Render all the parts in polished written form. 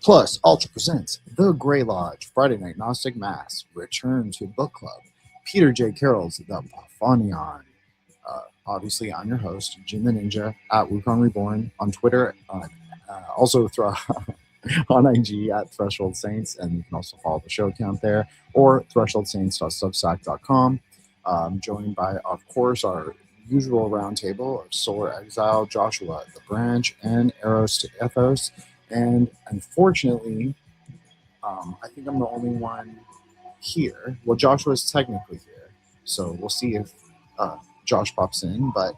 Plus, Ultra presents The Grey Lodge, Friday Night Gnostic Mass, Return to Book Club, Peter J. Carroll's The Apophenion. Obviously, I'm your host, Jin the Ninja, at Wukong Reborn, on Twitter, also on IG at Threshold Saints, and you can also follow the show account there, or thresholdsaints.substack.com. Joined by, of course, our usual roundtable of Solar Exile, Joshua the Branch, and Eros to Ethos. And unfortunately, I think I'm the only one here. Well, Joshua's technically here, so we'll see if Josh pops in. But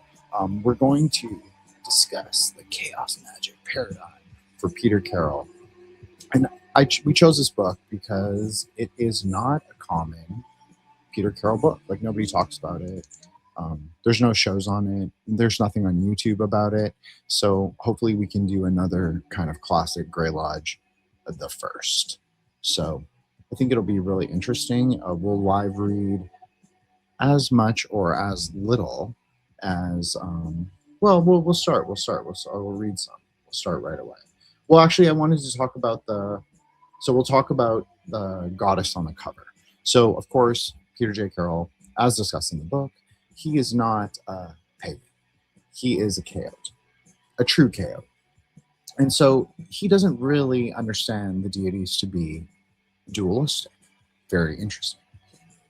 we're going to discuss the chaos magic paradigm for Peter Carroll. And we chose this book because it is not a common Peter Carroll book. Like, nobody talks about it. There's no shows on it. There's nothing on YouTube about it. So hopefully we can do another kind of classic Grey Lodge, the first. So I think it'll be really interesting. We'll live read as much or as little as, we'll start. We'll read some. We'll start right away. Well, actually, I wanted to talk about we'll talk about the goddess on the cover. So, of course, Peter J. Carroll, as discussed in the book, he is not a pagan. He is a chaot, a true chaot. And so he doesn't really understand the deities to be dualistic. Very interesting.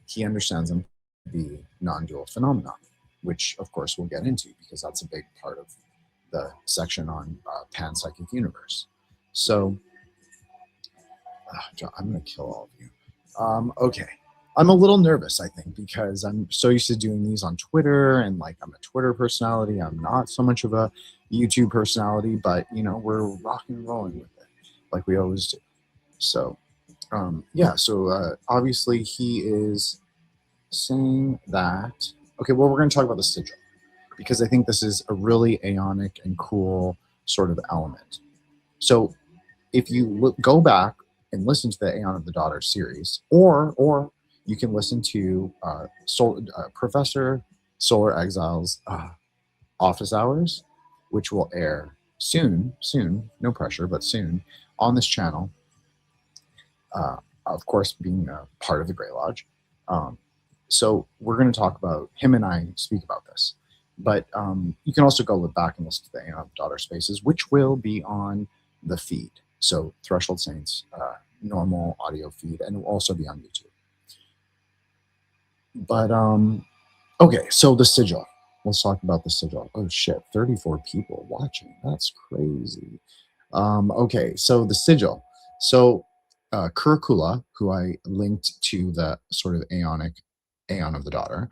He understands them to be non-dual phenomena, which, of course, we'll get into because that's a big part of the section on panpsychic universe. So, I'm going to kill all of you. Okay. I'm a little nervous, I think, because I'm so used to doing these on Twitter, and like I'm a Twitter personality. I'm not so much of a YouTube personality, but you know, we're rocking and rolling with it like we always do. So, obviously he is saying that. Okay, well, we're going to talk about the sigil because I think this is a really aeonic and cool sort of element. So, if you go back and listen to the Aeon of the Daughter series, or you can listen to Professor Solar Exile's Office Hours, which will air soon, no pressure, but soon, on this channel. Of course, being a part of the Grey Lodge. So we're going to talk about, him and I speak about this. But you can also go look back and listen to the Aeon of the Daughter Spaces, which will be on the feed. So Threshold Saints, normal audio feed, and it will also be on YouTube. But, okay, so the sigil. Let's talk about the sigil. Oh, shit, 34 people watching. That's crazy. Okay, so the sigil. So Curricula, who I linked to the sort of Aeon of the Daughter,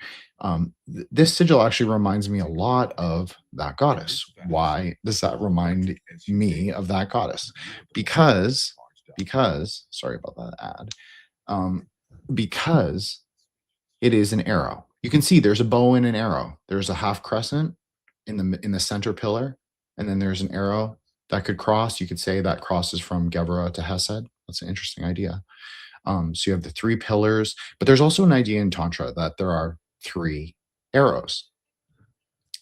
this sigil actually reminds me a lot of that goddess. Why does that remind me of that goddess? Because, sorry about that ad, because it is an arrow. You can see there's a bow and an arrow. There's a half crescent in the center pillar, and then there's an arrow that could cross. You could say that crosses from Gevurah to Hesed. That's an interesting idea. So you have the three pillars, but there's also an idea in Tantra that there are three arrows.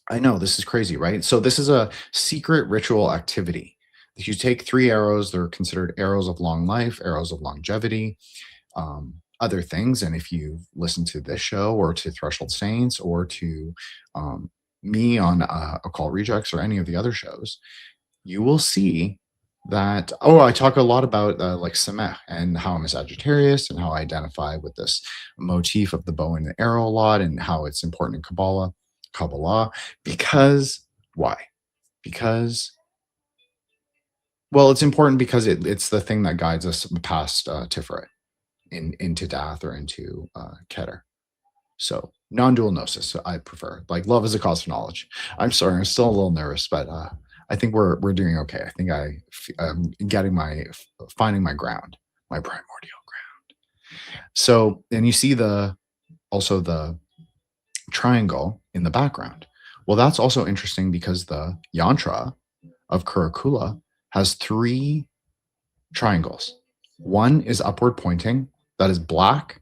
I know, this is crazy, right? So this is a secret ritual activity. If you take three arrows, they're considered arrows of long life, arrows of longevity, other things. And if you listen to this show or to Threshold Saints or to me on Occult Rejects or any of the other shows, you will see that, I talk a lot about like Sameh and how I'm a Sagittarius and how I identify with this motif of the bow and the arrow a lot and how it's important in Kabbalah. Because, why? Because, well, it's important because it's the thing that guides us past Tiferet into Dath or into Keter. So non-dual gnosis, I prefer. Like, love is a cause for knowledge. I'm sorry, I'm still a little nervous, but I think we're doing okay. I think I'm finding my ground, my primordial ground. So, and you see also the triangle in the background. Well, that's also interesting because the yantra of Curricula has three triangles. One is upward pointing, that is black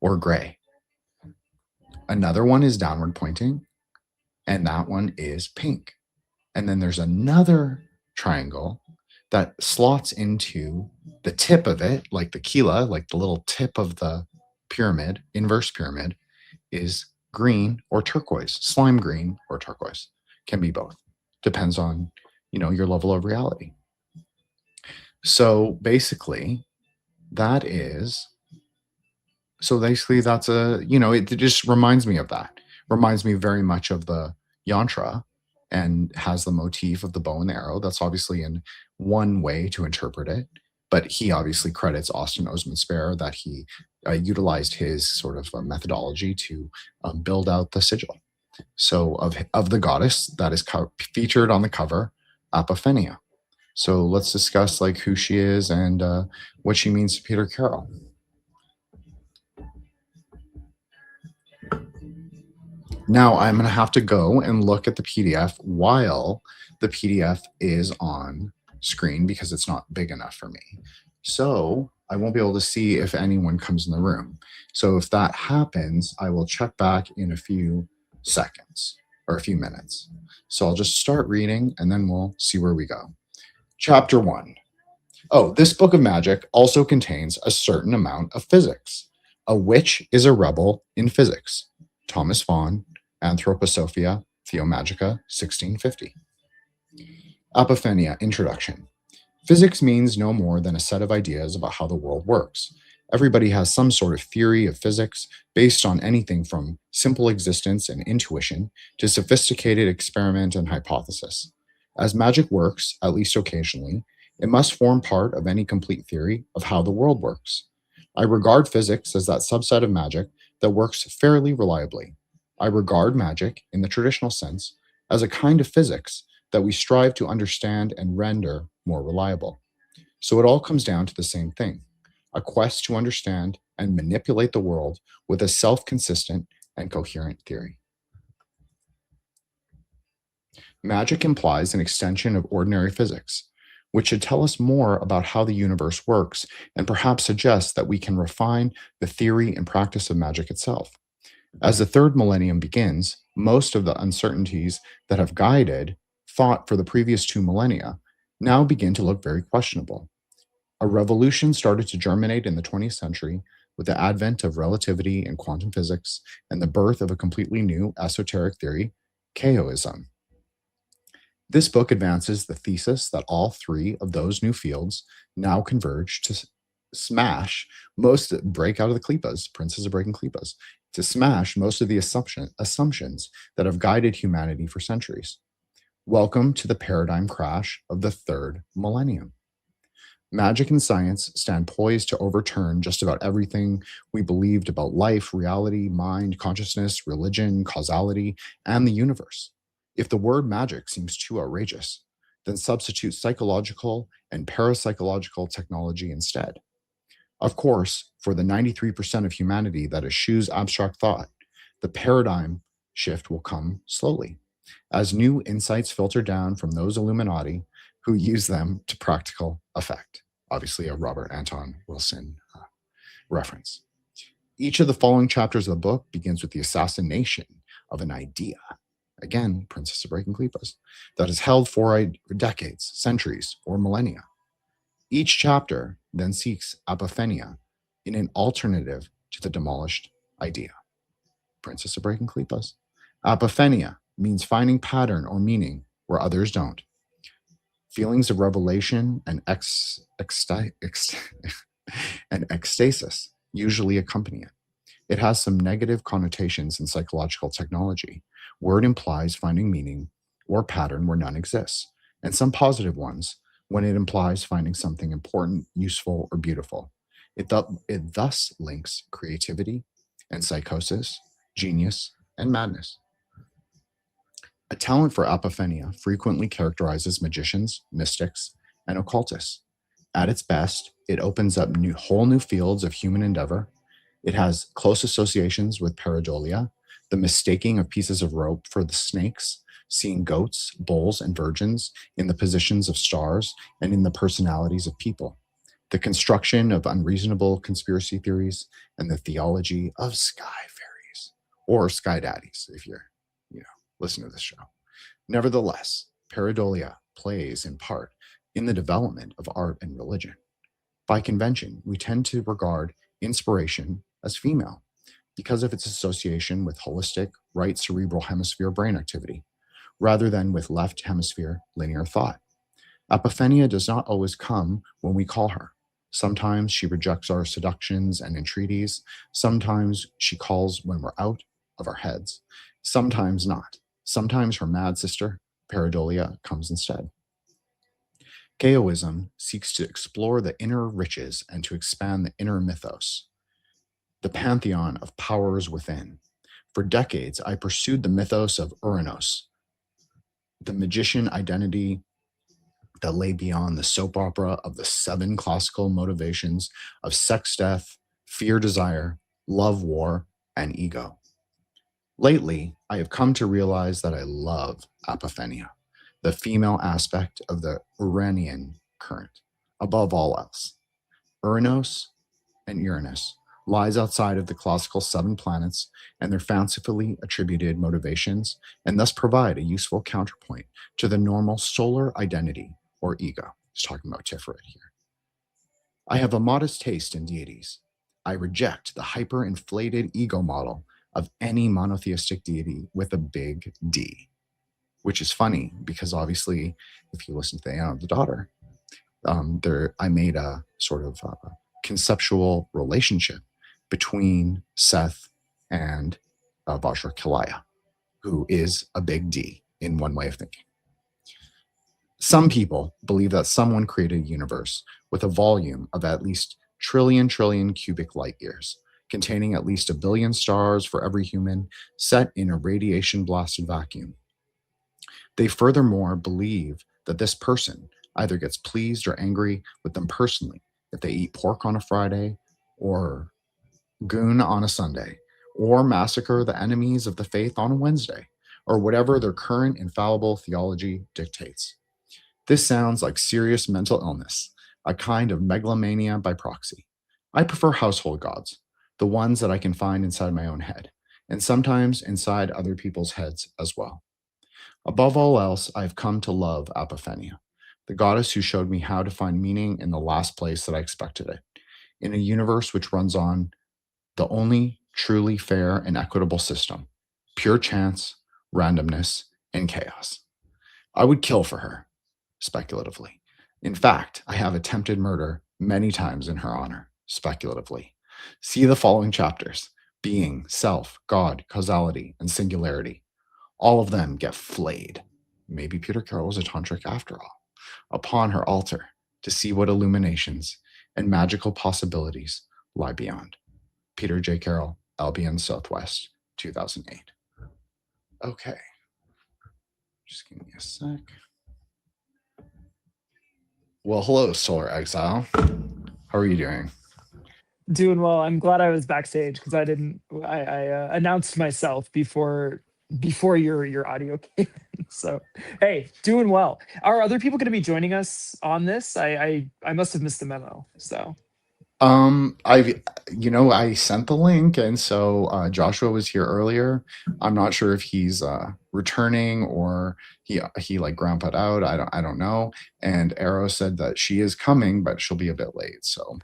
or gray. Another one is downward pointing, and that one is pink. And then there's another triangle that slots into the tip of it, like the Kila, like the little tip of the pyramid, inverse pyramid, is green or turquoise, slime green or turquoise. Can be both. Depends on, your level of reality. So basically, that is that's it just reminds me of that. Reminds me very much of the yantra and has the motif of the bow and the arrow. That's obviously in one way to interpret it. But he obviously credits Austin Osman Spare that he utilized his sort of methodology to build out the sigil. So of the goddess that is featured on the cover, Apophenia. So let's discuss like who she is and what she means to Peter Carroll. Now I'm going to have to go and look at the PDF while the PDF is on screen because it's not big enough for me. So I won't be able to see if anyone comes in the room. So if that happens, I will check back in a few seconds or a few minutes. So I'll just start reading and then we'll see where we go. Chapter 1. Oh, this book of magic also contains a certain amount of physics. A witch is a rebel in physics. Thomas Vaughan, Anthroposophia, Theomagica, 1650. Apophenia, Introduction. Physics means no more than a set of ideas about how the world works. Everybody has some sort of theory of physics based on anything from simple existence and intuition to sophisticated experiment and hypothesis. As magic works, at least occasionally, it must form part of any complete theory of how the world works. I regard physics as that subset of magic that works fairly reliably. I regard magic, in the traditional sense, as a kind of physics that we strive to understand and render more reliable. So it all comes down to the same thing, a quest to understand and manipulate the world with a self-consistent and coherent theory. Magic implies an extension of ordinary physics, which should tell us more about how the universe works and perhaps suggest that we can refine the theory and practice of magic itself. As the third millennium begins, most of the uncertainties that have guided thought for the previous 2 millennia now begin to look very questionable. A revolution started to germinate in the 20th century with the advent of relativity and quantum physics and the birth of a completely new esoteric theory, chaosism. This book advances the thesis that all 3 of those new fields now converge to break out of the klipas, princes are breaking klipas, to smash most of the assumptions that have guided humanity for centuries. Welcome to the paradigm crash of the 3rd millennium. Magic and science stand poised to overturn just about everything we believed about life, reality, mind, consciousness, religion, causality, and the universe. If the word magic seems too outrageous, then substitute psychological and parapsychological technology instead. Of course, for the 93% of humanity that eschews abstract thought, the paradigm shift will come slowly, as new insights filter down from those Illuminati who use them to practical effect. Obviously, a Robert Anton Wilson reference. Each of the following chapters of the book begins with the assassination of an idea. Again, Princess of Breaking Klipas, that is held for decades, centuries, or millennia. Each chapter then seeks apophenia in an alternative to the demolished idea. Princess of Breaking Klipas. Apophenia means finding pattern or meaning where others don't. Feelings of revelation and ecstasis usually accompany it. It has some negative connotations in psychological technology, where it implies finding meaning or pattern where none exists, and some positive ones when it implies finding something important, useful, or beautiful. It thus links creativity and psychosis, genius, and madness. A talent for apophenia frequently characterizes magicians, mystics, and occultists. At its best, it opens up whole new fields of human endeavor. It has close associations with pareidolia, the mistaking of pieces of rope for the snakes, seeing goats, bulls, and virgins in the positions of stars and in the personalities of people, the construction of unreasonable conspiracy theories, and the theology of sky fairies, or sky daddies, if you're, listen to this show. Nevertheless, pareidolia plays, in part, in the development of art and religion. By convention, we tend to regard inspiration as female because of its association with holistic, right cerebral hemisphere brain activity, rather than with left hemisphere linear thought. Apophenia does not always come when we call her. Sometimes she rejects our seductions and entreaties. Sometimes she calls when we're out of our heads. Sometimes not. Sometimes her mad sister, Pareidolia, comes instead. Chaoism seeks to explore the inner riches and to expand the inner mythos, the pantheon of powers within. For decades, I pursued the mythos of Uranos, the magician identity that lay beyond the soap opera of the 7 classical motivations of sex, death, fear, desire, love, war, and ego. Lately, I have come to realize that I love apophenia, the female aspect of the Uranian current, above all else. Uranos and Uranus lies outside of the classical 7 planets and their fancifully attributed motivations, and thus provide a useful counterpoint to the normal solar identity or ego. He's talking about Tiferet here. I have a modest taste in deities. I reject the hyper-inflated ego model of any monotheistic deity with a big D, which is funny because obviously, if you listen to the Aunt of the Daughter, I made a sort of conceptual relationship between Seth and Vajra Kilaya, who is a big D in one way of thinking. Some people believe that someone created a universe with a volume of at least trillion cubic light years, containing at least 1 billion stars for every human, set in a radiation blasted vacuum. They furthermore believe that this person either gets pleased or angry with them personally if they eat pork on a Friday, or goon on a Sunday, or massacre the enemies of the faith on a Wednesday, or whatever their current infallible theology dictates. This sounds like serious mental illness, a kind of megalomania by proxy. I prefer household gods, the ones that I can find inside my own head, and sometimes inside other people's heads as well. Above all else, I've come to love Apophenia, the goddess who showed me how to find meaning in the last place that I expected it, in a universe which runs on the only truly fair and equitable system, pure chance, randomness, and chaos. I would kill for her, speculatively. In fact, I have attempted murder many times in her honor, speculatively. See the following chapters: being, self, God, causality, and singularity. All of them get flayed. Maybe Peter Carroll was a tantric after all. Upon her altar, to see what illuminations and magical possibilities lie beyond. Peter J. Carroll, Albion Southwest, 2008. Okay. Just give me a sec. Well, hello, Solar Exile. How are you doing? Doing well. I'm glad I was backstage because I announced myself before your audio came in. So hey, doing well. Are other people going to be joining us on this? I must have missed the memo. So I sent the link, and so Joshua was here earlier. I'm not sure if he's returning or he like grandpa'd out. I don't know. And Eros said that she is coming, but she'll be a bit late. So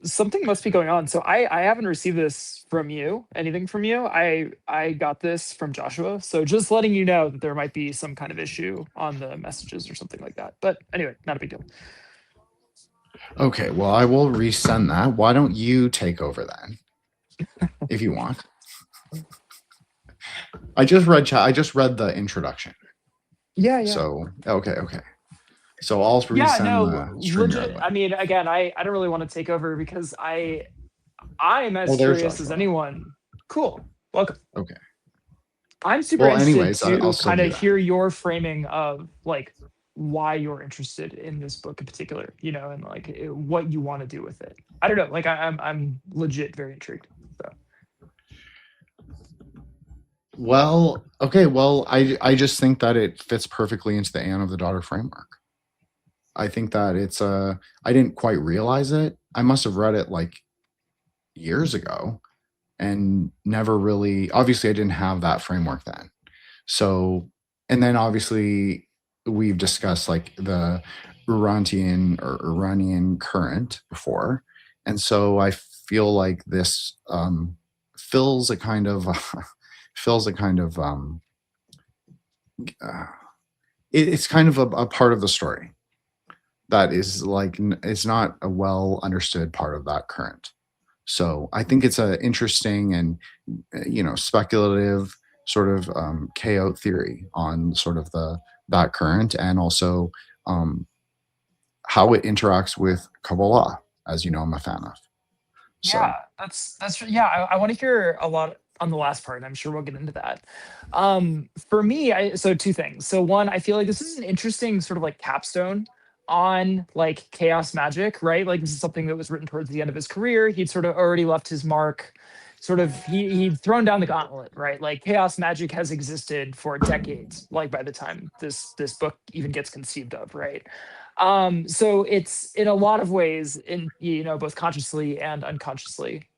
something must be going on. So I haven't received this from you, anything from you. I got this from Joshua. So just letting you know that there might be some kind of issue on the messages or something like that. But anyway, not a big deal. Okay, well, I will resend that. Why don't you take over then, if you want? I just read the introduction. Yeah. So okay. So I'll resend the legit. I mean, again, I don't really want to take over because I'm as curious as anyone. Cool. Welcome. Okay. I'm super interested to kind of hear your framing of like why you're interested in this book in particular, and like what you want to do with it. I don't know. Like I'm legit very intrigued. So. Well, okay. Well, I just think that it fits perfectly into the Aunt of the Daughter framework. I think that it's I didn't quite realize it. I must have read it like years ago and never really, obviously I didn't have that framework then. So, and then obviously we've discussed like the Urantian or Iranian current before, and so I feel like this fills a kind of fills a kind of uh, it's kind of a part of the story that is like it's not a well understood part of that current. So I think it's a interesting and speculative sort of chaos theory on sort of that current, and also um, how it interacts with Kabbalah, as you know, I'm a fan of. Yeah, So that's yeah. I want to hear a lot on the last part. And I'm sure we'll get into that. For me, so two things. So one, I feel like this is an interesting sort of like capstone on like chaos magic, right? Like this is something that was written towards the end of his career. He'd sort of already left his mark. Sort of he'd thrown down the gauntlet, right? Like chaos magic has existed for decades, like by the time this book even gets conceived of, right? So it's in a lot of ways, in both consciously and unconsciously,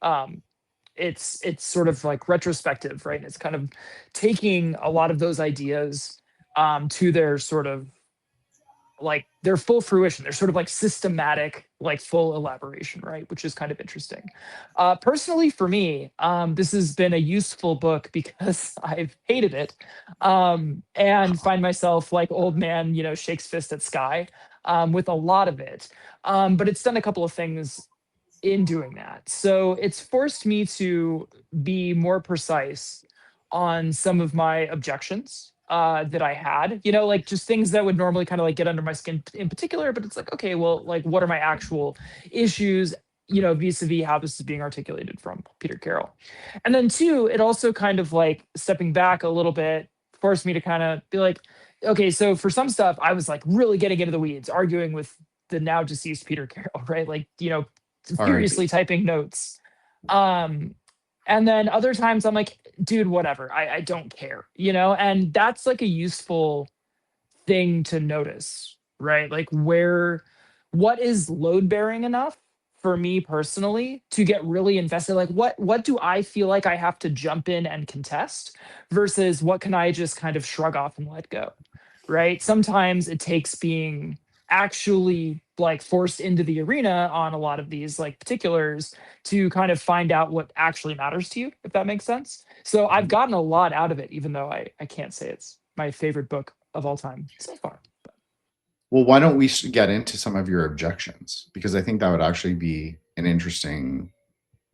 it's sort of like retrospective, right? It's kind of taking a lot of those ideas to their sort of like their full fruition, their sort of like systematic, like full elaboration, right? Which is kind of interesting. Personally, for me, this has been a useful book because I've hated it, and find myself like old man, shakes fist at sky with a lot of it. But it's done a couple of things in doing that. So it's forced me to be more precise on some of my objections that I had, like just things that would normally kind of like get under my skin in particular. But it's like, okay, well, like what are my actual issues, vis-a-vis how this is being articulated from Peter Carroll. And then two, it also kind of like stepping back a little bit forced me to kind of be like, okay, so for some stuff, I was like really getting into the weeds, arguing with the now deceased Peter Carroll, right? Like, R.I.P. furiously typing notes. Um, and then other times I'm like, dude, whatever. I don't care, and that's like a useful thing to notice, right? Like what is load bearing enough for me personally to get really invested? Like what do I feel like I have to jump in and contest versus what can I just kind of shrug off and let go? Right? Sometimes it takes being actually like forced into the arena on a lot of these like particulars to kind of find out what actually matters to you, if that makes sense. So I've gotten a lot out of it, even though I can't say it's my favorite book of all time so far. Well, why don't we get into some of your objections? Because I think that would actually be an interesting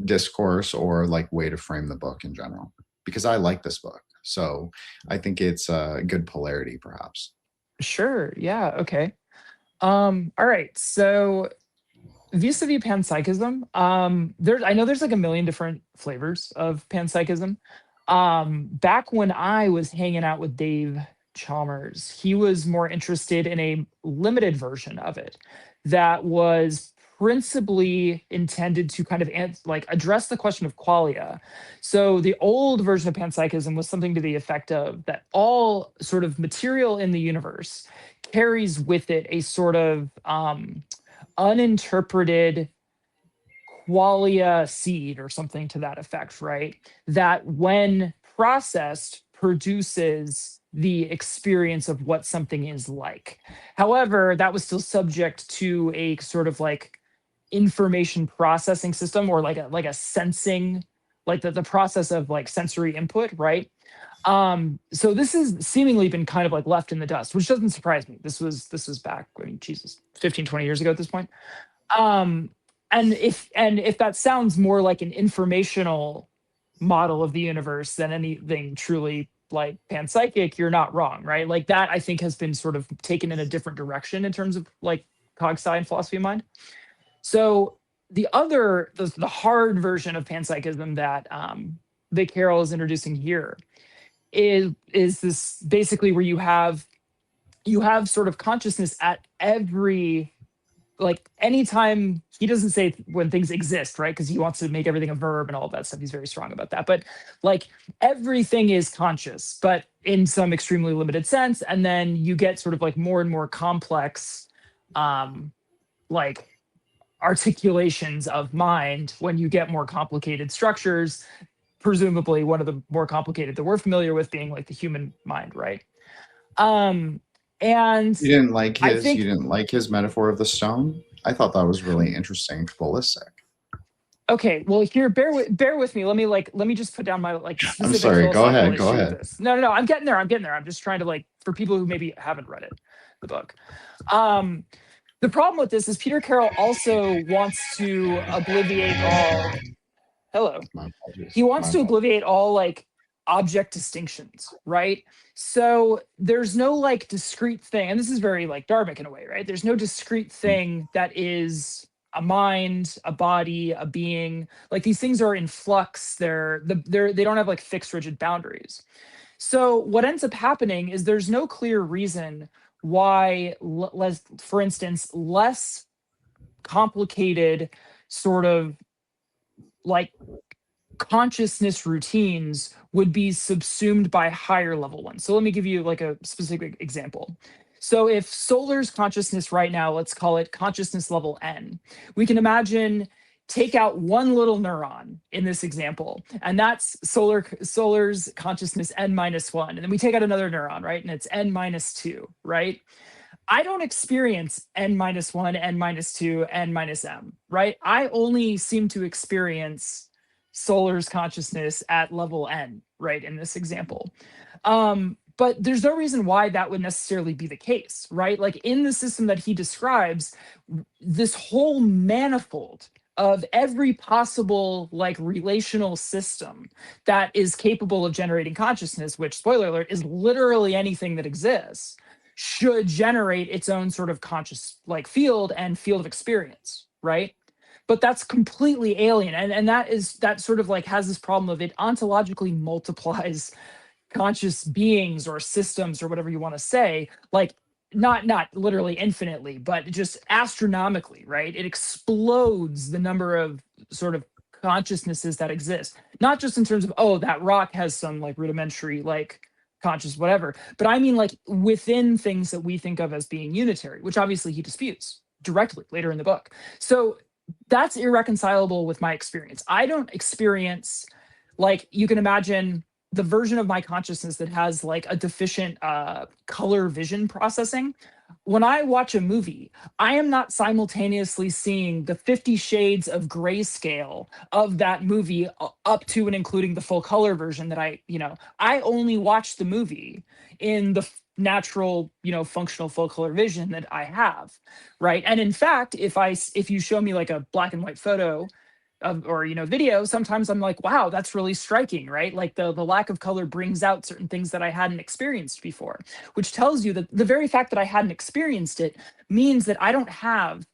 discourse or like way to frame the book in general. Because I like this book, so I think it's a good polarity, perhaps. Sure. Yeah. Okay. All right. So vis-a-vis panpsychism, I know there's like a million different flavors of panpsychism. Back when I was hanging out with Dave Chalmers, he was more interested in a limited version of it that was principally intended to kind of like address the question of qualia. So the old version of panpsychism was something to the effect of that all sort of material in the universe carries with it a sort of uninterpreted qualia seed or something to that effect, right? That when processed produces the experience of what something is like. However, that was still subject to a sort of like information processing system or like a sensing, like the process of like sensory input, right? So this has seemingly been kind of like left in the dust, which doesn't surprise me. This was back, I mean, Jesus, 15, 20 years ago at this point. Um, and if that sounds more like an informational model of the universe than anything truly like panpsychic, you're not wrong, right? Like that, I think has been sort of taken in a different direction in terms of like cog sci and philosophy of mind. So the hard version of panpsychism that Vic Carroll is introducing here is this basically where you have sort of consciousness at every, like anytime. He doesn't say when things exist, right? Because he wants to make everything a verb and all of that stuff. He's very strong about that. But like everything is conscious, but in some extremely limited sense. And then you get sort of like more and more complex, like articulations of mind when you get more complicated structures. Presumably, one of the more complicated that we're familiar with being like the human mind, right? Um, And You didn't like I his. You think, didn't like his metaphor of the stone. I thought that was really interesting, Kabbalistic. okay, well, here, bear with me. Let me just put down my like I'm specific sorry. Go philosophical ahead. Go issue with ahead. this. No, I'm getting there. I'm getting there. I'm just trying to like, for people who maybe haven't read it, the book. Um, the problem with this is Peter Carroll also wants to obviate all. Hello. My apologies. He My wants to apologies. obviate all like object distinctions, right? So there's no like discrete thing, and this is very like dharmic in a way, right? There's no discrete thing that is a mind, a body, a being. Like these things are in flux. They don't have like fixed rigid boundaries. So what ends up happening is there's no clear reason why less, for instance, less complicated sort of like consciousness routines would be subsumed by higher level ones. So let me give you like a specific example. So if Solar's consciousness right now, let's call it consciousness level N, we can imagine take out one little neuron in this example, and that's Solar's consciousness N minus one. And then we take out another neuron, right? And it's N minus two, right? I don't experience N minus one, N minus two, N minus M, right? I only seem to experience Solar's consciousness at level N, right, in this example. But there's no reason why that would necessarily be the case, right? Like in the system that he describes, this whole manifold of every possible like relational system that is capable of generating consciousness, which, spoiler alert, is literally anything that exists, should generate its own sort of conscious like field and field of experience, right? But that's completely alien, and that sort of like has this problem of it ontologically multiplies conscious beings or systems or whatever you want to say, like not literally infinitely, but just astronomically, right? It explodes the number of sort of consciousnesses that exist, not just in terms of, oh, that rock has some like rudimentary like conscious whatever, but I mean like within things that we think of as being unitary, which obviously he disputes directly later in the book. So that's irreconcilable with my experience. I don't experience, like, you can imagine the version of my consciousness that has like a deficient color vision processing. When I watch a movie, I am not simultaneously seeing the 50 shades of grayscale of that movie up to and including the full color version that I only watch the movie in the natural, functional full color vision that I have, right? And in fact, if you show me like a black and white photo or video, sometimes I'm like, wow, that's really striking, right? Like the lack of color brings out certain things that I hadn't experienced before, which tells you that the very fact that I hadn't experienced it means that I don't have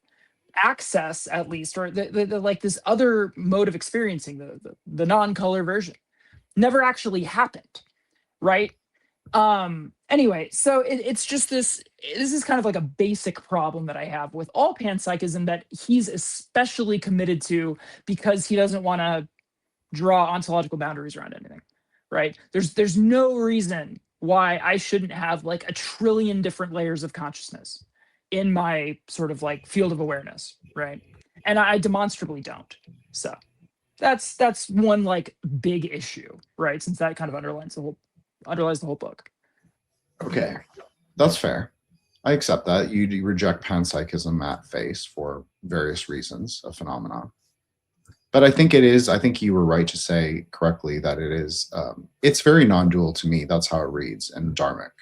access, at least, or the like this other mode of experiencing the non-color version never actually happened, right? Anyway, so it's just this is kind of like a basic problem that I have with all panpsychism that he's especially committed to, because he doesn't want to draw ontological boundaries around anything, right? There's no reason why I shouldn't have like a trillion different layers of consciousness in my sort of like field of awareness, right? And I demonstrably don't. So that's one like big issue, right? Since that kind of underlies the whole book. Okay, that's fair. I accept that. You reject panpsychism at face for various reasons, a phenomenon. But I think you were right to say correctly that it's very non-dual to me. That's how it reads, and dharmic.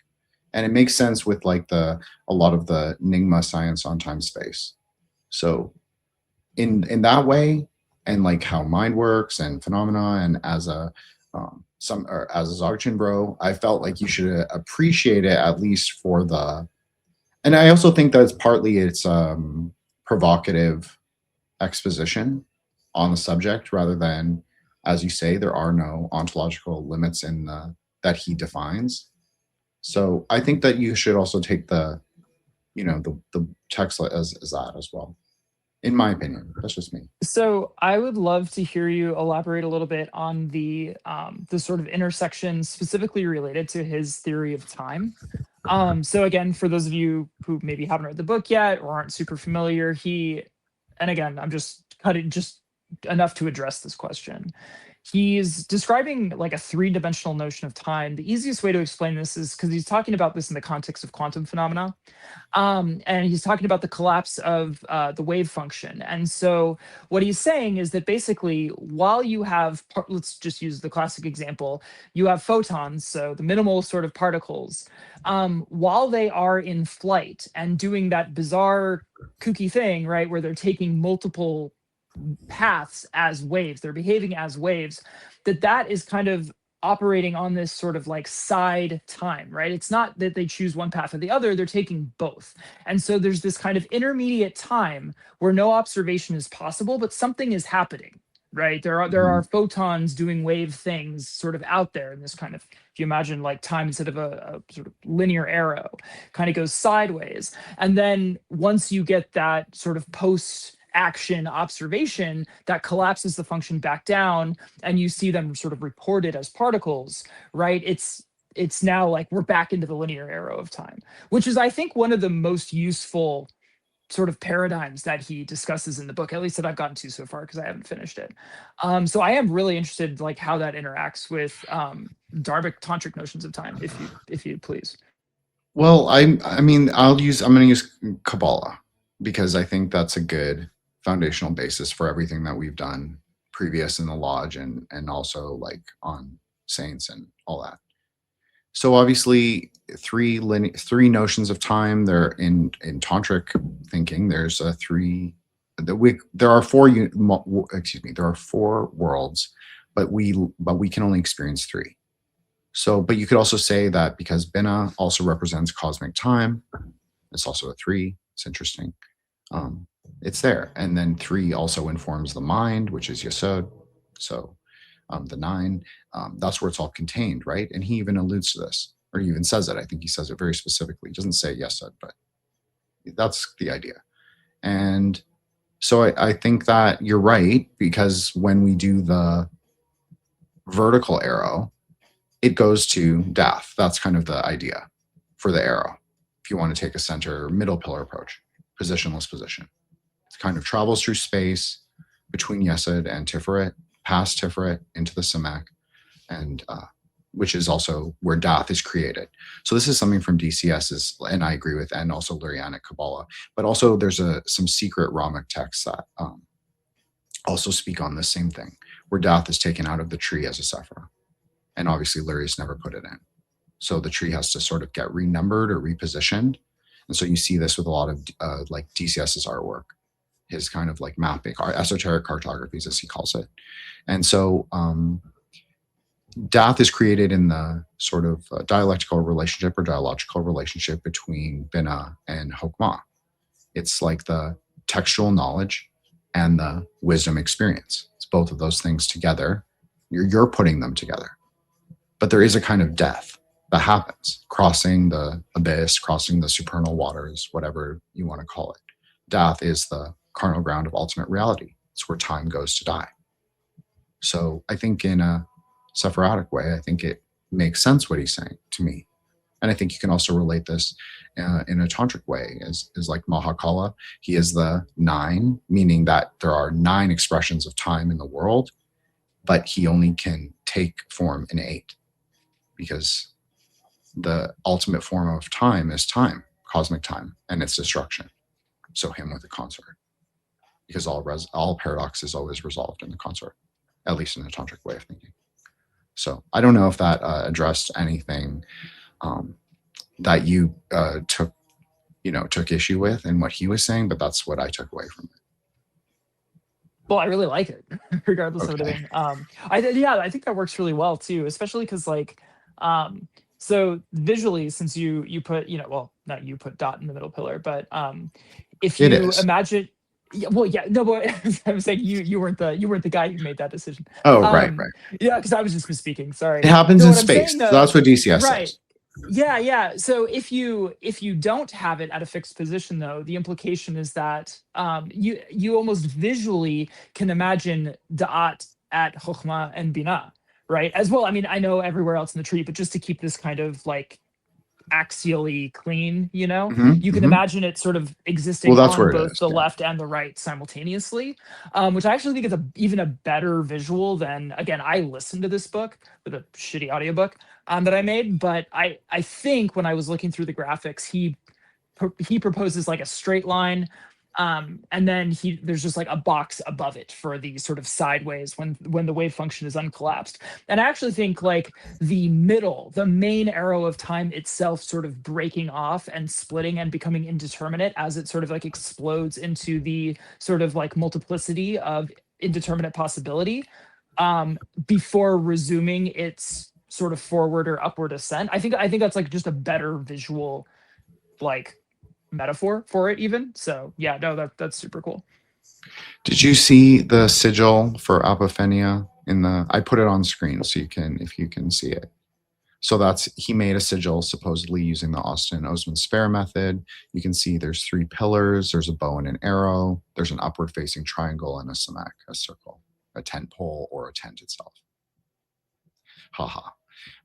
And it makes sense with like a lot of the Nyingma science on time space. So in that way, and like how mind works and phenomena, and as a as a Dzogchen bro, I felt like you should appreciate it at least for the. And I also think that it's provocative exposition on the subject, rather than, as you say, there are no ontological limits that he defines. So I think that you should also take the text as that as well. In my opinion, that's just me. So I would love to hear you elaborate a little bit on the sort of intersection specifically related to his theory of time. So again, for those of you who maybe haven't read the book yet or aren't super familiar, and again, I'm just cutting just enough to address this question. he's describing like a three-dimensional notion of time. The easiest way to explain this is because he's talking about this in the context of quantum phenomena. And he's talking about the collapse of the wave function. And so what he's saying is that basically, while you have, let's just use the classic example, you have photons, so the minimal sort of particles, while they are in flight and doing that bizarre, kooky thing, right, where they're taking multiple paths as waves, they're behaving as waves, that is kind of operating on this sort of like side time, right? It's not that they choose one path or the other, they're taking both. And so there's this kind of intermediate time where no observation is possible, but something is happening, right? There are photons doing wave things sort of out there in this kind of, if you imagine like time instead of a sort of linear arrow, kind of goes sideways. And then once you get that sort of post action observation, that collapses the function back down and you see them sort of reported as particles, right? It's now like we're back into the linear arrow of time, which is, I think, one of the most useful sort of paradigms that he discusses in the book, at least that I've gotten to so far, because I haven't finished it. So I am really interested like how that interacts with Dharmic tantric notions of time, if you please. Well, I'm going to use Kabbalah because I think that's a good foundational basis for everything that we've done previous in the lodge and also like on saints and all that. So obviously three notions of time. They're in tantric thinking. There's there are four worlds, but we can only experience three. So, but you could also say that because Binah also represents cosmic time, it's also a three. It's interesting. It's there. And then three also informs the mind, which is Yesod. So the nine, that's where it's all contained, right? And he even alludes to this, or he even says it. I think he says it very specifically. He doesn't say Yesod, but that's the idea. And so I think that you're right, because when we do the vertical arrow, it goes to death. That's kind of the idea for the arrow. If you want to take a center middle pillar approach, positionless position. It kind of travels through space between Yesod and Tiferet, past Tiferet into the Samek, and which is also where Dath is created. So this is something from DCS, and I agree with, and also Lurianic Kabbalah. But also there's some secret Ramic texts that also speak on the same thing, where Dath is taken out of the tree as a Sephirah. And obviously Lurius never put it in. So the tree has to sort of get renumbered or repositioned. And so you see this with a lot of like DCS's artwork, his kind of like mapping, esoteric cartographies, as he calls it. And so Dath is created in the sort of dialectical relationship or dialogical relationship between Binah and Hokmah. It's like the textual knowledge and the wisdom experience. It's both of those things together. You're putting them together. But there is a kind of death that happens, crossing the abyss, crossing the supernal waters, whatever you want to call it. Death is the carnal ground of ultimate reality. It's where time goes to die. So I think in a Sephardic way, I think it makes sense what he's saying to me. And I think you can also relate this in a tantric way, is like Mahakala. He is the 9, meaning that there are 9 expressions of time in the world, but he only can take form in 8, because the ultimate form of time is time, cosmic time, and its destruction. So him with the consort, because all paradox is always resolved in the consort, at least in a tantric way of thinking. So I don't know if that addressed anything that you took issue with in what he was saying, but that's what I took away from it. Well, I really like it, regardless of anything. I think that works really well too, especially because like, so visually, since you put, well, not you put dot in the middle pillar, but if you imagine, but I'm saying you weren't the guy who made that decision. Oh, right. Yeah, because I was just misspeaking. Sorry. It happens in space. So that's what DCS says. Yeah. So if you don't have it at a fixed position, though, the implication is that you almost visually can imagine Da'at at Chokhmah and Binah, right? As well. I mean, I know everywhere else in the tree, but just to keep this kind of like axially clean, you know? Mhm, You can mhm. imagine it sort of existing Well, that's on where it both is. the Yeah. left and the right simultaneously, which I actually think is even a better visual than, again, I listened to this book with a shitty audiobook that I made, but I think when I was looking through the graphics, he proposes like a straight line, and then there's just like a box above it for the sort of sideways when the wave function is uncollapsed. And I actually think like the main arrow of time itself sort of breaking off and splitting and becoming indeterminate as it sort of like explodes into the sort of like multiplicity of indeterminate possibility, before resuming its sort of forward or upward ascent. I think that's like just a better visual like metaphor for it even. So yeah, no, that's super cool. Did you see the sigil for Apophenia in the? I put it on screen so you can, if you can see it. So he made a sigil supposedly using the Austin Osman Spare method. You can see there's 3 pillars. There's a bow and an arrow. There's an upward facing triangle and a samak, a circle, a tent pole, or a tent itself. Haha.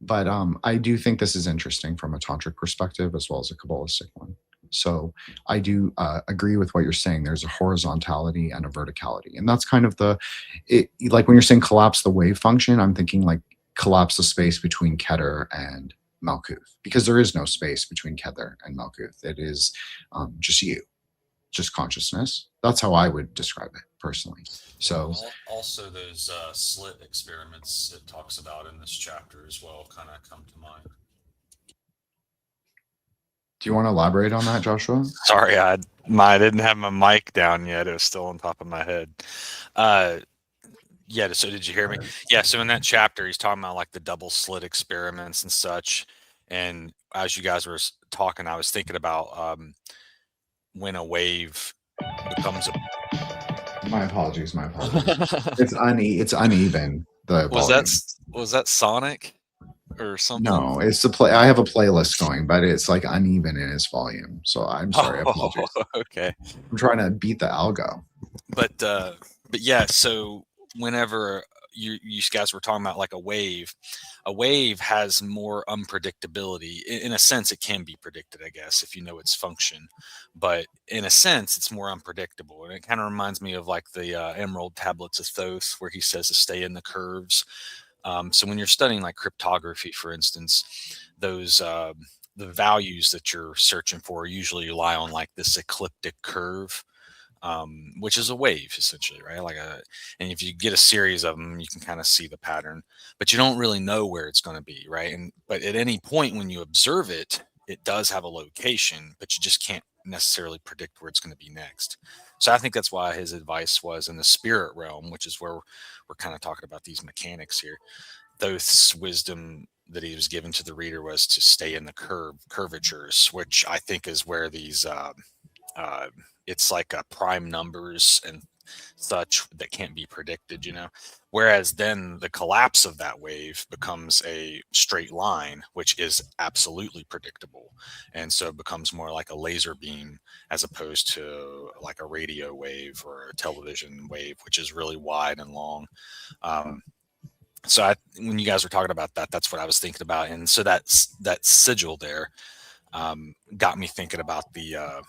But I do think this is interesting from a tantric perspective as well as a Kabbalistic one. So I do agree with what you're saying. There's a horizontality and a verticality. And that's kind of like when you're saying collapse the wave function, I'm thinking like collapse the space between Keter and Malkuth, because there is no space between Keter and Malkuth. It is just you, just consciousness. That's how I would describe it personally. So also those slit experiments it talks about in this chapter as well kind of come to mind. do you want to elaborate on that, Joshua? Sorry, I didn't have my mic down yet. It was still on top of my head. Yeah, so did you hear me? Yeah, so in that chapter, he's talking about like the double slit experiments and such. And as you guys were talking, I was thinking about when a wave becomes a... My apologies. It's uneven. The volume. Was that Sonic or something? No, it's the play. I have a playlist going, but it's like uneven in its volume. So I'm sorry. I apologize. Okay. I'm trying to beat the algo. But yeah, so whenever you guys were talking about like a wave has more unpredictability. In a sense, it can be predicted, I guess, if you know its function. But in a sense, it's more unpredictable. And it kind of reminds me of like the Emerald Tablets of Thoth, where he says to stay in the curves. So when you're studying like cryptography, for instance, those the values that you're searching for usually lie on like this ecliptic curve, which is a wave essentially, right? And if you get a series of them, you can kind of see the pattern, but you don't really know where it's going to be, right? But at any point when you observe it, it does have a location, but you just can't necessarily predict where it's going to be next. So I think that's why his advice was in the spirit realm, which is where we're kind of talking about these mechanics here. Thoth's wisdom that he was given to the reader was to stay in the curvatures, which I think is where these it's like prime numbers and such that can't be predicted, whereas then the collapse of that wave becomes a straight line, which is absolutely predictable, and so it becomes more like a laser beam as opposed to like a radio wave or a television wave, which is really wide and long. So when you guys were talking about that, that's what I was thinking about. And so that sigil there got me thinking about the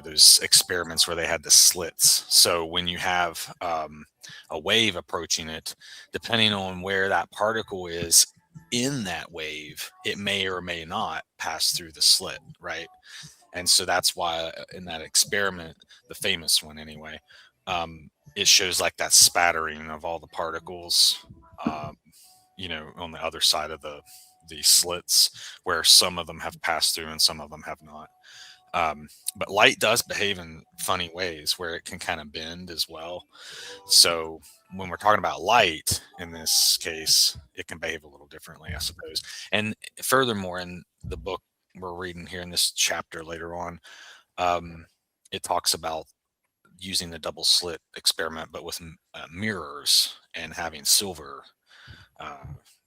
those experiments where they had the slits. So when you have a wave approaching it, depending on where that particle is in that wave, it may or may not pass through the slit, right? And so that's why in that experiment, the famous one anyway, it shows like that spattering of all the particles, on the other side of the slits, where some of them have passed through and some of them have not. But light does behave in funny ways where it can kind of bend as well. So when we're talking about light in this case, it can behave a little differently, I suppose. And furthermore, in the book we're reading here in this chapter later on, it talks about using the double slit experiment, but with mirrors and having silver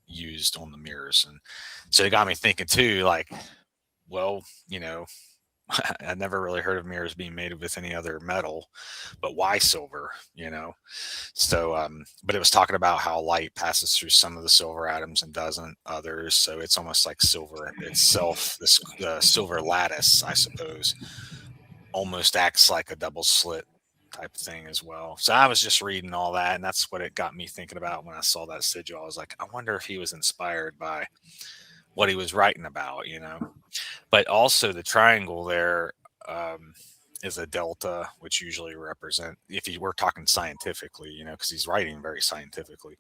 used on the mirrors. And so it got me thinking too, like, well, I never really heard of mirrors being made with any other metal, but why silver, you know? So, but it was talking about how light passes through some of the silver atoms and doesn't others. So it's almost like silver itself, this silver lattice, I suppose, almost acts like a double slit type of thing as well. So I was just reading all that, and that's what it got me thinking about when I saw that sigil. I was like, I wonder if he was inspired by what he was writing about, you know? But also the triangle there is a delta, which usually represent, if you were talking scientifically, you know, because he's writing very scientifically,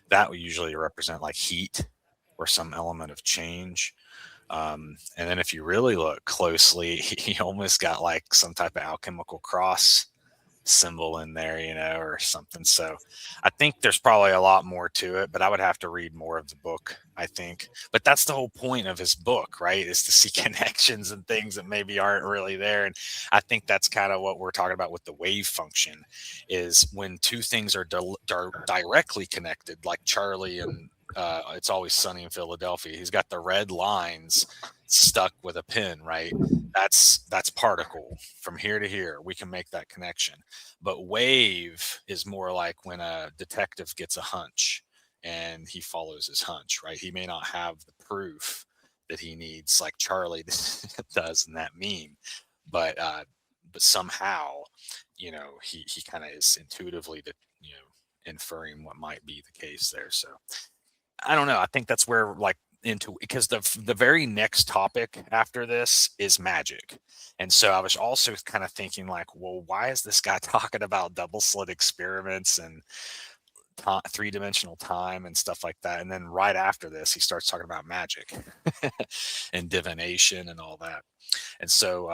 that would usually represent like heat or some element of change. And then if you really look closely, he almost got like some type of alchemical cross symbol in there, you know, or something. So I think there's probably a lot more to it, but I would have to read more of the book, I think. But that's the whole point of his book, right? Is to see connections and things that maybe aren't really there. And I think that's kind of what we're talking about with the wave function, is when two things are directly connected, like Charlie and It's Always Sunny in Philadelphia. He's got the red lines stuck with a pin, right? That's particle from here to here. We can make that connection. But wave is more like when a detective gets a hunch and he follows his hunch, right? He may not have the proof that he needs, like Charlie does in that meme, but somehow, you know, he kind of is intuitively, you know, inferring what might be the case there. So I don't know. I think that's where, like, into, because the very next topic after this is magic. And so I was also kind of thinking, like, well, why is this guy talking about double slit experiments and three-dimensional time and stuff like that? And then right after this, he starts talking about magic and divination and all that. And so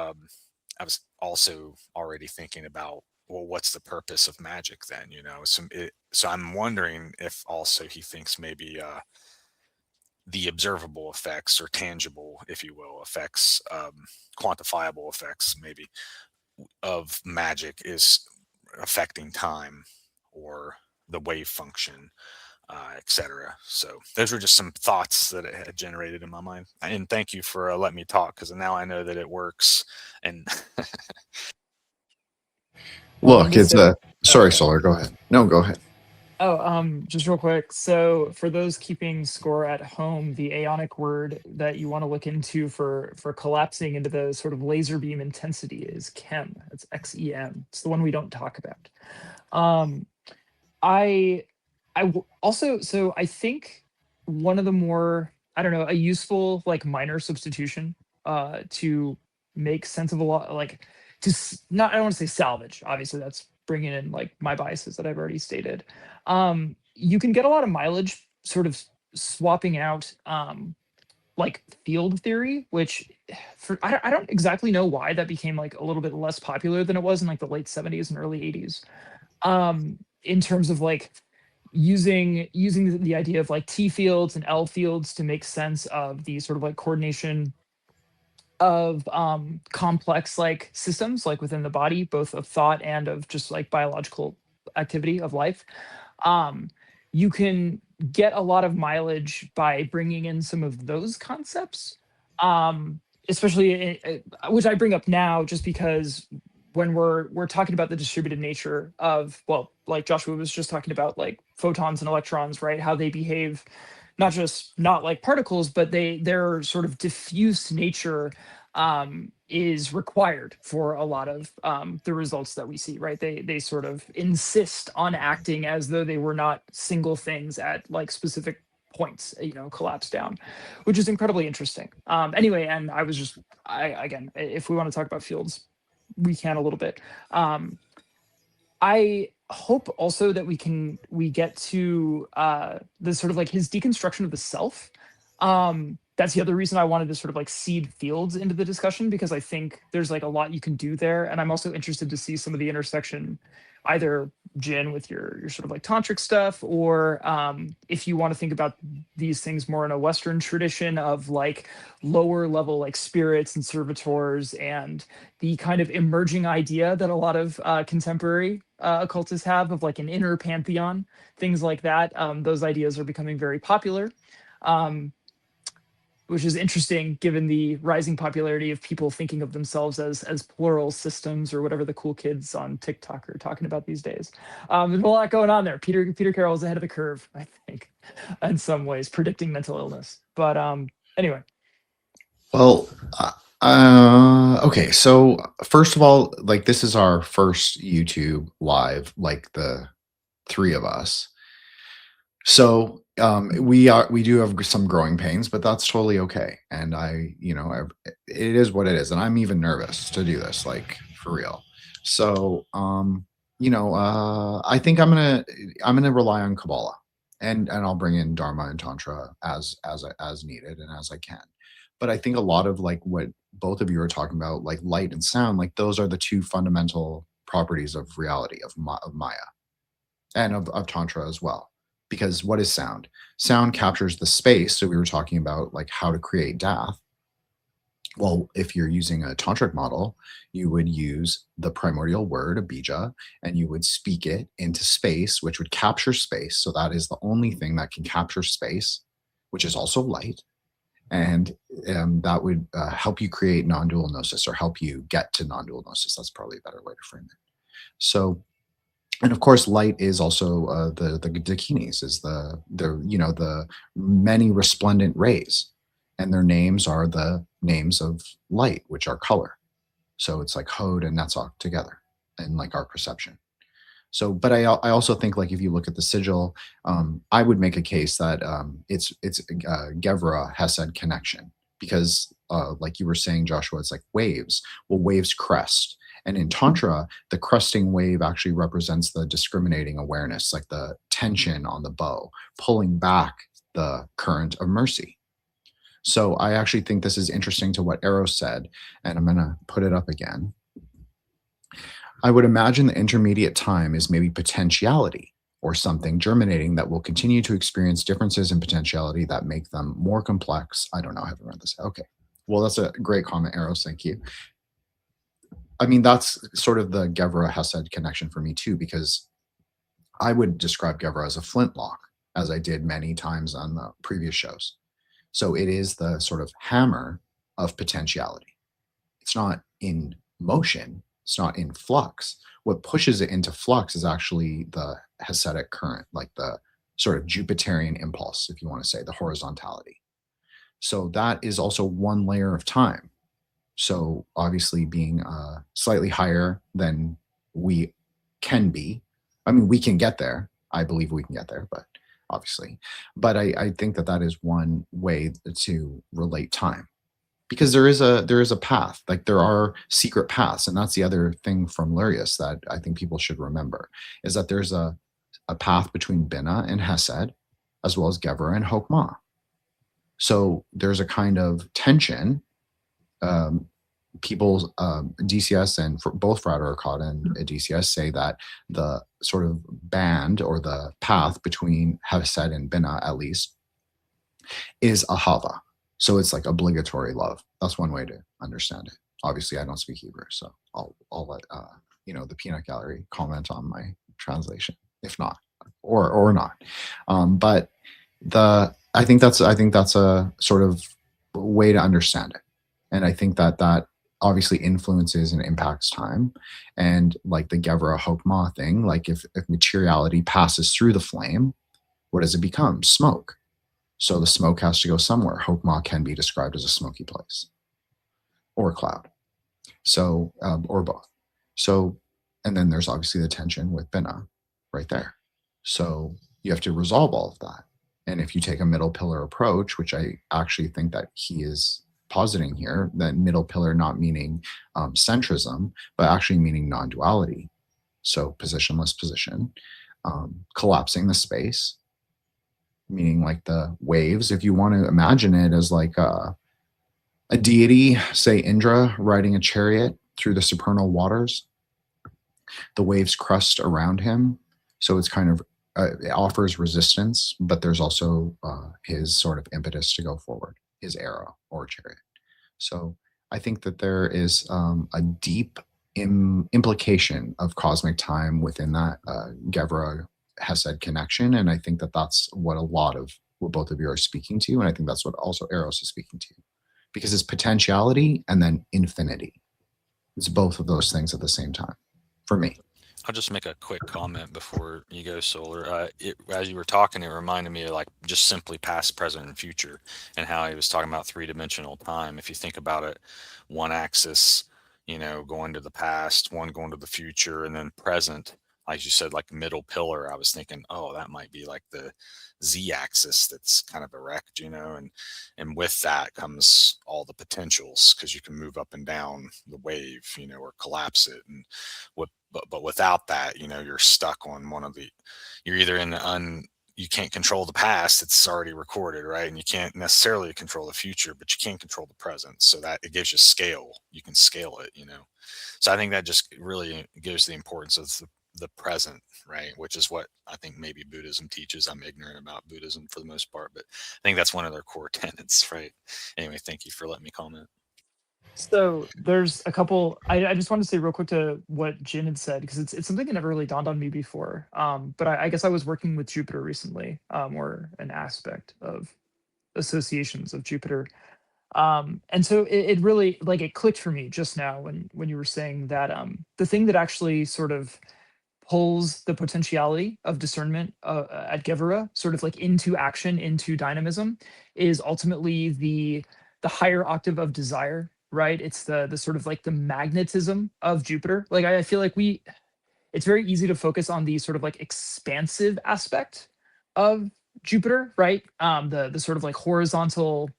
I was also already thinking about, well, what's the purpose of magic then? You know, so I'm wondering if also he thinks maybe the observable effects, or tangible, if you will, effects, quantifiable effects maybe, of magic is affecting time or the wave function, etc. So those were just some thoughts that it had generated in my mind. And thank you for letting me talk, because now I know that it works. And Look, it's Listen, sorry, Solar, go ahead. No, go ahead. just real quick. So for those keeping score at home, the Aeonic word that you want to look into for collapsing into the sort of laser beam intensity is chem. It's XEM. It's the one we don't talk about. So I think one of the more, I don't know, a useful, like, minor substitution to make sense of a lot, like, not, I don't want to say salvage, obviously that's bringing in like my biases that I've already stated. You can get a lot of mileage sort of swapping out like field theory, which I don't exactly know why that became like a little bit less popular than it was in like the late 70s and early 80s, in terms of like using the idea of like T fields and L fields to make sense of the sort of like coordination of complex like systems, like within the body, both of thought and of just like biological activity of life. You can get a lot of mileage by bringing in some of those concepts, especially which I bring up now just because when we're talking about the distributed nature of, well, like Joshua was just talking about, like photons and electrons, right? How they behave, not like particles, but their sort of diffuse nature is required for a lot of the results that we see, right? They sort of insist on acting as though they were not single things at like specific points, you know, collapse down, which is incredibly interesting. Anyway, and again, if we want to talk about fields, we can a little bit. I hope also that we get to the sort of like his deconstruction of the self. That's the other reason I wanted to sort of like seed fields into the discussion, because I think there's like a lot you can do there. And I'm also interested to see some of the intersection, either Jin with your sort of like tantric stuff, or if you want to think about these things more in a Western tradition of like lower level like spirits and servitors, and the kind of emerging idea that a lot of contemporary occultists have of like an inner pantheon, things like that. Those ideas are becoming very popular. which is interesting given the rising popularity of people thinking of themselves as plural systems or whatever the cool kids on TikTok are talking about these days. There's a lot going on there. Peter Carroll is ahead of the curve, I think, in some ways, predicting mental illness. But anyway. Well, okay. So first of all, like this is our first YouTube live, like the three of us. So we do have some growing pains, but that's totally okay. And it is what it is. And I'm even nervous to do this, like for real. So I think I'm gonna rely on Kabbalah, and I'll bring in Dharma and Tantra as needed and as I can. But I think a lot of like what both of you are talking about, like light and sound, like those are the two fundamental properties of reality, of Maya, and of Tantra as well. Because what is sound? Sound captures the space. So we were talking about like how to create death. Well, if you're using a tantric model, you would use the primordial word, a bija, and you would speak it into space, which would capture space. So that is the only thing that can capture space, which is also light. And that would help you create non-dual gnosis, or help you get to non-dual gnosis. That's probably a better way to frame it. So, and of course, light is also the dakinis, is the many resplendent rays, and their names are the names of light, which are color. So it's like Hod and Netzach together, and like our perception. So, but I also think, like, if you look at the sigil, I would make a case that it's Gevra Hesed connection, because like you were saying, Joshua, it's like waves. Well, waves crest. And in Tantra, the cresting wave actually represents the discriminating awareness, like the tension on the bow, pulling back the current of mercy. So I actually think this is interesting to what Eros said, and I'm going to put it up again. I would imagine the intermediate time is maybe potentiality, or something germinating that will continue to experience differences in potentiality that make them more complex. I don't know. I haven't read this. Okay. Well, that's a great comment, Eros. Thank you. I mean, that's sort of the Gevra Hesed connection for me too, because I would describe Gevra as a flintlock, as I did many times on the previous shows. So it is the sort of hammer of potentiality. It's not in motion. It's not in flux. What pushes it into flux is actually the Hasidic current, like the sort of Jupiterian impulse, if you want to say, the horizontality. So that is also one layer of time. So obviously being slightly higher than we can be. I mean, we can get there. I believe we can get there, but obviously. But I think that that is one way to relate time. Because there is a path, like there are secret paths. And that's the other thing from Lurius that I think people should remember, is that there's a path between Bina and Hesed, as well as Gevra and Hokmah. So there's a kind of tension. People, DCS and both Frater Arcata and DCS say that the sort of band, or the path between Hesed and Bina, at least, is Ahava. So it's like obligatory love. That's one way to understand it. Obviously, I don't speak Hebrew, so I'll let the peanut gallery comment on my translation, if not, or not. But I think that's a sort of way to understand it, and I think that obviously influences and impacts time. And like the Gevra Hokmah thing, like if materiality passes through the flame, what does it become? Smoke. So the smoke has to go somewhere. Hokmah can be described as a smoky place, or a cloud. So, or both. So, and then there's obviously the tension with Bina right there. So you have to resolve all of that. And if you take a middle pillar approach, which I actually think that he is positing here, that middle pillar not meaning centrism, but actually meaning non-duality. So positionless position, collapsing the space, meaning like the waves. If you want to imagine it as like a deity, say Indra, riding a chariot through the supernal waters, the waves crust around him. So it's kind of, it offers resistance, but there's also his sort of impetus to go forward, his arrow or chariot. So I think that there is a deep implication of cosmic time within that Gevra Hesed connection. And I think that that's what a lot of what both of you are speaking to. And I think that's what also Eros is speaking to, because it's potentiality and then infinity. It's both of those things at the same time for me. I'll just make a quick comment before you go, Solar. As you were talking, it reminded me of like just simply past, present, and future, and how he was talking about three-dimensional time. If you think about it, one axis, you know, going to the past, one going to the future, and then present, like you said, like middle pillar. I was thinking, oh, that might be like the z-axis that's kind of erect, you know, and with that comes all the potentials, because you can move up and down the wave, you know, or collapse it, and what. But without that, you know, you're stuck on one of the, you're either in the you can't control the past, it's already recorded, right? And you can't necessarily control the future, but you can control the present. So that it gives you scale. You can scale it, you know. So I think that just really gives the importance of the present, right? Which is what I think maybe Buddhism teaches. I'm ignorant about Buddhism for the most part, but I think that's one of their core tenets, right? Anyway, thank you for letting me comment. So there's a couple. I just want to say real quick to what Jin had said, because it's something that never really dawned on me before. But I guess I was working with Jupiter recently, or an aspect of associations of Jupiter. And so it really, like, it clicked for me just now when you were saying that the thing that actually sort of pulls the potentiality of discernment at Gevura sort of like into action, into dynamism, is ultimately the higher octave of desire, right? It's the sort of like the magnetism of Jupiter. Like I feel like it's very easy to focus on the sort of like expansive aspect of Jupiter, right? The sort of like horizontal,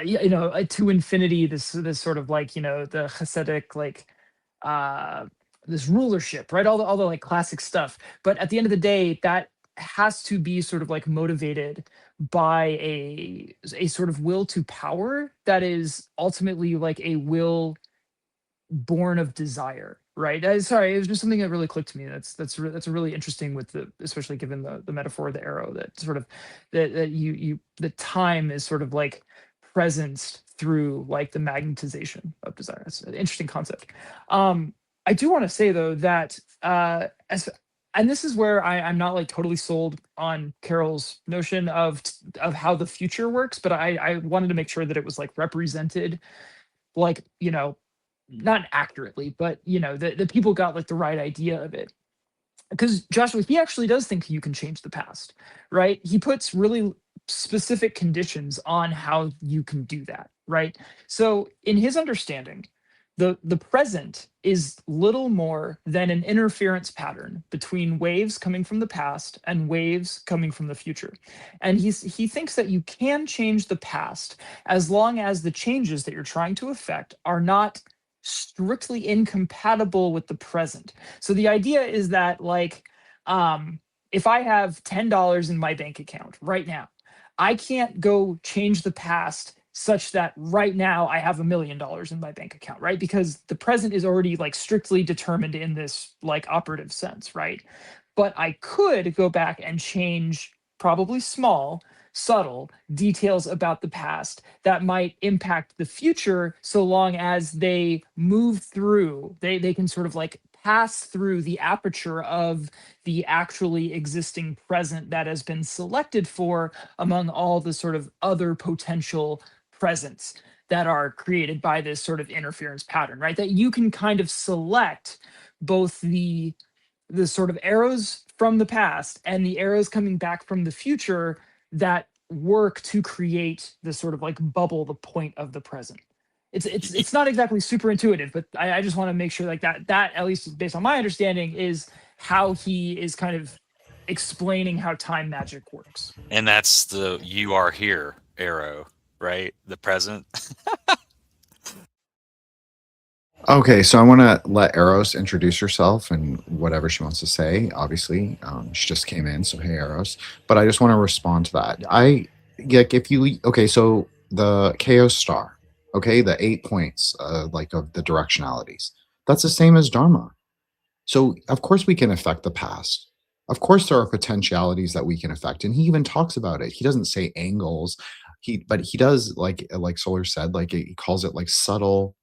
you know, to infinity, this sort of like, you know, the Hasidic, like this rulership, right? All the like classic stuff. But at the end of the day, that has to be sort of like motivated by a sort of will to power that is ultimately like a will born of desire, right? Sorry, it was just something that really clicked to me. That's a really interesting, with the, especially given the metaphor of the arrow, that sort of that you the time is sort of like presence through like the magnetization of desire. It's an interesting concept. I do want to say though that and this is where I'm not like totally sold on Carroll's notion of how the future works, but I wanted to make sure that it was like represented, like, you know, not accurately, but you know, the people got like the right idea of it. Because Joshua, he actually does think you can change the past, right? He puts really specific conditions on how you can do that, right? So in his understanding, the present is little more than an interference pattern between waves coming from the past and waves coming from the future. And he thinks that you can change the past as long as the changes that you're trying to affect are not strictly incompatible with the present. So the idea is that, like, if I have $10 in my bank account right now, I can't go change the past such that right now I have $1 million in my bank account, right? Because the present is already like strictly determined in this like operative sense, right? But I could go back and change probably small, subtle details about the past that might impact the future, so long as they move through, they can sort of like pass through the aperture of the actually existing present that has been selected for among all the sort of other potential presents that are created by this sort of interference pattern, right? That you can kind of select both the sort of arrows from the past and the arrows coming back from the future that work to create the sort of like bubble, the point of the present. It's not exactly super intuitive, but I just want to make sure like that at least based on my understanding is how he is kind of explaining how time magic works. And that's the "you are here" arrow, right? The present. Okay, so I want to let Eros introduce herself and whatever she wants to say. Obviously, she just came in, so hey, Eros. But I just want to respond to that. Okay, so the Chaos Star, okay, the 8 points, like of the directionalities, that's the same as Dharma. So of course we can affect the past. Of course there are potentialities that we can affect, and he even talks about it. He doesn't say angles, but he does, like Solar said, like he calls it like subtle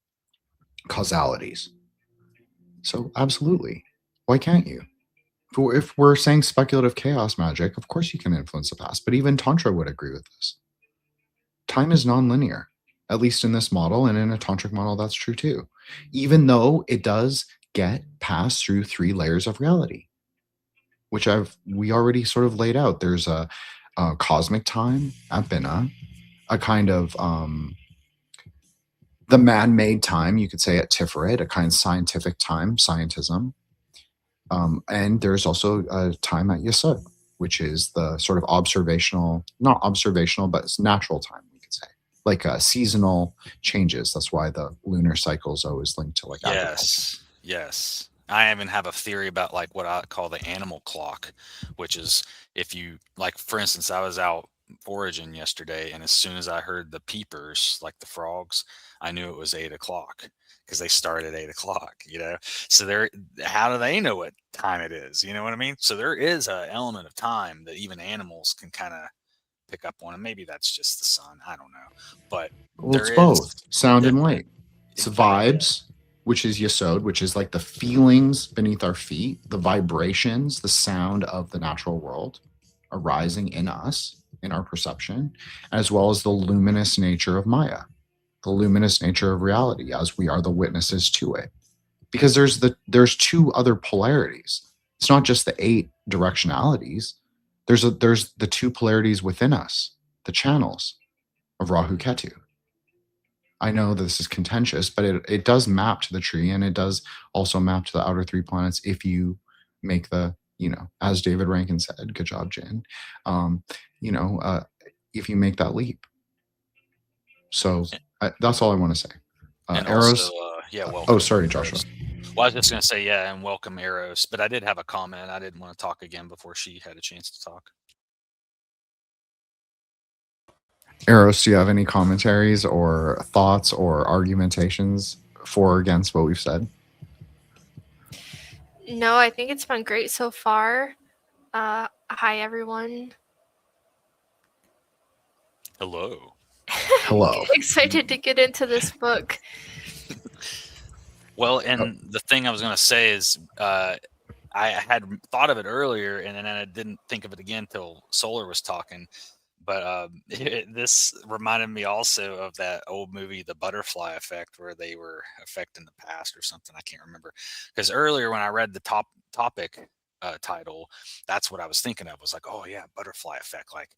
causalities. So absolutely, why can't you? if we're saying speculative chaos magic, of course you can influence the past, but even Tantra would agree with this. Time is nonlinear, at least in this model, and in a tantric model, that's true too. Even though it does get passed through 3 layers of reality, which we already sort of laid out. There's a cosmic time at Binah, a kind of the man-made time, you could say, at Tiferet, a kind of scientific time, scientism. And there's also a time at Yesod, which is the sort of observational, not observational, but it's natural time, we could say, like seasonal changes. That's why the lunar cycle is always linked to like agriculture. Yes. I even have a theory about like what I call the animal clock, which is if you like, for instance, I was out foraging yesterday, and as soon as I heard the peepers, like the frogs, I knew it was 8 o'clock because they start at 8 o'clock, you know? So how do they know what time it is? You know what I mean? So there is an element of time that even animals can kind of pick up on, and maybe that's just the sun. I don't know. But Well, it's there both is, sound yeah, and light. It's vibes, which is Yesod, which is like the feelings beneath our feet, the vibrations, the sound of the natural world arising in us, in our perception, as well as the luminous nature of Maya, the luminous nature of reality, as we are the witnesses to it. Because there's 2 other polarities. It's not just the 8 directionalities. There's the 2 polarities within us, the channels of Rahu Ketu. I know this is contentious, but it does map to the tree, and it does also map to the outer 3 planets if you make the, as David Rankin said, good job, Jin, if you make that leap. So that's all I want to say. and Eros. also, welcome. Oh, sorry, Joshua. Well, I was just going to say, and welcome Eros, but I did have a comment. I didn't want to talk again before she had a chance to talk. Eros, do you have any commentaries or thoughts or argumentations for or against what we've said? No, I think it's been great so far. Hi, everyone. Hello. Hello. Excited to get into this book. Well, and the thing I was going to say is I had thought of it earlier, and then I didn't think of it again till Solar was talking. But this reminded me also of that old movie, The Butterfly Effect, where they were affecting the past or something. I can't remember. Because earlier when I read the topic title, that's what I was thinking of. Was like, oh yeah, butterfly effect. Like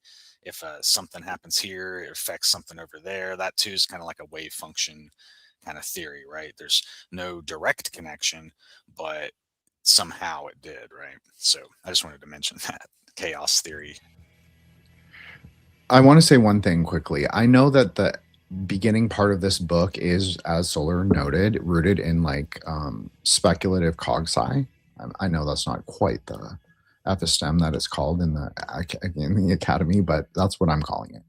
if something happens here, it affects something over there. That too is kind of like a wave function kind of theory, right? There's no direct connection, but somehow it did, right? So I just wanted to mention that chaos theory. I want to say one thing quickly. I know that the beginning part of this book is, as Solar noted, rooted in like speculative cogsi. I know that's not quite the epistem that it's called in the academy, but that's what I'm calling it.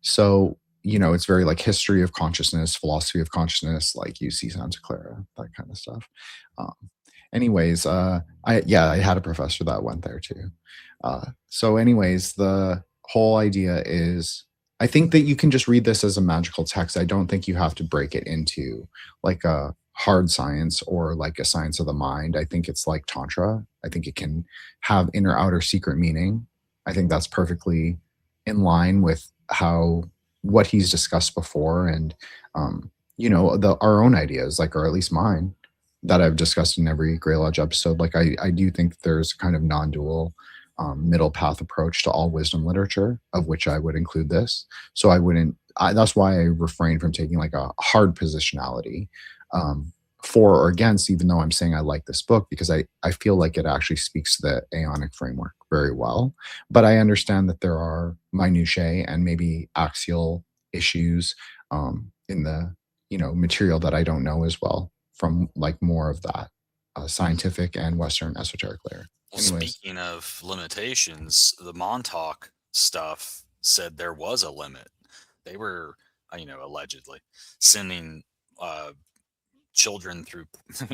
So, it's very like history of consciousness, philosophy of consciousness, like UC Santa Clara, that kind of stuff. Anyways, I had a professor that went there too. So anyways, the whole idea is, I think that you can just read this as a magical text. I don't think you have to break it into like a hard science or like a science of the mind. I think it's like Tantra. I think it can have inner outer secret meaning. I think that's perfectly in line with what he's discussed before, and our own ideas, like, or at least mine, that I've discussed in every Grey Lodge episode. Like I do think there's kind of non-dual middle path approach to all wisdom literature, of which I would include this. So that's why I refrain from taking like a hard positionality for or against, even though I'm saying I like this book, because I feel like it actually speaks to the Aeonic framework very well. But I understand that there are minutiae and maybe axial issues in the material that I don't know as well, from like more of that scientific and Western esoteric layer. Well, speaking of limitations, the Montauk stuff said there was a limit. They were, allegedly sending children through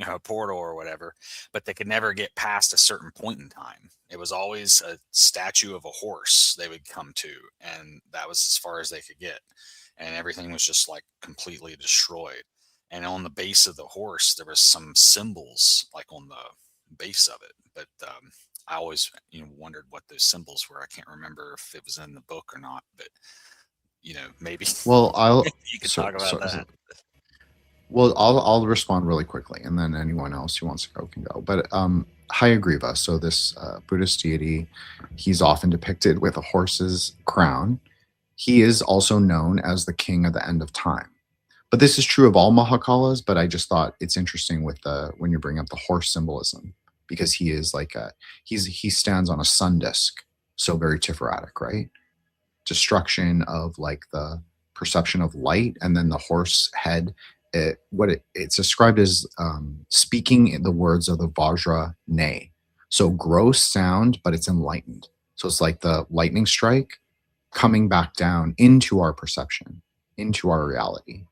a portal or whatever, but they could never get past a certain point in time. It was always a statue of a horse they would come to, and that was as far as they could get. And everything was just like completely destroyed. And on the base of the horse, there was some symbols like on the base of it. But I always, wondered what those symbols were. I can't remember if it was in the book or not, but maybe Well, you could talk about that. Well, I'll respond really quickly, and then anyone else who wants to go can go. But Hayagriva, so this Buddhist deity, he's often depicted with a horse's crown. He is also known as the king of the end of time. But this is true of all Mahakalas, but I just thought it's interesting with when you bring up the horse symbolism, because he is like he stands on a sun disk, so very Tiferatic, right? Destruction of like the perception of light, and then the horse head. It's described as speaking in the words of the Vajra Nay. So gross sound, but it's enlightened. So it's like the lightning strike coming back down into our perception, into our reality,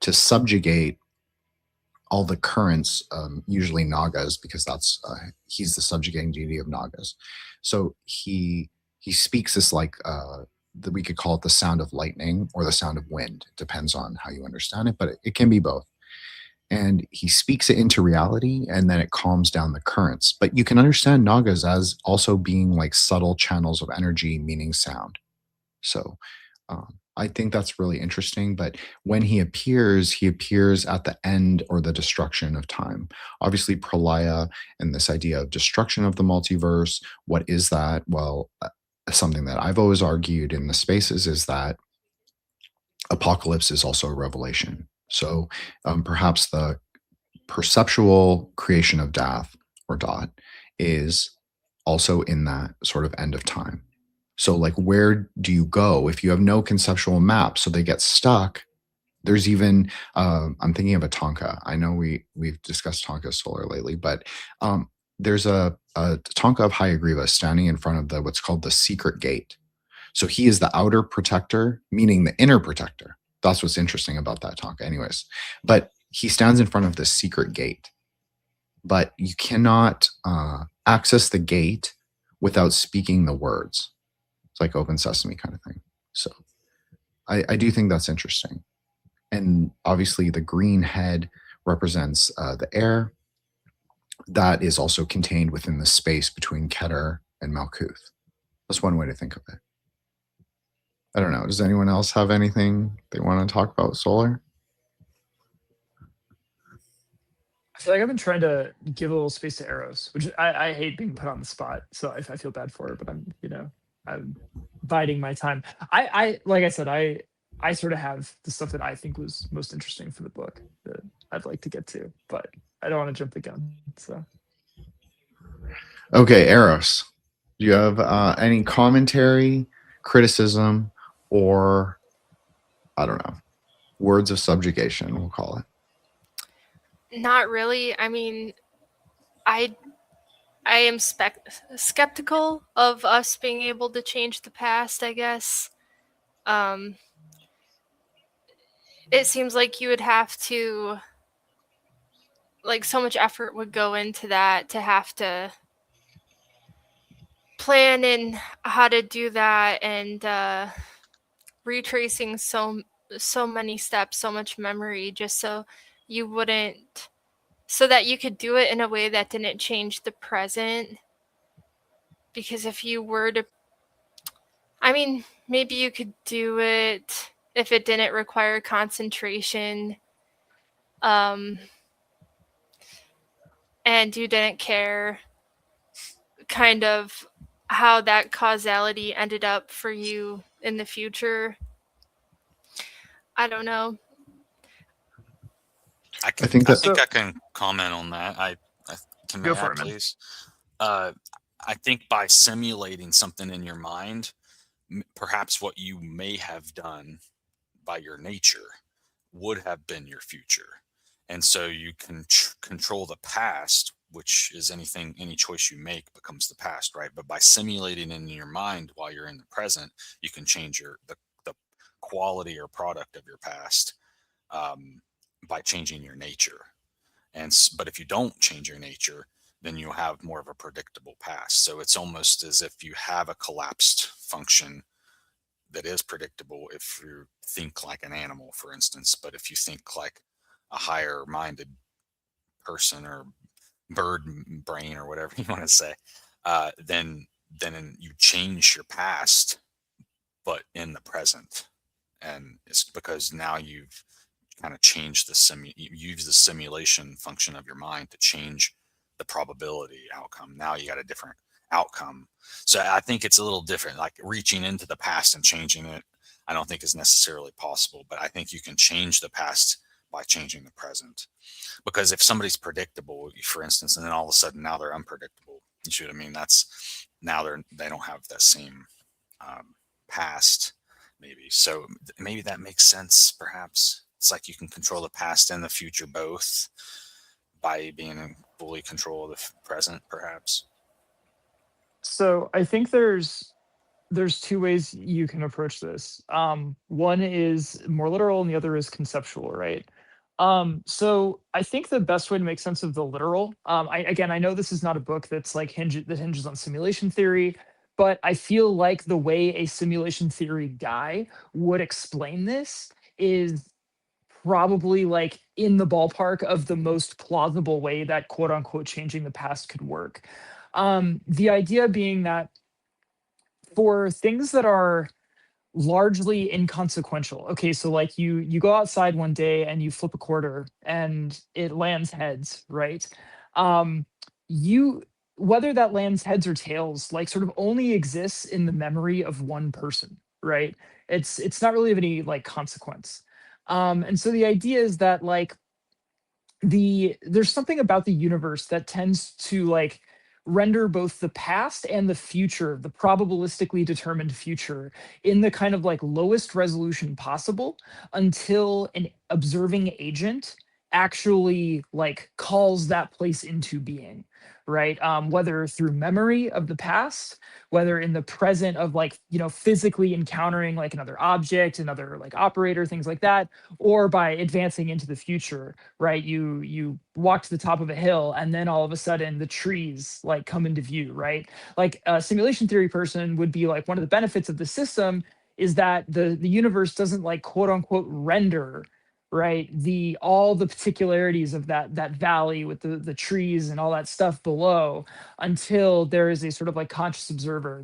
to subjugate all the currents, usually Nagas, because that's he's the subjugating deity of Nagas. So he speaks this like we could call it the sound of lightning or the sound of wind. It depends on how you understand it, but it can be both. And he speaks it into reality, and then it calms down the currents. But you can understand Nagas as also being like subtle channels of energy, meaning sound. So I think that's really interesting. But when he appears at the end or the destruction of time. Obviously, Pralaya and this idea of destruction of the multiverse, what is that? Well, something that I've always argued in the spaces is that apocalypse is also a revelation. So perhaps the perceptual creation of death or dot is also in that sort of end of time. So like, where do you go if you have no conceptual map? So they get stuck. There's even, I'm thinking of a Tonka. I know we've discussed Tonka Solar lately, but there's a Tonka of Hayagriva standing in front of what's called the secret gate. So he is the outer protector, meaning the inner protector. That's what's interesting about that Tonka anyways. But he stands in front of the secret gate. But you cannot access the gate without speaking the words. It's like open sesame kind of thing. So I do think that's interesting. And obviously the green head represents the air. That is also contained within the space between Keter and Malkuth. That's one way to think of it. I don't know. Does anyone else have anything they want to talk about solar? I feel like I've been trying to give a little space to Eros, which I hate being put on the spot, so I feel bad for it. But I'm biding my time. I like I said, I sort of have the stuff that I think was most interesting for the book that I'd like to get to, but I don't want to jump the gun. So okay, Eros, do you have any commentary, criticism, or I don't know, words of subjugation, we'll call it? Not really. I mean, I am skeptical of us being able to change the past, I guess. It seems like you would have to, like, so much effort would go into that to have to plan in how to do that, and retracing so many steps, so much memory, just so that you could do it in a way that didn't change the present. Because if you were to, I mean, maybe you could do it if it didn't require concentration, and you didn't care kind of how that causality ended up for you in the future. I don't know. I think I can comment on that. I can Go for it, man. please. I think by simulating something in your mind, perhaps what you may have done by your nature would have been your future. And so you can control the past, which is any choice you make becomes the past, right? But by simulating in your mind while you're in the present, you can change the quality or product of your past by changing your nature. But if you don't change your nature, then you have more of a predictable past. So it's almost as if you have a collapsed function that is predictable if you think like an animal, for instance. But if you think like a higher minded person or bird brain or whatever you want to say, then you change your past, but in the present. And it's because now you've kind of changed you use the simulation function of your mind to change the probability outcome. Now you got a different outcome. So I think it's a little different, like reaching into the past and changing it. I don't think is necessarily possible, but I think you can change the past by changing the present. Because if somebody's predictable, for instance, and then all of a sudden now they're unpredictable, you see what I mean? That's now they don't have that same past, maybe. So maybe that makes sense. Perhaps it's like you can control the past and the future both by being in fully control of the present, perhaps. So I think there's two ways you can approach this. One is more literal and the other is conceptual, right? So I think the best way to make sense of the literal, I know this is not a book that's like hinges on simulation theory, but I feel like the way a simulation theory guy would explain this is probably like in the ballpark of the most plausible way that quote unquote changing the past could work. The idea being that for things that are largely inconsequential. Okay, so like you go outside one day and you flip a quarter and it lands heads, right? You whether that lands heads or tails, like sort of only exists in the memory of one person, right? It's not really of any like consequence. And so the idea is that like there's something about the universe that tends to like render both the past and the future, the probabilistically determined future, in the kind of like lowest resolution possible until an observing agent actually like calls that place into being, right? Whether through memory of the past, whether in the present of like, physically encountering like another object, another like operator, things like that, or by advancing into the future, right? You walk to the top of a hill and then all of a sudden the trees like come into view, right? Like a simulation theory person would be like, one of the benefits of the system is that the universe doesn't like quote unquote render, right, all the particularities of that valley with the trees and all that stuff below until there is a sort of like conscious observer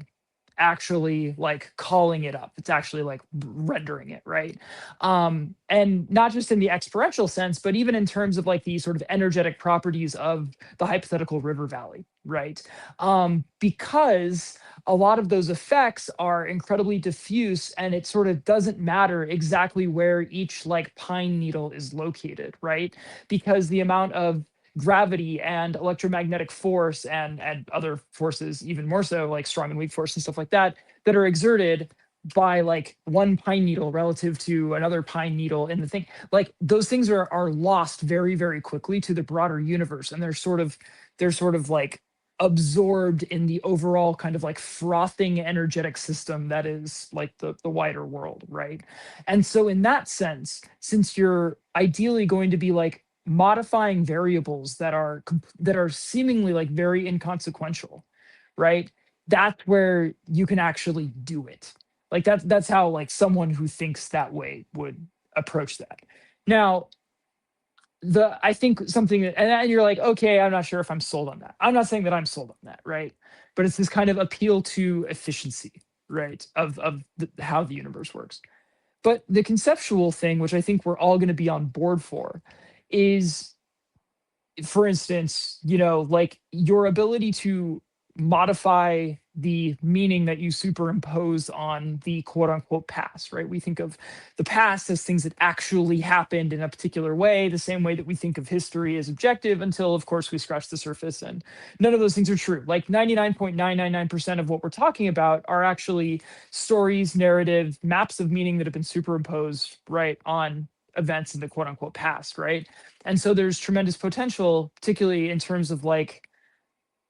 actually like calling it up. It's actually like rendering it, right? And not just in the experiential sense, but even in terms of like the sort of energetic properties of the hypothetical river valley, right? Because a lot of those effects are incredibly diffuse and it sort of doesn't matter exactly where each like pine needle is located, right? Because the amount of gravity and electromagnetic force and other forces, even more so like strong and weak force and stuff like that are exerted by like one pine needle relative to another pine needle in the thing, like those things are lost very, very quickly to the broader universe, and they're sort of like absorbed in the overall kind of like frothing energetic system that is like the wider world, right? And so in that sense, since you're ideally going to be like modifying variables that are seemingly like very inconsequential, right? That's where you can actually do it. Like that's how like someone who thinks that way would approach that. Now, I think something and you're like, okay, I'm not sure if I'm sold on that. I'm not saying that I'm sold on that, right? But it's this kind of appeal to efficiency, right? Of how the universe works. But the conceptual thing, which I think we're all going to be on board for, is, for instance, like your ability to modify the meaning that you superimpose on the quote unquote past, right? We think of the past as things that actually happened in a particular way, the same way that we think of history as objective until, of course, we scratch the surface. And none of those things are true. Like 99.999% of what we're talking about are actually stories, narrative, maps of meaning that have been superimposed, right, on events in the quote unquote past, right? And so there's tremendous potential, particularly in terms of like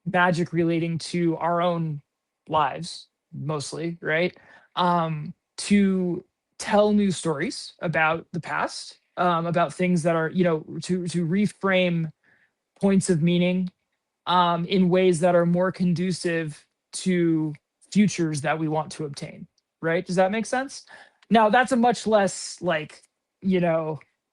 magic relating to our own lives, mostly, right? To tell new stories about the past, about things that are, to reframe points of meaning in ways that are more conducive to futures that we want to obtain, right? Does that make sense? Now, that's a much less like,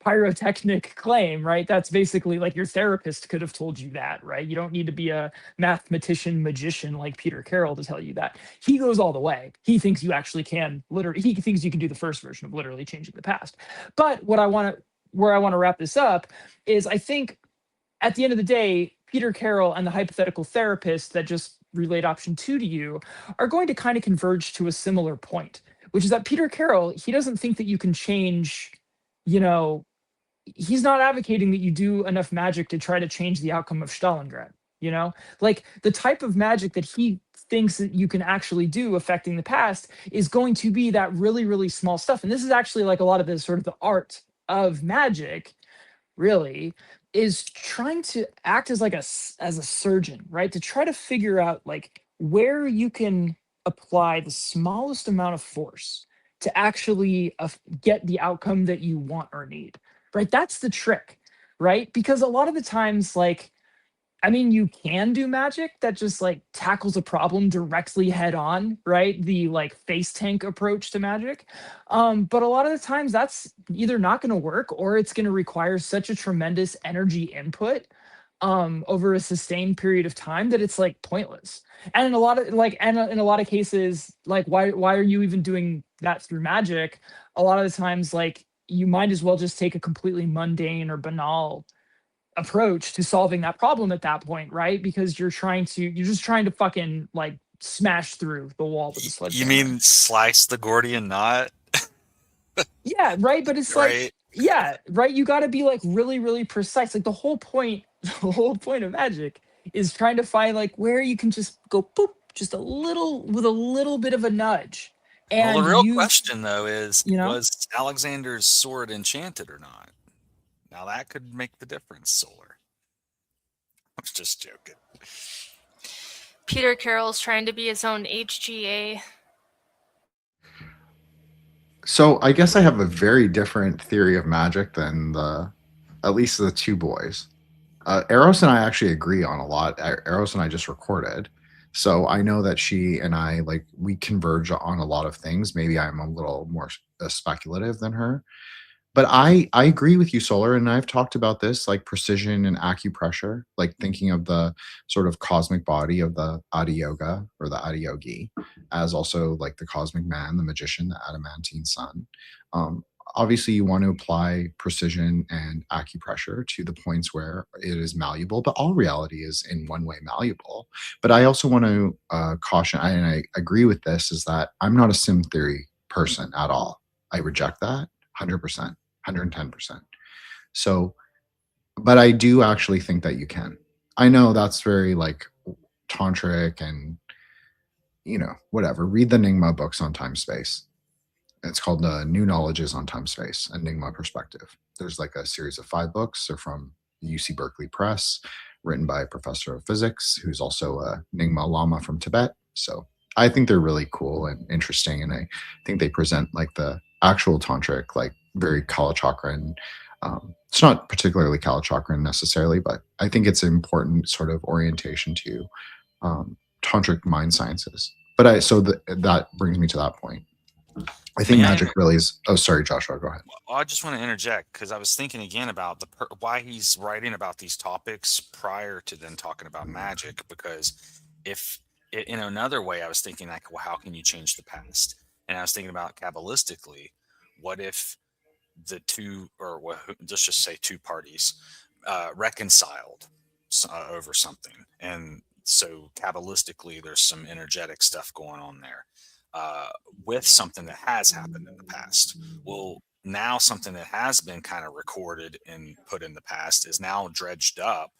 pyrotechnic claim, right? That's basically like your therapist could have told you that, right? You don't need to be a mathematician magician like Peter Carroll to tell you that. He goes all the way. He thinks you actually can literally, he thinks you can do the first version of literally changing the past. But where I want to wrap this up is, I think at the end of the day, Peter Carroll and the hypothetical therapist that just relayed option 2 to you are going to kind of converge to a similar point, which is that Peter Carroll, he doesn't think that you can change, you know, he's not advocating that you do enough magic to try to change the outcome of Stalingrad, you know? Like, the type of magic that he thinks that you can actually do affecting the past is going to be that really, really small stuff. And this is actually like a lot of the sort of the art of magic, really, is trying to act as like as a surgeon, right? To try to figure out like where you can apply the smallest amount of force to actually get the outcome that you want or need, right? That's the trick, right? Because a lot of the times, like, I mean, you can do magic that just like tackles a problem directly head on, right? The like face tank approach to magic. But a lot of the times that's either not going to work, or it's going to require such a tremendous energy input over a sustained period of time that it's like pointless. And in a lot of cases, like why are you even doing that through magic? A lot of the times, like, you might as well just take a completely mundane or banal approach to solving that problem at that point, right? Because you're just trying to fucking like smash through the wall with a sledgehammer. You mean slice the Gordian knot? Yeah, right. But it's like, Right. yeah, right. You got to be like really, really precise. Like the whole point of magic is trying to find like where you can just go boop, just a little with a little bit of a nudge. And Well, the real question though is, you know, was Alexander's sword enchanted or not? Now that could make the difference, Solar. I was just joking. Peter Carroll's trying to be his own HGA. So I guess I have a very different theory of magic than at least the two boys. Eros and I actually agree on a lot. Eros and I just recorded. So I know that she and I, like, we converge on a lot of things. Maybe I'm a little more speculative than her. But I agree with you, Solar, and I've talked about this, like precision and acupressure, like thinking of the sort of cosmic body of the Adiyoga or the Adiyogi as also like the cosmic man, the magician, the adamantine sun. Obviously, you want to apply precision and acupressure to the points where it is malleable, but all reality is in one way malleable. But I also want to caution, and I agree with this, is that I'm not a sim theory person at all. I reject that 100%. 110%. So, but I do actually think that you can. I know that's very like tantric and, you know, whatever. Read the Nyingma books on time space. It's called New Knowledges on Time Space, a Nyingma Perspective. There's like a series of 5 books. They're from UC Berkeley Press, written by a professor of physics who's also a Nyingma Lama from Tibet. So I think they're really cool and interesting. And I think they present like the actual tantric, like very Kalachakra, and it's not particularly Kalachakra necessarily, but I think it's an important sort of orientation to tantric mind sciences. But that brings me to that point. I think magic really is. Oh, sorry, Joshua, go ahead. Well, I just want to interject because I was thinking again about why he's writing about these topics prior to then talking about magic. Because if in another way, I was thinking like, well, how can you change the past? And I was thinking about Kabbalistically, what if the two, or let's just say 2 parties, reconciled over something, and so Kabbalistically, there's some energetic stuff going on there. With something that has happened in the past. Well, now something that has been kind of recorded and put in the past is now dredged up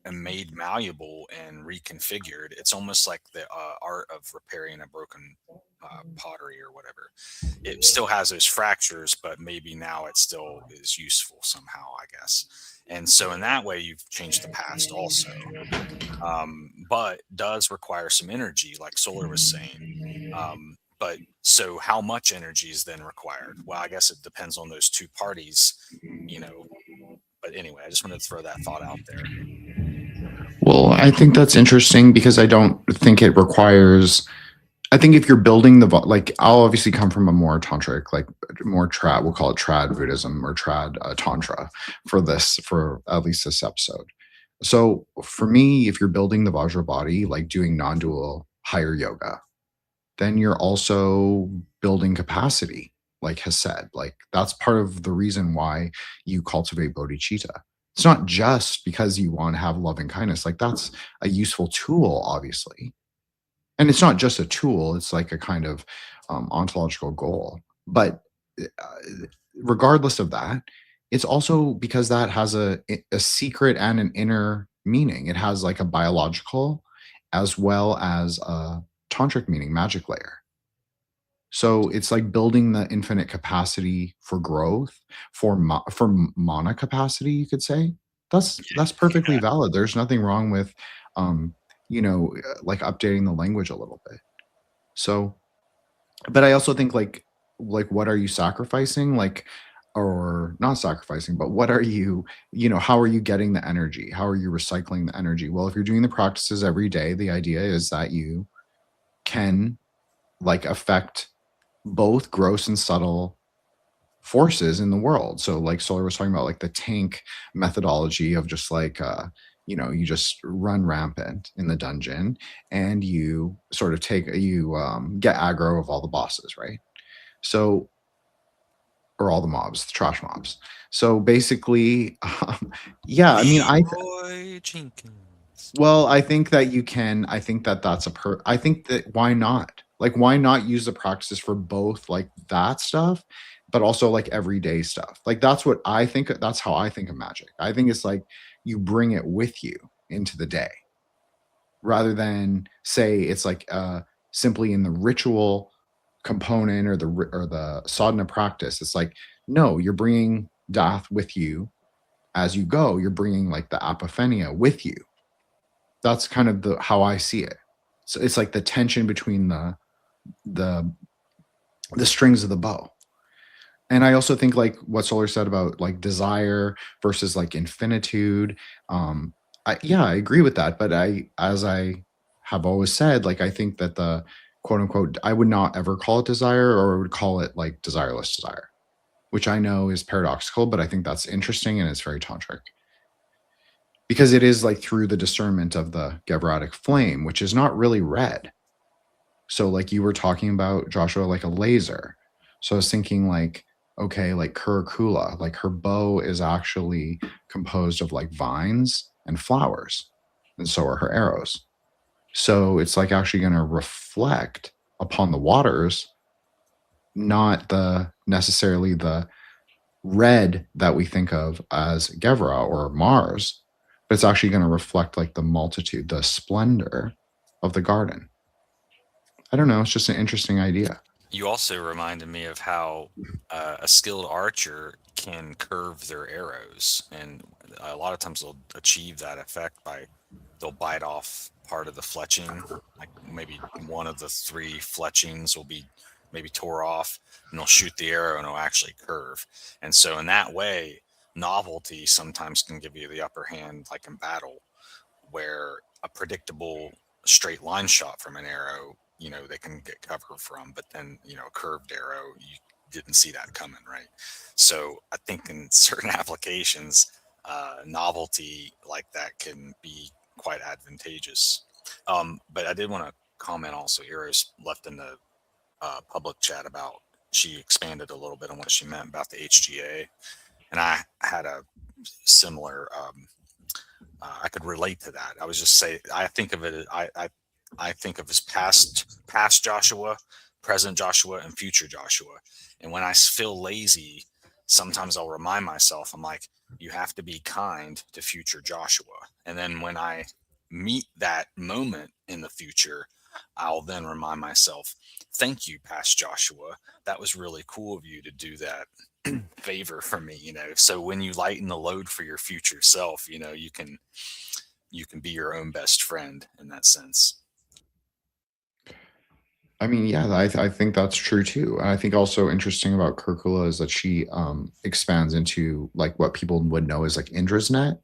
and made malleable and reconfigured. It's almost like the art of repairing a broken pottery or whatever. It still has those fractures, but maybe now it still is useful somehow, I guess. And so in that way, you've changed the past also. But does require some energy, like Solar was saying. But so how much energy is then required? Well, I guess it depends on those 2 parties, you know. But anyway, I just wanted to throw that thought out there. Well, I think that's interesting because I don't think it requires I think if you're building like, I'll obviously come from a more tantric, like more trad, we'll call it trad Buddhism or trad tantra for at least this episode. So for me, if you're building the Vajra body, like doing non-dual higher yoga, then you're also building capacity, like has said. Like that's part of the reason why you cultivate bodhicitta. It's not just because you want to have loving kindness. Like that's a useful tool, obviously. And it's not just a tool, it's like a kind of ontological goal. But regardless of that, it's also because that has a secret and an inner meaning. It has like a biological as well as a tantric meaning, magic layer. So it's like building the infinite capacity for growth, for mana capacity, you could say. That's perfectly valid. There's nothing wrong with like updating the language a little bit. So, but I also think like what are you sacrificing? Like, or not sacrificing, but what are you, how are you getting the energy? How are you recycling the energy? Well, if you're doing the practices every day, the idea is that you can like affect both gross and subtle forces in the world. So like Solar was talking about, like the tank methodology of just like you just run rampant in the dungeon and you sort of get aggro of all the bosses, right? So, or all the mobs, the trash mobs. So basically, yeah, I mean, Roy Jenkins. well, I think that you can. I think that I think that why not? Like, why not use the practices for both, like that stuff, but also like everyday stuff? Like, that's what I think. That's how I think of magic. I think it's like you bring it with you into the day, rather than say it's like simply in the ritual component or the sadhana practice. It's like, no, you're bringing Dath with you as you go. You're bringing like the Apophenia with you. That's kind of how I see it. So it's like the tension between the strings of the bow. And I also think like what Solar said about like desire versus like infinitude. I agree with that. But as I have always said, like I think that the quote unquote, I would not ever call it desire, or I would call it like desireless desire, which I know is paradoxical, but I think that's interesting and it's very tantric. Because it is like through the discernment of the Gevratic flame, which is not really red. So like you were talking about, Joshua, like a laser. So I was thinking like, okay, like Curricula, like her bow is actually composed of like vines and flowers. And so are her arrows. So it's like actually going to reflect upon the waters, not necessarily the red that we think of as Gevra or Mars, but it's actually going to reflect like the multitude, the splendor of the garden. I don't know. It's just an interesting idea. You also reminded me of how a skilled archer can curve their arrows, and a lot of times they'll achieve that effect by they'll bite off part of the fletching, like maybe one of the 3 fletchings will be maybe tore off, and they'll shoot the arrow and it'll actually curve. And so in that way, novelty sometimes can give you the upper hand, like in battle, where a predictable straight line shot from an arrow, they can get cover from, but then, a curved arrow, you didn't see that coming, right? So I think in certain applications, novelty like that can be quite advantageous. But I did want to comment also, Eros left in the public chat about, she expanded a little bit on what she meant about the HGA. And I had a similar, I could relate to that. I was just saying, I think of it, I think of as past Joshua, present Joshua, and future Joshua. And when I feel lazy, sometimes I'll remind myself, I'm like, you have to be kind to future Joshua. And then when I meet that moment in the future, I'll then remind myself, thank you, past Joshua. That was really cool of you to do that favor for me, So when you lighten the load for your future self, you can be your own best friend in that sense. I mean, yeah, I think that's true too. And I think also interesting about Curricula is that she expands into like what people would know as like Indra's net,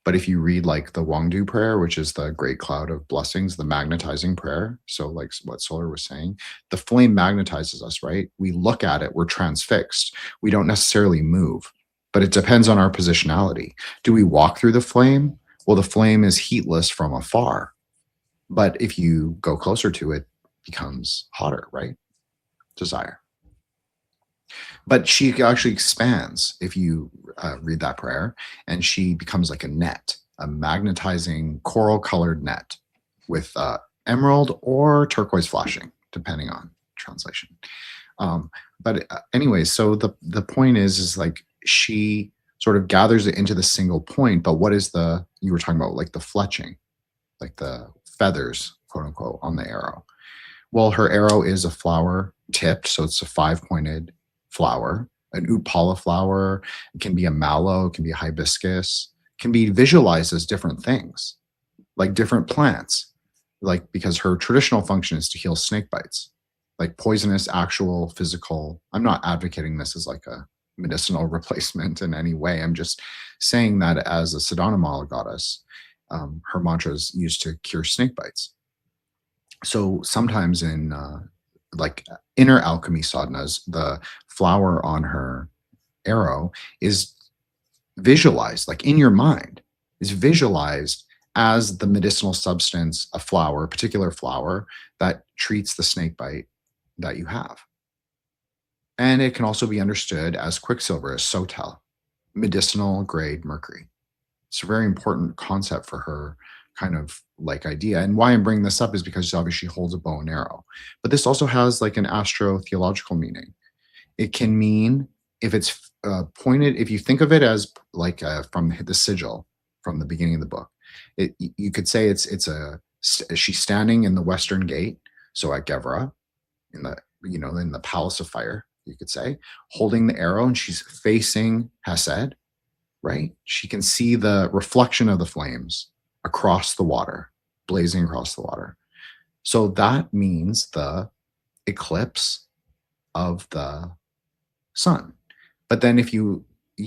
But if you read like the Wangdu prayer, which is the great cloud of blessings, the magnetizing prayer, so like what Solar was saying, the flame magnetizes us, right? We look at it, we're transfixed. We don't necessarily move, but it depends on our positionality. Do we walk through the flame? Well, the flame is heatless from afar, but if you go closer to it, it becomes hotter, right? Desire. But she actually expands if you read that prayer, and she becomes like a net, a magnetizing coral colored net with emerald or turquoise flashing, depending on translation. But anyways, so the point is like she sort of gathers it into the single point. But what is you were talking about like the fletching, like the feathers, quote unquote, on the arrow. Well, her arrow is a flower tipped, so it's a 5-pointed flower, an upala flower. It can be a mallow, it can be a hibiscus, it can be visualized as different things, like different plants, like because her traditional function is to heal snake bites, like poisonous, actual, physical. I'm not advocating this as like a medicinal replacement in any way. I'm just saying that as a Sadhanamala goddess, her mantra is used to cure snake bites. So sometimes in like inner alchemy sadhanas, the flower on her arrow is visualized, like in your mind, is visualized as the medicinal substance, a flower, a particular flower that treats the snake bite that you have. And it can also be understood as quicksilver, as sotel, medicinal grade mercury. It's a very important concept for her kind of like idea. And why I'm bringing this up is because obviously she holds a bow and arrow. But this also has like an astro-theological meaning. It can mean, if it's pointed, if you think of it as like from the sigil from the beginning of the book, you could say she's standing in the western gate, so at Gevra, in the palace of fire, you could say, holding the arrow, and she's facing Hesed, right? She can see the reflection of the flames across the water, blazing across the water. So that means the eclipse of the sun. But then if you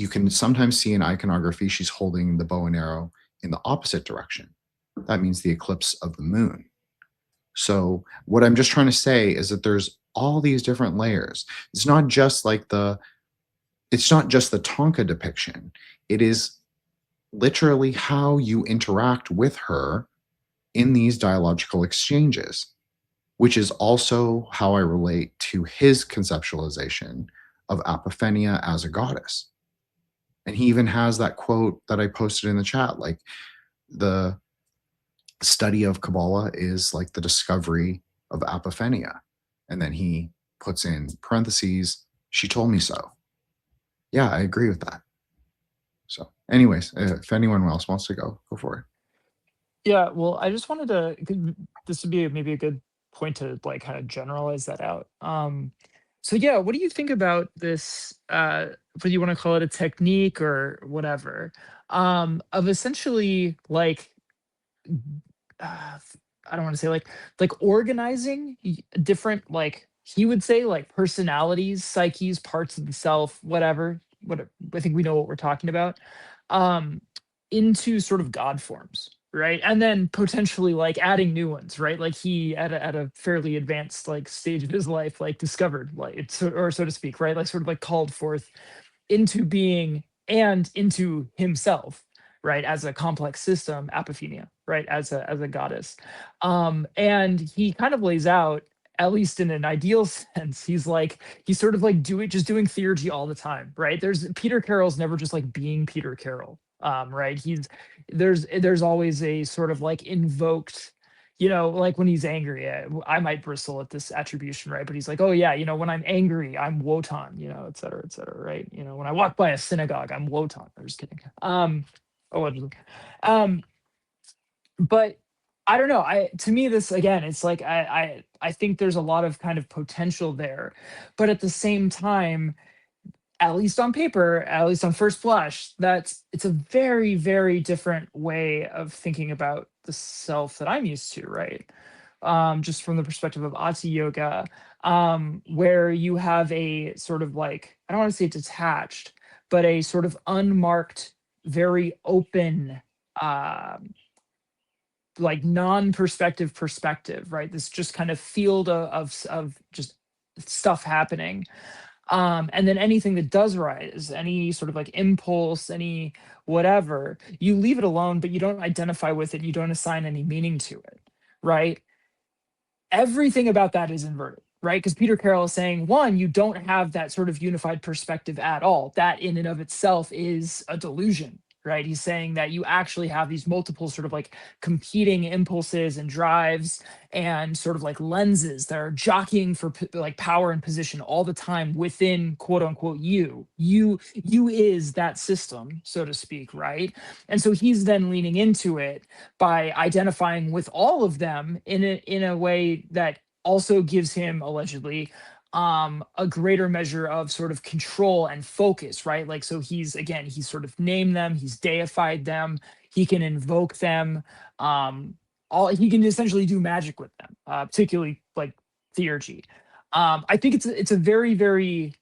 can sometimes see in iconography, she's holding the bow and arrow in the opposite direction. That means the eclipse of the moon. So what I'm just trying to say is that there's all these different layers. It's not just the Tonka depiction. It is literally how you interact with her in these dialogical exchanges, which is also how I relate to his conceptualization of Apophenia as a goddess. And he even has that quote that I posted in the chat, like the study of Kabbalah is like the discovery of Apophenia. And then he puts in parentheses, she told me so. Yeah, I agree with that. So anyways, if anyone else wants to go for it. Yeah, well, I just wanted to, this would be maybe a good point to like kind of generalize that out. So yeah, what do you think about this, whether you want to call it a technique or whatever, of essentially like, I don't want to say like organizing different, like he would say like personalities, psyches, parts of the self, whatever, I think we know what we're talking about, into sort of God forms, right? And then potentially like adding new ones, right? Like he at a fairly advanced like stage of his life, like discovered like or so to speak, right? Like sort of like called forth into being and into himself, right, as a complex system, Apophenia, right, as a goddess. And he kind of lays out, at least in an ideal sense, he's sort of like just doing theurgy all the time, right? Peter Carroll's never just like being Peter Carroll, right? There's always a sort of like invoked, like when he's angry, I might bristle at this attribution, right? But he's like, oh yeah, when I'm angry, I'm Wotan, et cetera, right? When I walk by a synagogue, I'm Wotan. I'm just kidding. Allegedly. But I don't know. To me, this again, it's like I think there's a lot of kind of potential there, but at the same time, at least on paper, at least on first blush, it's a very, very different way of thinking about the self that I'm used to, right? Just from the perspective of Ati Yoga, where you have a sort of like, I don't want to say detached, but a sort of unmarked, very open like non-perspective perspective, right? This just kind of field of just stuff happening. And then anything that does rise, any sort of like impulse, any whatever, you leave it alone, but you don't identify with it. You don't assign any meaning to it, right? Everything about that is inverted, right? Because Peter Carroll is saying, one, you don't have that sort of unified perspective at all. That in and of itself is a delusion, right? He's saying that you actually have these multiple sort of like competing impulses and drives and sort of like lenses that are jockeying for like power and position all the time within quote unquote you. You is that system, so to speak, right? And so he's then leaning into it by identifying with all of them in a way that also gives him allegedly a greater measure of sort of control and focus, right? Like, so he's sort of named them, he's deified them, he can invoke them, all he can essentially do magic with them, particularly like theurgy. I think it's a very, very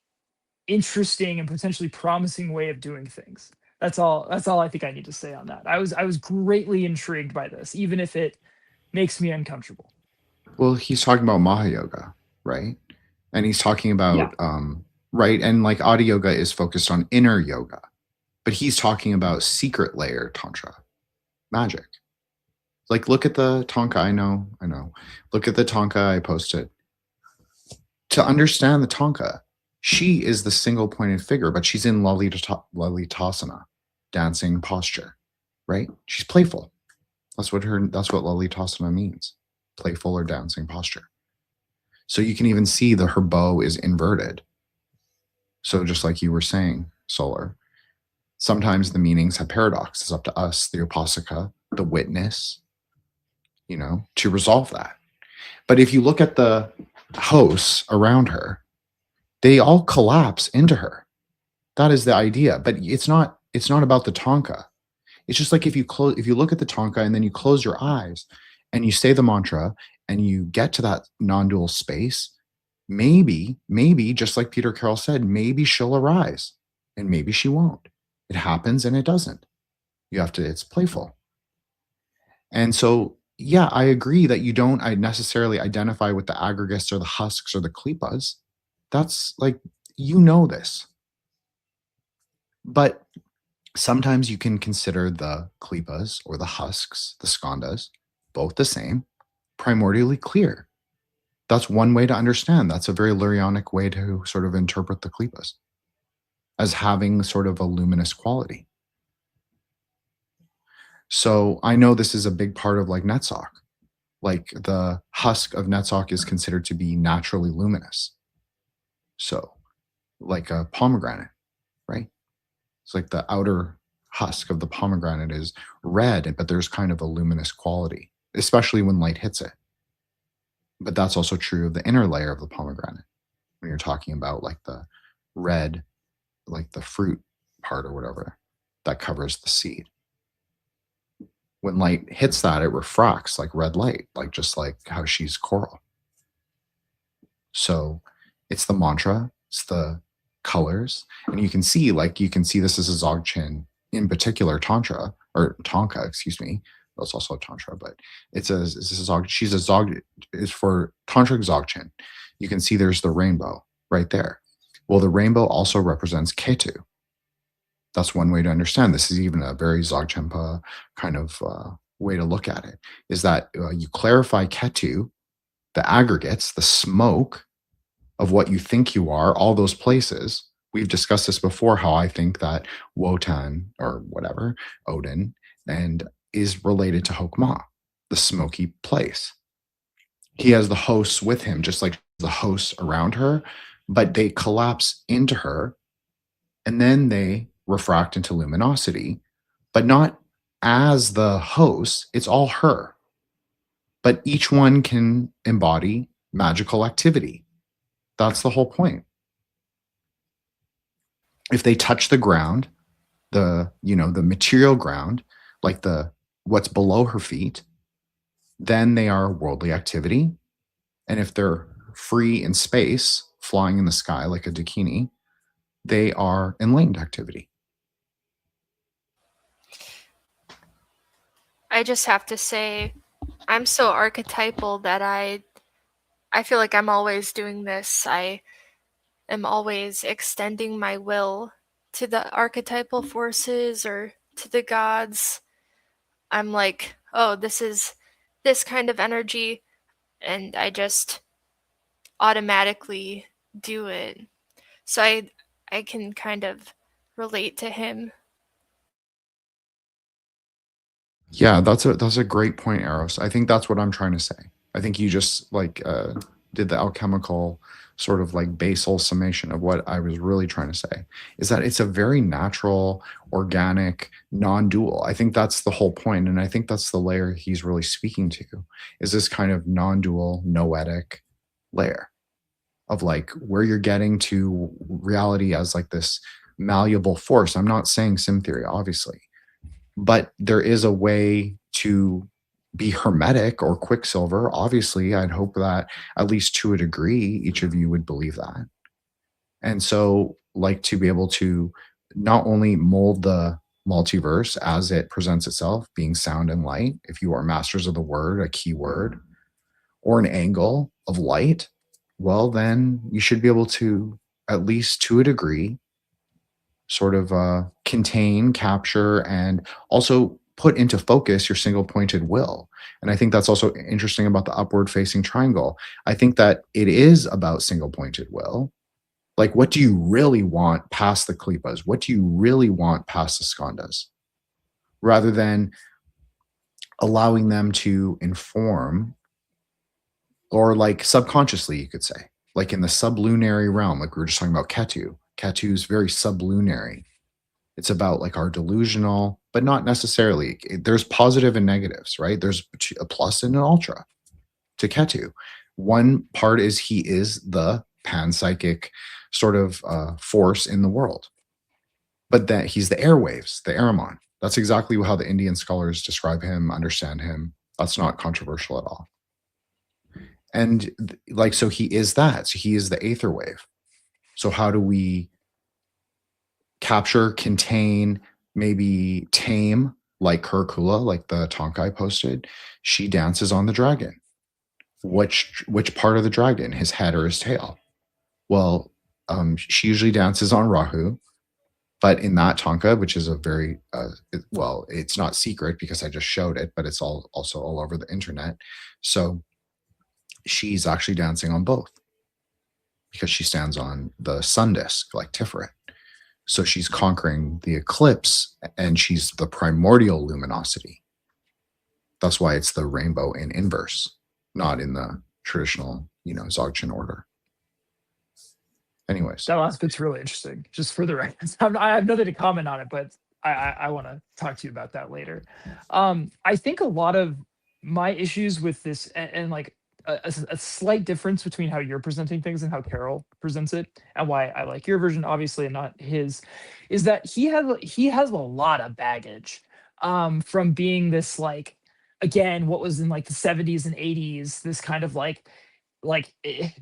interesting and potentially promising way of doing things. That's all I think I need to say on that. I was greatly intrigued by this, even if it makes me uncomfortable. Well, he's talking about Mahayoga, right? And he's talking about right, and like Adi Yoga is focused on inner yoga, but he's talking about secret layer tantra magic. Like, look at the Tonka. I know. Look at the Tonka I posted. To understand the Tonka, she is the single pointed figure, but she's in Lalitasana, dancing posture, right? She's playful. That's what Lalitasana means, playful or dancing posture. So you can even see that her bow is inverted. So just like you were saying, Solar, sometimes the meanings have paradox. It's up to us, the Upasaka, the witness, to resolve that. But if you look at the hosts around her, they all collapse into her. That is the idea. But it's not about the Tonka. It's just like if you look at the Tonka and then you close your eyes and you say the mantra and you get to that non-dual space, maybe, just like Peter Carroll said, maybe she'll arise and maybe she won't. It happens and it doesn't. It's playful. And so, yeah, I agree that you don't necessarily identify with the aggregates or the husks or the klipas. That's like, this. But sometimes you can consider the klipas or the husks, the skandhas, both the same, primordially clear. That's one way to understand. That's a very Lurianic way to sort of interpret the klipas as having sort of a luminous quality. So I know this is a big part of like Netzach. Like the husk of Netzach is considered to be naturally luminous. So like a pomegranate, right? It's like the outer husk of the pomegranate is red, but there's kind of a luminous quality, especially when light hits it. But that's also true of the inner layer of the pomegranate when you're talking about like the red, like the fruit part or whatever that covers the seed. When light hits that, it refracts like red light, like just like how she's coral. So it's the mantra, it's the colors, and you can see this is a Dzogchen, in particular Tantra, or Tonka, excuse me. That's also a Tantra, but she's a Zog, is for Tantric Dzogchen. You can see there's the rainbow right there. Well, the rainbow also represents Ketu. That's one way to understand. This is even a very Dzogchenpa kind of way to look at it, is that you clarify Ketu, the aggregates, the smoke of what you think you are, all those places. We've discussed this before, how I think that Wotan, or whatever, Odin, and is related to Hokmah, the smoky place. He has the hosts with him, just like the hosts around her, but they collapse into her, and then they refract into luminosity, but not as the host. It's all her. But each one can embody magical activity. That's the whole point. If they touch the ground, the material ground, like what's below her feet, then they are worldly activity. And if they're free in space, flying in the sky like a dakini, they are enlightened activity. I just have to say, I'm so archetypal that I feel like I'm always doing this. I am always extending my will to the archetypal forces or to the gods. I'm like, oh, this is this kind of energy, and I just automatically do it. So I can kind of relate to him. Yeah, that's a great point, Eros. I think that's what I'm trying to say. I think you just like did the alchemical sort of like basal summation of what I was really trying to say, is that it's a very natural, organic, non-dual. I think that's the whole point, and I think that's the layer he's really speaking to, is this kind of non-dual, noetic layer of like where you're getting to reality as like this malleable force. I'm not saying sim theory, obviously, but there is a way to be hermetic or quicksilver. Obviously, I'd hope that at least to a degree, each of you would believe that. And so, like, to be able to not only mold the multiverse as it presents itself, being sound and light, if you are masters of the word, a key word, or an angle of light, well, then you should be able to, at least to a degree, sort of contain, capture, and also put into focus your single pointed will. And I think that's also interesting about the upward facing triangle. I think that it is about single pointed will. Like, what do you really want past the klipas? What do you really want past the skandhas? Rather than allowing them to inform, or like subconsciously, you could say, like in the sublunary realm, like we were just talking about Ketu. Ketu's very sublunary. It's about like our delusional, but not necessarily. There's positive and negatives, right? There's a plus and an ultra to Ketu. One part is he is the panpsychic sort of force in the world, but that he's the airwaves, the Ahriman. That's exactly how the Indian scholars describe him, understand him. That's not controversial at all. And like, so he is that. So he is the aether wave. So how do we capture, contain, maybe tame, like Kurkula, like the Tonkai posted? She dances on the dragon. Which part of the dragon, his head or his tail? Well, she usually dances on Rahu, but in that Tonka, which is a very well, it's not secret because I just showed it, but it's also all over the internet. So she's actually dancing on both because she stands on the sun disk like Tiferet. So she's conquering the eclipse, and she's the primordial luminosity. That's why it's the rainbow in inverse, not in the traditional, Dzogchen order. Anyways. That last bit's really interesting. Just for the record, I have nothing to comment on it, but I want to talk to you about that later. I think a lot of my issues with this, and like a slight difference between how you're presenting things and how Carroll presents it, and why I like your version, obviously, and not his, is that he has a lot of baggage from being this, like, again, what was in like the 70s and 80s, this kind of like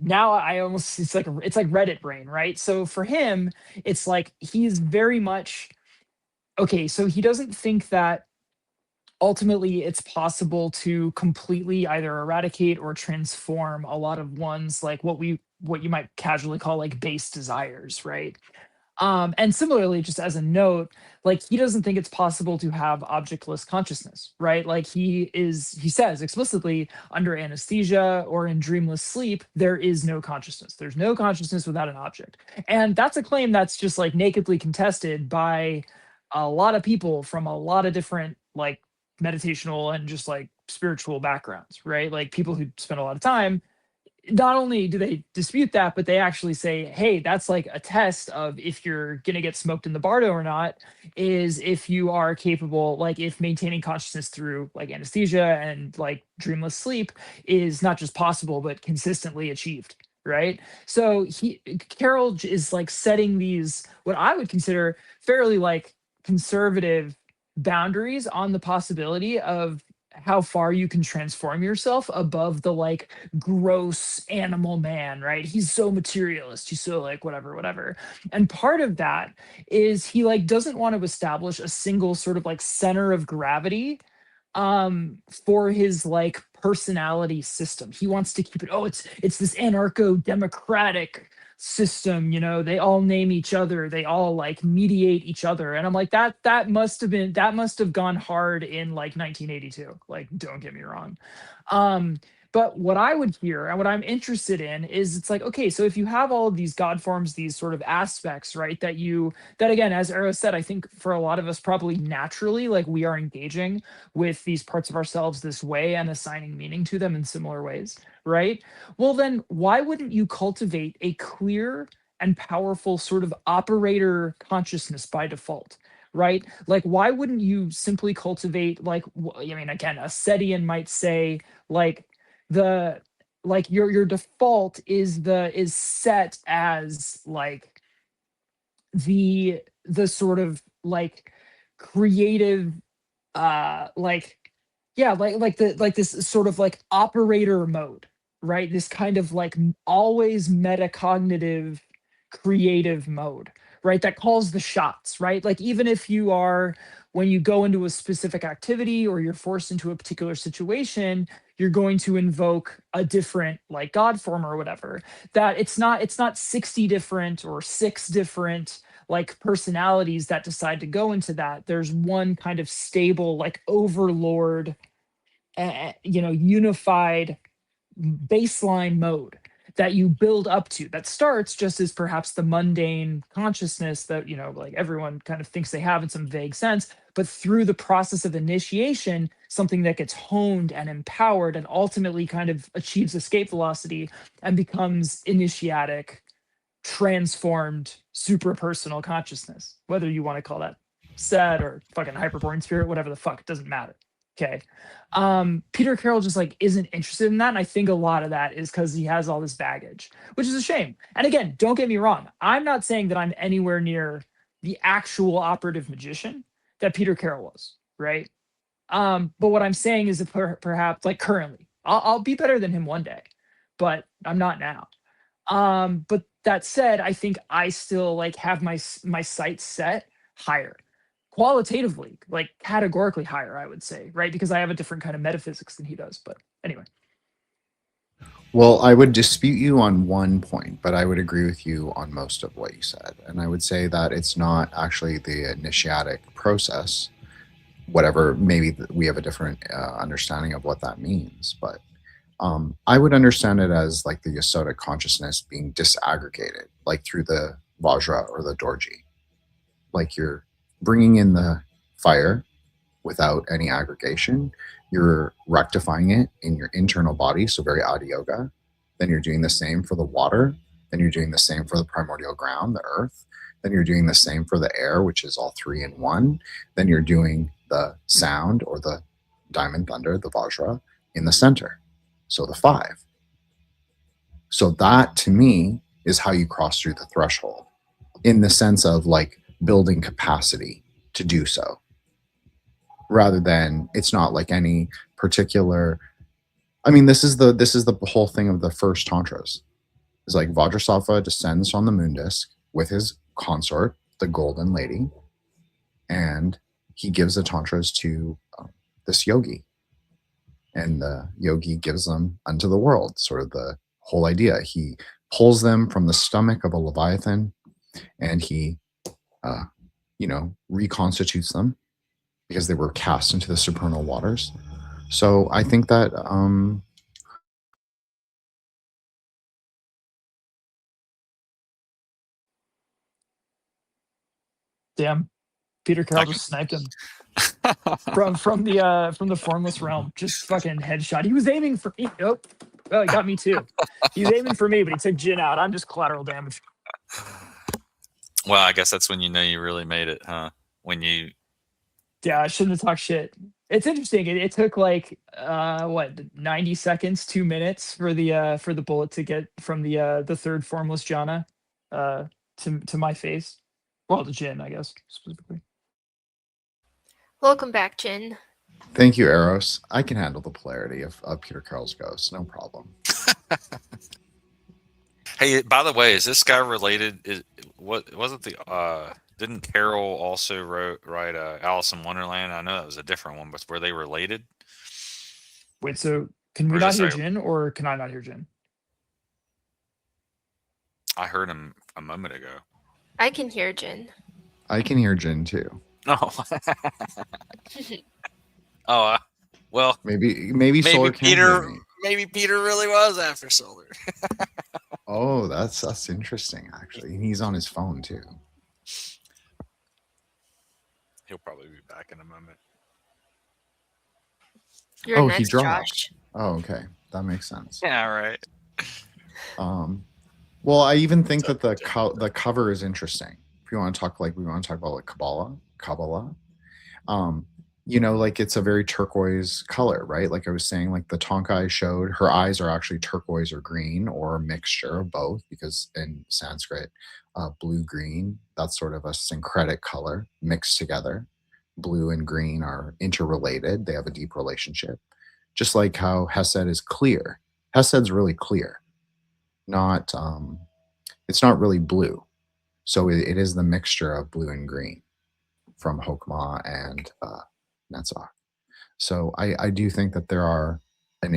now I almost, it's like Reddit brain, right? So for him, it's like he's very much okay. So he doesn't think that ultimately it's possible to completely either eradicate or transform a lot of one's, like, what you might casually call like base desires, right? And similarly, just as a note, like, he doesn't think it's possible to have objectless consciousness, right? Like, he says explicitly, under anesthesia or in dreamless sleep, there is no consciousness. There's no consciousness without an object. And that's a claim that's just like nakedly contested by a lot of people from a lot of different like meditational and just like spiritual backgrounds, right? Like, people who spend a lot of time, not only do they dispute that, but they actually say, hey, that's like a test of if you're going to get smoked in the bardo or not, is if you are capable, like, if maintaining consciousness through like anesthesia and like dreamless sleep is not just possible, but consistently achieved. Right. So Carroll is like setting these, what I would consider fairly like conservative boundaries on the possibility of how far you can transform yourself above the like gross animal man, right? He's so materialist, he's so like whatever. And part of that is he like doesn't want to establish a single sort of like center of gravity for his like personality system. He wants to keep it, oh, it's this anarcho-democratic system, you know, they all name each other, they all like mediate each other. And I'm like, that must have gone hard in like 1982. Like, don't get me wrong. But what I would hear and what I'm interested in is it's like, okay, so if you have all of these god forms, these sort of aspects, right, that again, as Eros said, I think for a lot of us probably naturally, like we are engaging with these parts of ourselves this way and assigning meaning to them in similar ways, right? Well, then why wouldn't you cultivate a clear and powerful sort of operator consciousness by default? Right? Like, why wouldn't you simply cultivate, like, I mean, again, a Setian might say, like, your default is set as like the sort of like creative like yeah like this sort of like operator mode, right? This kind of like always metacognitive creative mode, right? That calls the shots, right? Like even if you are, when you go into a specific activity or you're forced into a particular situation, you're going to invoke a different like god form or whatever, that it's not 60 different or 6 different like personalities that decide to go into that. There's one kind of stable like overlord, unified baseline mode that you build up to, that starts just as perhaps the mundane consciousness that, like everyone kind of thinks they have in some vague sense, but through the process of initiation, something that gets honed and empowered and ultimately kind of achieves escape velocity and becomes initiatic, transformed, super personal consciousness, whether you want to call that set or fucking hyperborean spirit, whatever the fuck, it doesn't matter. Okay. Peter Carroll just like isn't interested in that. And I think a lot of that is because he has all this baggage, which is a shame. And again, don't get me wrong. I'm not saying that I'm anywhere near the actual operative magician that Peter Carroll was, right? But what I'm saying is that perhaps like currently, I'll be better than him one day, but I'm not now. But that said, I think I still like have my sights set higher, qualitatively, like categorically higher, I would say, right? Because I have a different kind of metaphysics than he does. But anyway. Well, I would dispute you on one point, but I would agree with you on most of what you said. And I would say that it's not actually the initiatic process, whatever, maybe we have a different understanding of what that means, but I would understand it as like the Yasodic consciousness being disaggregated, like through the Vajra or the Dorji. Like you're bringing in the fire without any aggregation. You're rectifying it in your internal body, so very adiyoga. Then you're doing the same for the water. Then you're doing the same for the primordial ground, the earth. Then you're doing the same for the air, which is all 3 in 1. Then you're doing the sound or the diamond thunder, the Vajra, in the center. So the 5. So that to me is how you cross through the threshold, in the sense of like building capacity to do so, rather than it's not like any particular. I mean, this is the whole thing of the first tantras. It's like Vajrasattva descends on the moon disk with his consort, the golden lady, and he gives the tantras to this yogi. And the yogi gives them unto the world, sort of the whole idea. He pulls them from the stomach of a leviathan, and he, reconstitutes them because they were cast into the supernal waters. So I think that Damn, Peter Carroll just sniped him from the formless realm. Just fucking headshot. He was aiming for me. Oh, well, he got me too. He was aiming for me, but he took Jin out. I'm just collateral damage. Well, I guess that's when you know you really made it, huh? Yeah, I shouldn't have talked shit. It's interesting. It took like 90 seconds, 2 minutes for the bullet to get from the third formless jhana to my face. Well, the Jin, I guess, specifically. Welcome back, Jin. Thank you, Eros. I can handle the polarity of Peter Carroll's ghost, no problem. Hey, by the way, is this guy related? What wasn't the Didn't Carroll also write Alice in Wonderland? I know that was a different one, but were they related? Wait, so can we Or is not this hear like- Jin, or can I not hear Jin? I heard him a moment ago. I can hear Jin. I can hear Jin too. Oh. Oh, well, Maybe Solar can't hear me. maybe Peter really was after Solar. Oh, that's interesting actually. And he's on his phone too. He'll probably be back in a moment. You're Oh, he next, dropped. Josh. Oh, okay. That makes sense. Yeah, right. Well, I even think that the cover is interesting. If you want to talk about like Kabbalah. You know, like it's a very turquoise color, right? Like I was saying, like the Tonka I showed, her eyes are actually turquoise or green or a mixture of both, because in Sanskrit, blue-green, that's sort of a syncretic color mixed together. Blue and green are interrelated. They have a deep relationship. Just like how Hesed is clear. Hesed's really clear. It's not really blue. So it is the mixture of blue and green from Hokmah and Netzach. So I do think that there are I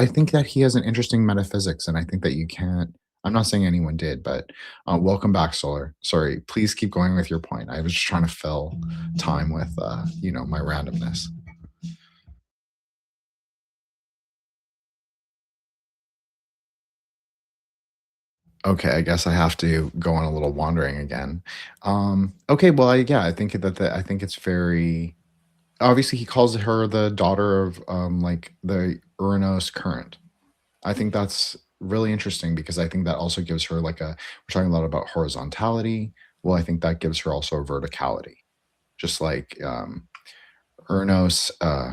think that he has an interesting metaphysics, and I think that you can't, I'm not saying anyone did, but welcome back, Solar. Sorry, please keep going with your point. I was just trying to fill time with, my randomness. Okay, I guess I have to go on a little wandering again. Okay, well, I think I think it's very obviously he calls her the daughter of like the Uranus current. I think that's really interesting, because I think that also gives her like we're talking a lot about horizontality. Well, I think that gives her also a verticality, just like Uranus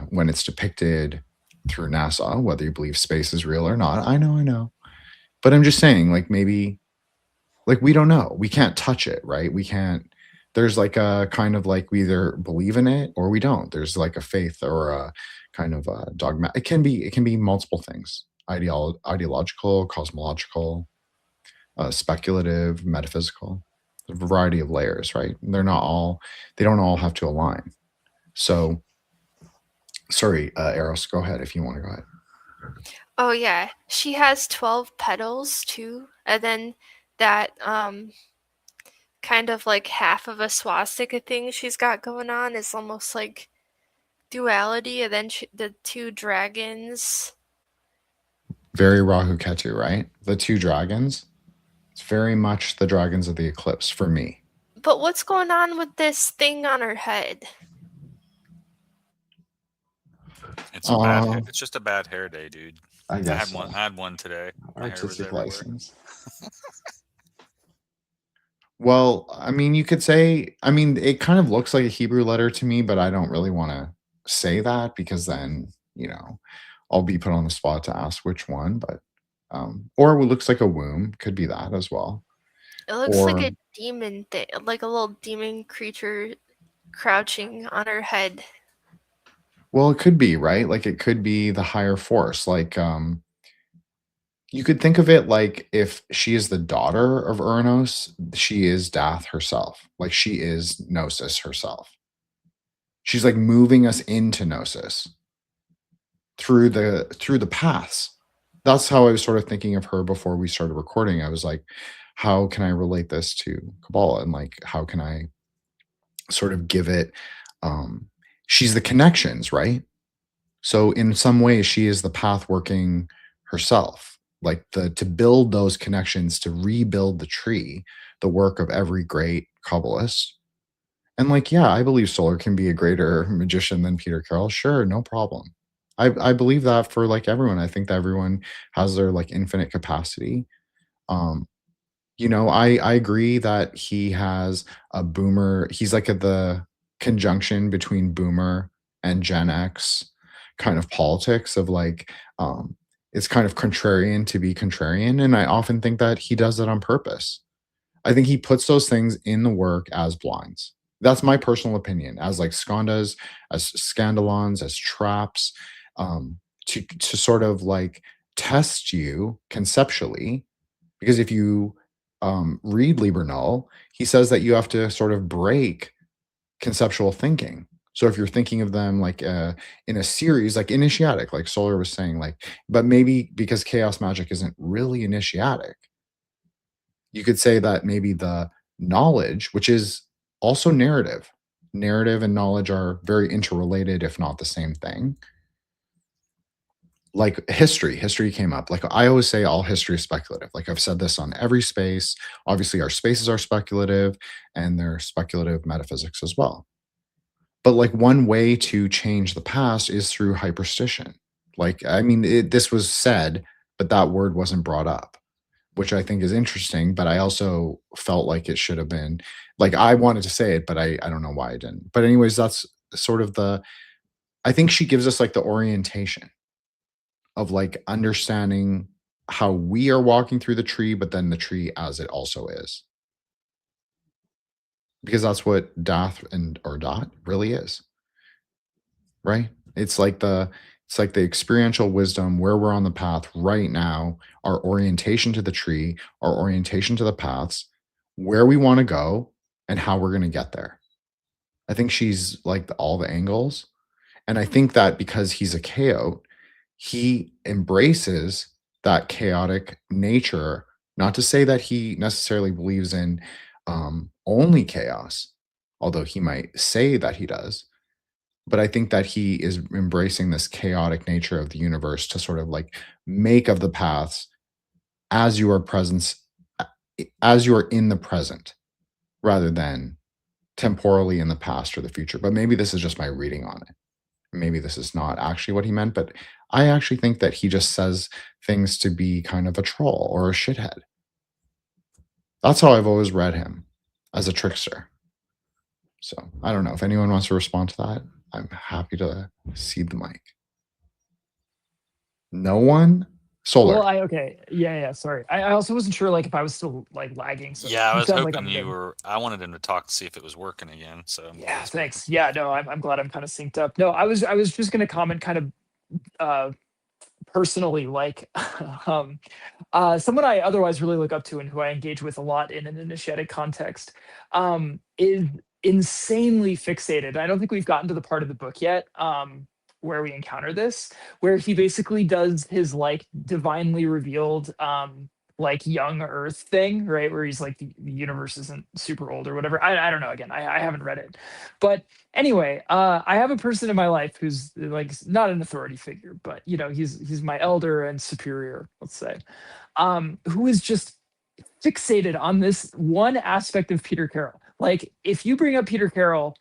when it's depicted through NASA, whether you believe space is real or not. I know. But I'm just saying, like, maybe, like, we don't know. We can't touch it, right? We can't. There's like a kind of like we either believe in it or we don't. There's like a faith or a kind of a dogma. It can be multiple things: ideological, cosmological, speculative, metaphysical. A variety of layers, right? They don't all have to align. So, sorry, Eros, go ahead if you want to go ahead. Oh yeah, she has 12 petals too, and then that kind of like half of a swastika thing she's got going on is almost like duality, and then the two dragons. Very Rahu Ketu, right? The two dragons. It's very much the dragons of the eclipse for me. But what's going on with this thing on her head? It's a bad. It's just a bad hair day, dude. I guess I had one today. My hair was artistic everywhere. license. Well, I mean, you could say, I mean, it kind of looks like a Hebrew letter to me, but I don't really want to say that, because then, I'll be put on the spot to ask which one. But or it looks like a womb, could be that as well. It looks like a demon thing, like a little demon creature crouching on her head. Well, it could be, right? Like it could be the higher force. Like you could think of it like if she is the daughter of Uranus, she is Dath herself. Like she is Gnosis herself. She's like moving us into Gnosis through the paths. That's how I was sort of thinking of her before we started recording. I was like, how can I relate this to Kabbalah? And like, how can I sort of give it, she's the connections, right? So in some ways, she is the path working herself, like to build those connections, to rebuild the tree, the work of every great Kabbalist. And like, yeah, I believe Solar can be a greater magician than Peter Carroll. Sure, no problem. I believe that for like everyone. I think that everyone has their like infinite capacity. I agree that he has a boomer. He's like at the conjunction between boomer and Gen X kind of politics of like, it's kind of contrarian to be contrarian. And I often think that he does it on purpose. I think he puts those things in the work as blinds. That's my personal opinion, as like skandhas, as scandalons, as traps, to sort of like test you conceptually. Because if you read Liber Null, he says that you have to sort of break conceptual thinking. So if you're thinking of them like in a series, like initiatic, like Solar was saying, like, but maybe because chaos magic isn't really initiatic, you could say that maybe the knowledge, which is also narrative and knowledge are very interrelated, if not the same thing. Like history came up. Like I always say, all history is speculative. Like I've said this on every space. Obviously, our spaces are speculative, and they're speculative metaphysics as well. But like one way to change the past is through hyperstition. Like, I mean, this was said, but that word wasn't brought up, which I think is interesting. But I also felt like it should have been, like, I wanted to say it, but I don't know why I didn't. But anyways, that's sort of I think she gives us like the orientation of like understanding how we are walking through the tree, but then the tree as it also is. Because that's what Dath or Dot really is. Right? It's like the experiential wisdom where we're on the path right now, our orientation to the tree, our orientation to the paths, where we want to go, and how we're going to get there. I think she's like all the angles. And I think that because he's a chaot, he embraces that chaotic nature. Not to say that he necessarily believes in only chaos, although he might say that he does. But I think that he is embracing this chaotic nature of the universe to sort of like make of the paths as you are in the present, rather than temporally in the past or the future. But maybe this is just my reading on it. Maybe this is not actually what he meant, but I actually think that he just says things to be kind of a troll or a shithead. That's how I've always read him, as a trickster. So I don't know if anyone wants to respond to that. I'm happy to cede the mic. No one? Solar. Well, okay. Yeah. Sorry. I also wasn't sure like if I was still like lagging. So yeah, I was hoping like you were. I wanted him to talk to see if it was working again. So yeah, thanks. Yeah, no, I'm glad I'm kind of synced up. No, I was just gonna comment kind of personally, like someone I otherwise really look up to and who I engage with a lot in an initiatic context is insanely fixated. I don't think we've gotten to the part of the book yet where we encounter this, where he basically does his like divinely revealed like young earth thing, right, where he's like the universe isn't super old or whatever. I don't know, again, I haven't read it, but anyway, I have a person in my life who's like not an authority figure, but you know, he's my elder and superior, let's say, who is just fixated on this one aspect of Peter Carroll. Like if you bring up Peter Carroll,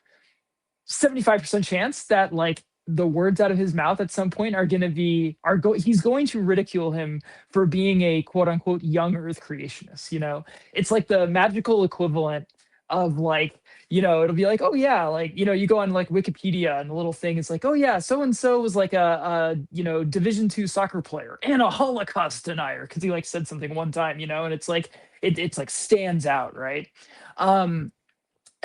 75% chance that like the words out of his mouth at some point are going to be he's going to ridicule him for being a quote unquote young earth creationist. You know, it's like the magical equivalent of like, you know, it'll be like, oh yeah, like, you know, you go on like Wikipedia and the little thing is like, oh yeah, so and so was like a you know, Division II soccer player and a Holocaust denier because he like said something one time, you know, and it's like it's like stands out, right?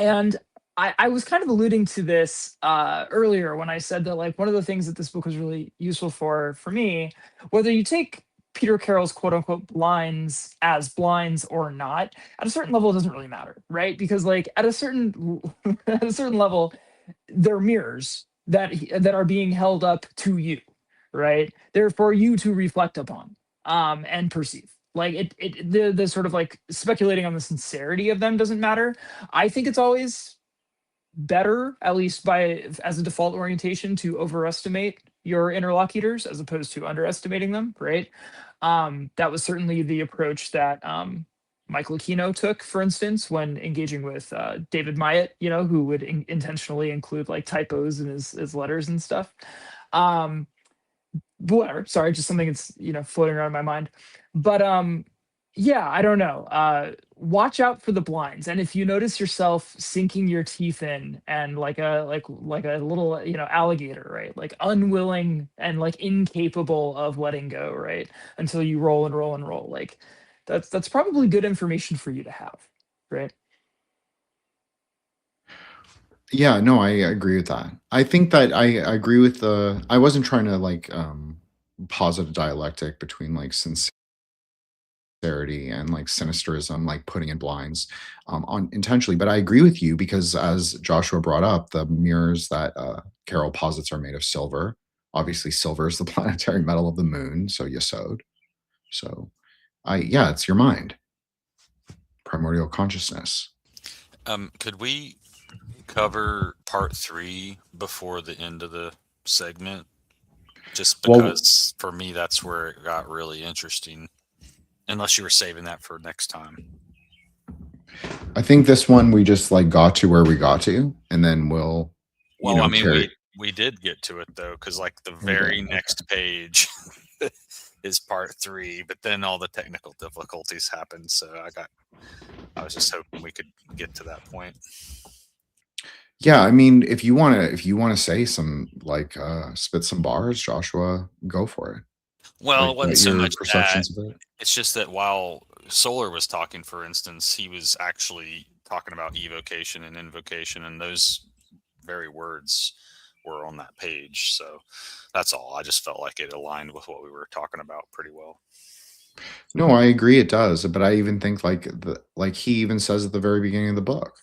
And I was kind of alluding to this earlier when I said that like one of the things that this book was really useful for me, whether you take Peter Carroll's quote unquote blinds as blinds or not, at a certain level it doesn't really matter, right? Because like at a certain level, they're mirrors that are being held up to you, right? They're for you to reflect upon and perceive. Like the sort of like speculating on the sincerity of them doesn't matter. I think it's always better, at least as a default orientation, to overestimate your interlocutors as opposed to underestimating them, right? That was certainly the approach that Michael Aquino took, for instance, when engaging with David Myatt, you know, who would intentionally include like typos in his letters and stuff. Whatever, sorry, just something that's, you know, floating around in my mind. But yeah, I don't know. Watch out for the blinds, and if you notice yourself sinking your teeth in and like a little, you know, alligator, right, like unwilling and like incapable of letting go, right, until you roll and roll and roll, like that's probably good information for you to have, right? Yeah, no, I agree with that. I think that I agree with I wasn't trying to like posit a dialectic between like and like sinisterism, like putting in blinds on intentionally. But I agree with you, because as Joshua brought up, the mirrors that Carroll posits are made of silver. Obviously, silver is the planetary metal of the moon, so Yesod. So, yeah, it's your mind, primordial consciousness. Could we cover part 3 before the end of the segment? Just because for me, that's where it got really interesting. Unless you were saving that for next time. I think this one we just like got to where we got to, and then we'll. Well, I mean, we did get to it though, because like the very next page is part 3, but then all the technical difficulties happened. So I was just hoping we could get to that point. Yeah, I mean, if you want to say some like spit some bars, Joshua, go for it. Well, like, it wasn't so much perceptions that. of it. It's just that while Solar was talking, for instance, he was actually talking about evocation and invocation, and those very words were on that page. So that's all. I just felt like it aligned with what we were talking about pretty well. No, I agree it does, but I even think like he even says at the very beginning of the book,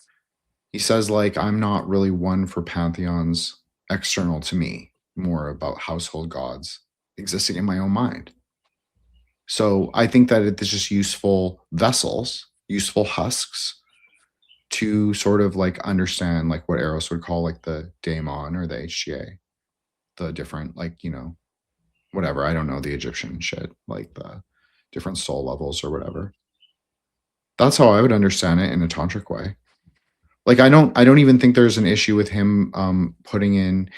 he says like, I'm not really one for pantheons external to me, more about household gods existing in my own mind. So I think that it's just useful vessels, useful husks to sort of like understand like what Eros would call like the daemon or the HGA, the different like, whatever, I don't know, the Egyptian shit, like the different soul levels or whatever. That's how I would understand it in a tantric way. Like I don't even think there's an issue with him putting in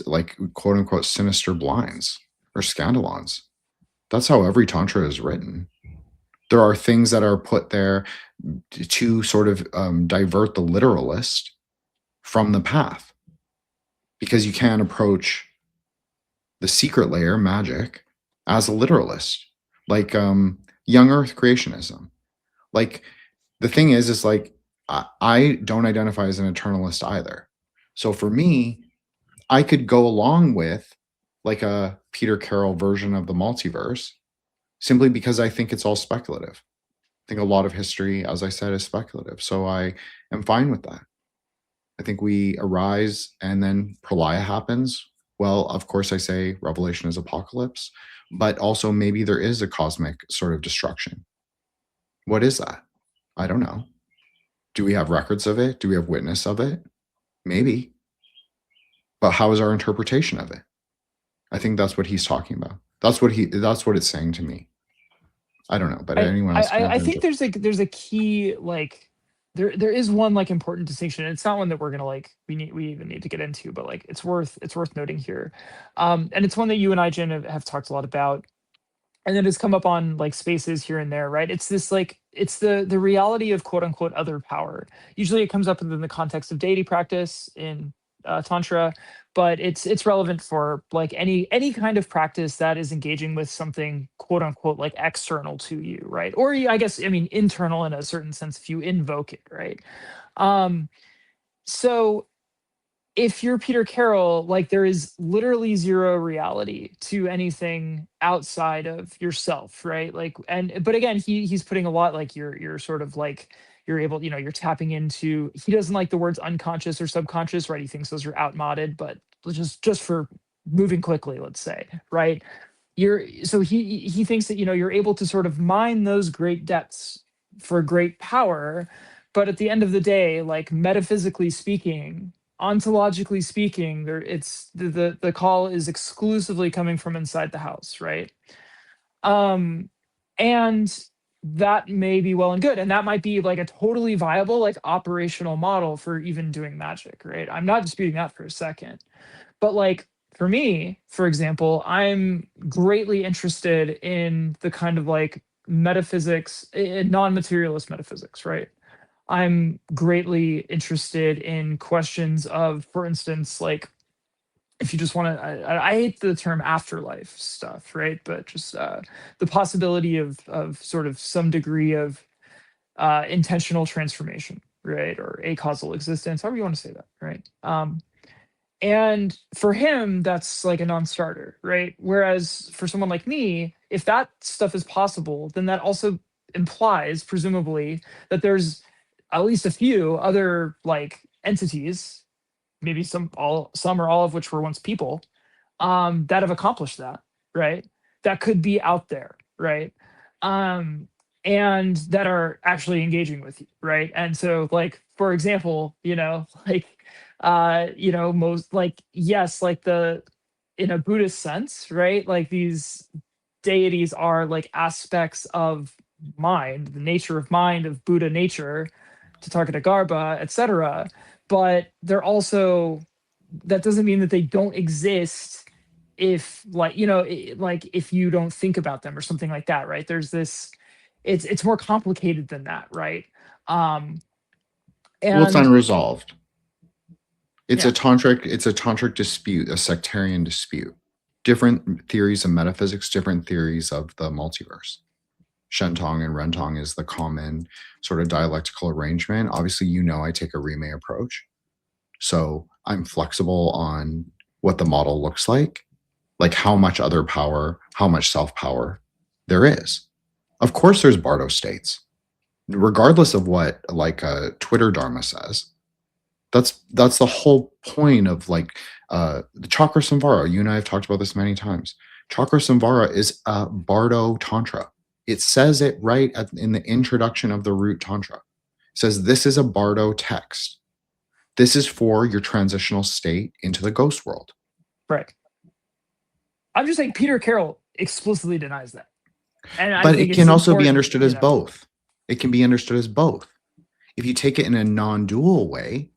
like quote unquote sinister blinds or scandalons. That's how every tantra is written. There are things that are put there to sort of divert the literalist from the path, because you can't approach the secret layer, magic, as a literalist, like young earth creationism. Like the thing is like I don't identify as an eternalist either. So for me, I could go along with like a Peter Carroll version of the multiverse, simply because I think it's all speculative. I think a lot of history, as I said, is speculative. So I am fine with that. I think we arise and then Pralaya happens. Well, of course, I say Revelation is apocalypse, but also maybe there is a cosmic sort of destruction. What is that? I don't know. Do we have records of it? Do we have witness of it? Maybe. But how is our interpretation of it? I think that's what he's talking about. That's what it's saying to me. I don't know, but anyone else? I think there's a key, like there is one like important distinction. It's not one that we're gonna like we even need to get into, but like it's worth noting here. And it's one that you and I, Jin, have talked a lot about. And then it's come up on like spaces here and there, right? It's this like it's the reality of quote unquote other power. Usually it comes up within the context of deity practice in tantra, but it's relevant for like any kind of practice that is engaging with something quote unquote like external to you, right? Or I guess I mean internal in a certain sense if you invoke it, right? So if you're Peter Carroll, like there is literally zero reality to anything outside of yourself, right? Like, but again, he's putting a lot like you're sort of like you're able, you're tapping into. He doesn't like the words unconscious or subconscious, right? He thinks those are outmoded, but just for moving quickly, let's say, right? So he thinks that you're able to sort of mine those great depths for great power, but at the end of the day, like metaphysically speaking, ontologically speaking, it's the call is exclusively coming from inside the house, right? And that may be well and good, and that might be like a totally viable like operational model for even doing magic, right? I'm not disputing that for a second, but like for me, for example, I'm greatly interested in the kind of like metaphysics, non-materialist metaphysics, right? I'm greatly interested in questions of, for instance, like if you just want to, I hate the term afterlife stuff, right? But just the possibility of sort of some degree of intentional transformation, right? Or acausal existence, however you want to say that, right? And for him, that's like a non-starter, right? Whereas for someone like me, if that stuff is possible, then that also implies, presumably, that there's at least a few other like entities, maybe some or all of which were once people, that have accomplished that, right? That could be out there, right? Um, and that are actually engaging with you, right? And so, like, for example, like, most like, yes, like in a Buddhist sense, right? Like these deities are like aspects of mind, the nature of mind, of Buddha nature, Tathagata, etc. But they're also, that doesn't mean that they don't exist if, like, like if you don't think about them or something like that, right? There's this, it's more complicated than that, right? um Well, it's and unresolved. It's yeah, a tantric dispute, a sectarian dispute. Different theories of metaphysics, different theories of the multiverse. Shentong and Rentong is the common sort of dialectical arrangement. Obviously, I take a Rime approach. So I'm flexible on what the model looks like how much other power, how much self-power there is. Of course, there's Bardo states, regardless of what Twitter Dharma says. That's the whole point of the Chakra Samvara. You and I have talked about this many times. Chakra Samvara is a Bardo Tantra. It says it right in the introduction of the root Tantra. It says this is a Bardo text. This is for your transitional state into the ghost world. right. I'm just saying Peter Carroll explicitly denies that. And I But think it it's can also be important, understood as both. It can be understood as both. If you take it in a non-dual way,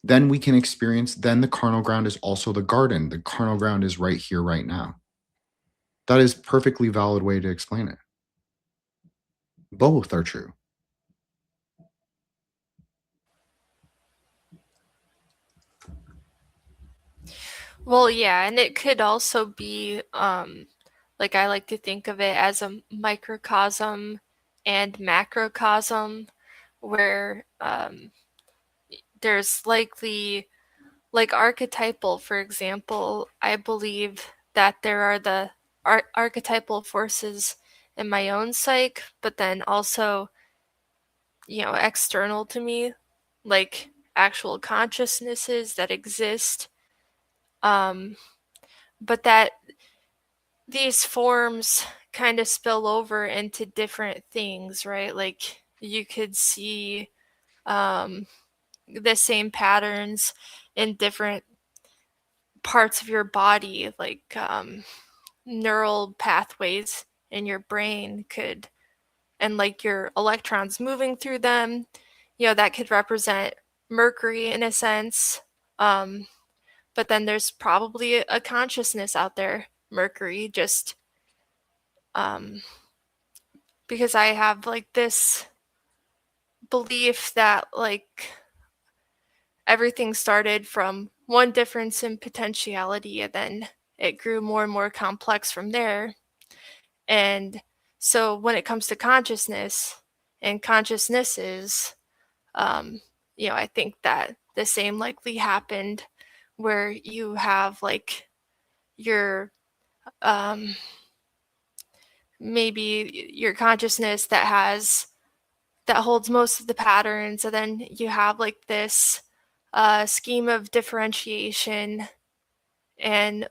then we can experience, then the carnal ground is also the garden. The carnal ground is right here, right now. That is perfectly valid way to explain it. Both are true. Well, yeah, and it could also be like, I like to think of it as a microcosm and macrocosm, where there's likely, like, archetypal, for example. I believe that there are the archetypal forces in my own psyche, but then also, external to me, like actual consciousnesses that exist. But that these forms kind of spill over into different things, right? Like, you could see the same patterns in different parts of your body, like neural pathways in your brain could, and like your electrons moving through them, that could represent Mercury in a sense. But then there's probably a consciousness out there, Mercury, just because I have like this belief that like everything started from one difference in potentiality, and then it grew more and more complex from there. And so when it comes to consciousness and consciousnesses, I think that the same likely happened, where you have like your maybe your consciousness that holds most of the patterns, and then you have like this scheme of differentiation and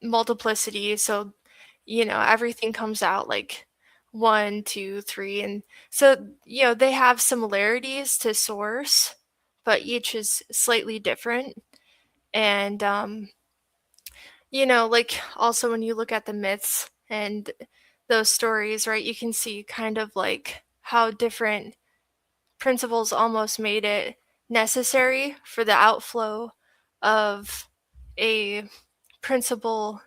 multiplicity. So everything comes out like 1, 2, 3, and so they have similarities to source, but each is slightly different. And like, also when you look at the myths and those stories, right, you can see kind of like how different principles almost made it necessary for the outflow of a principle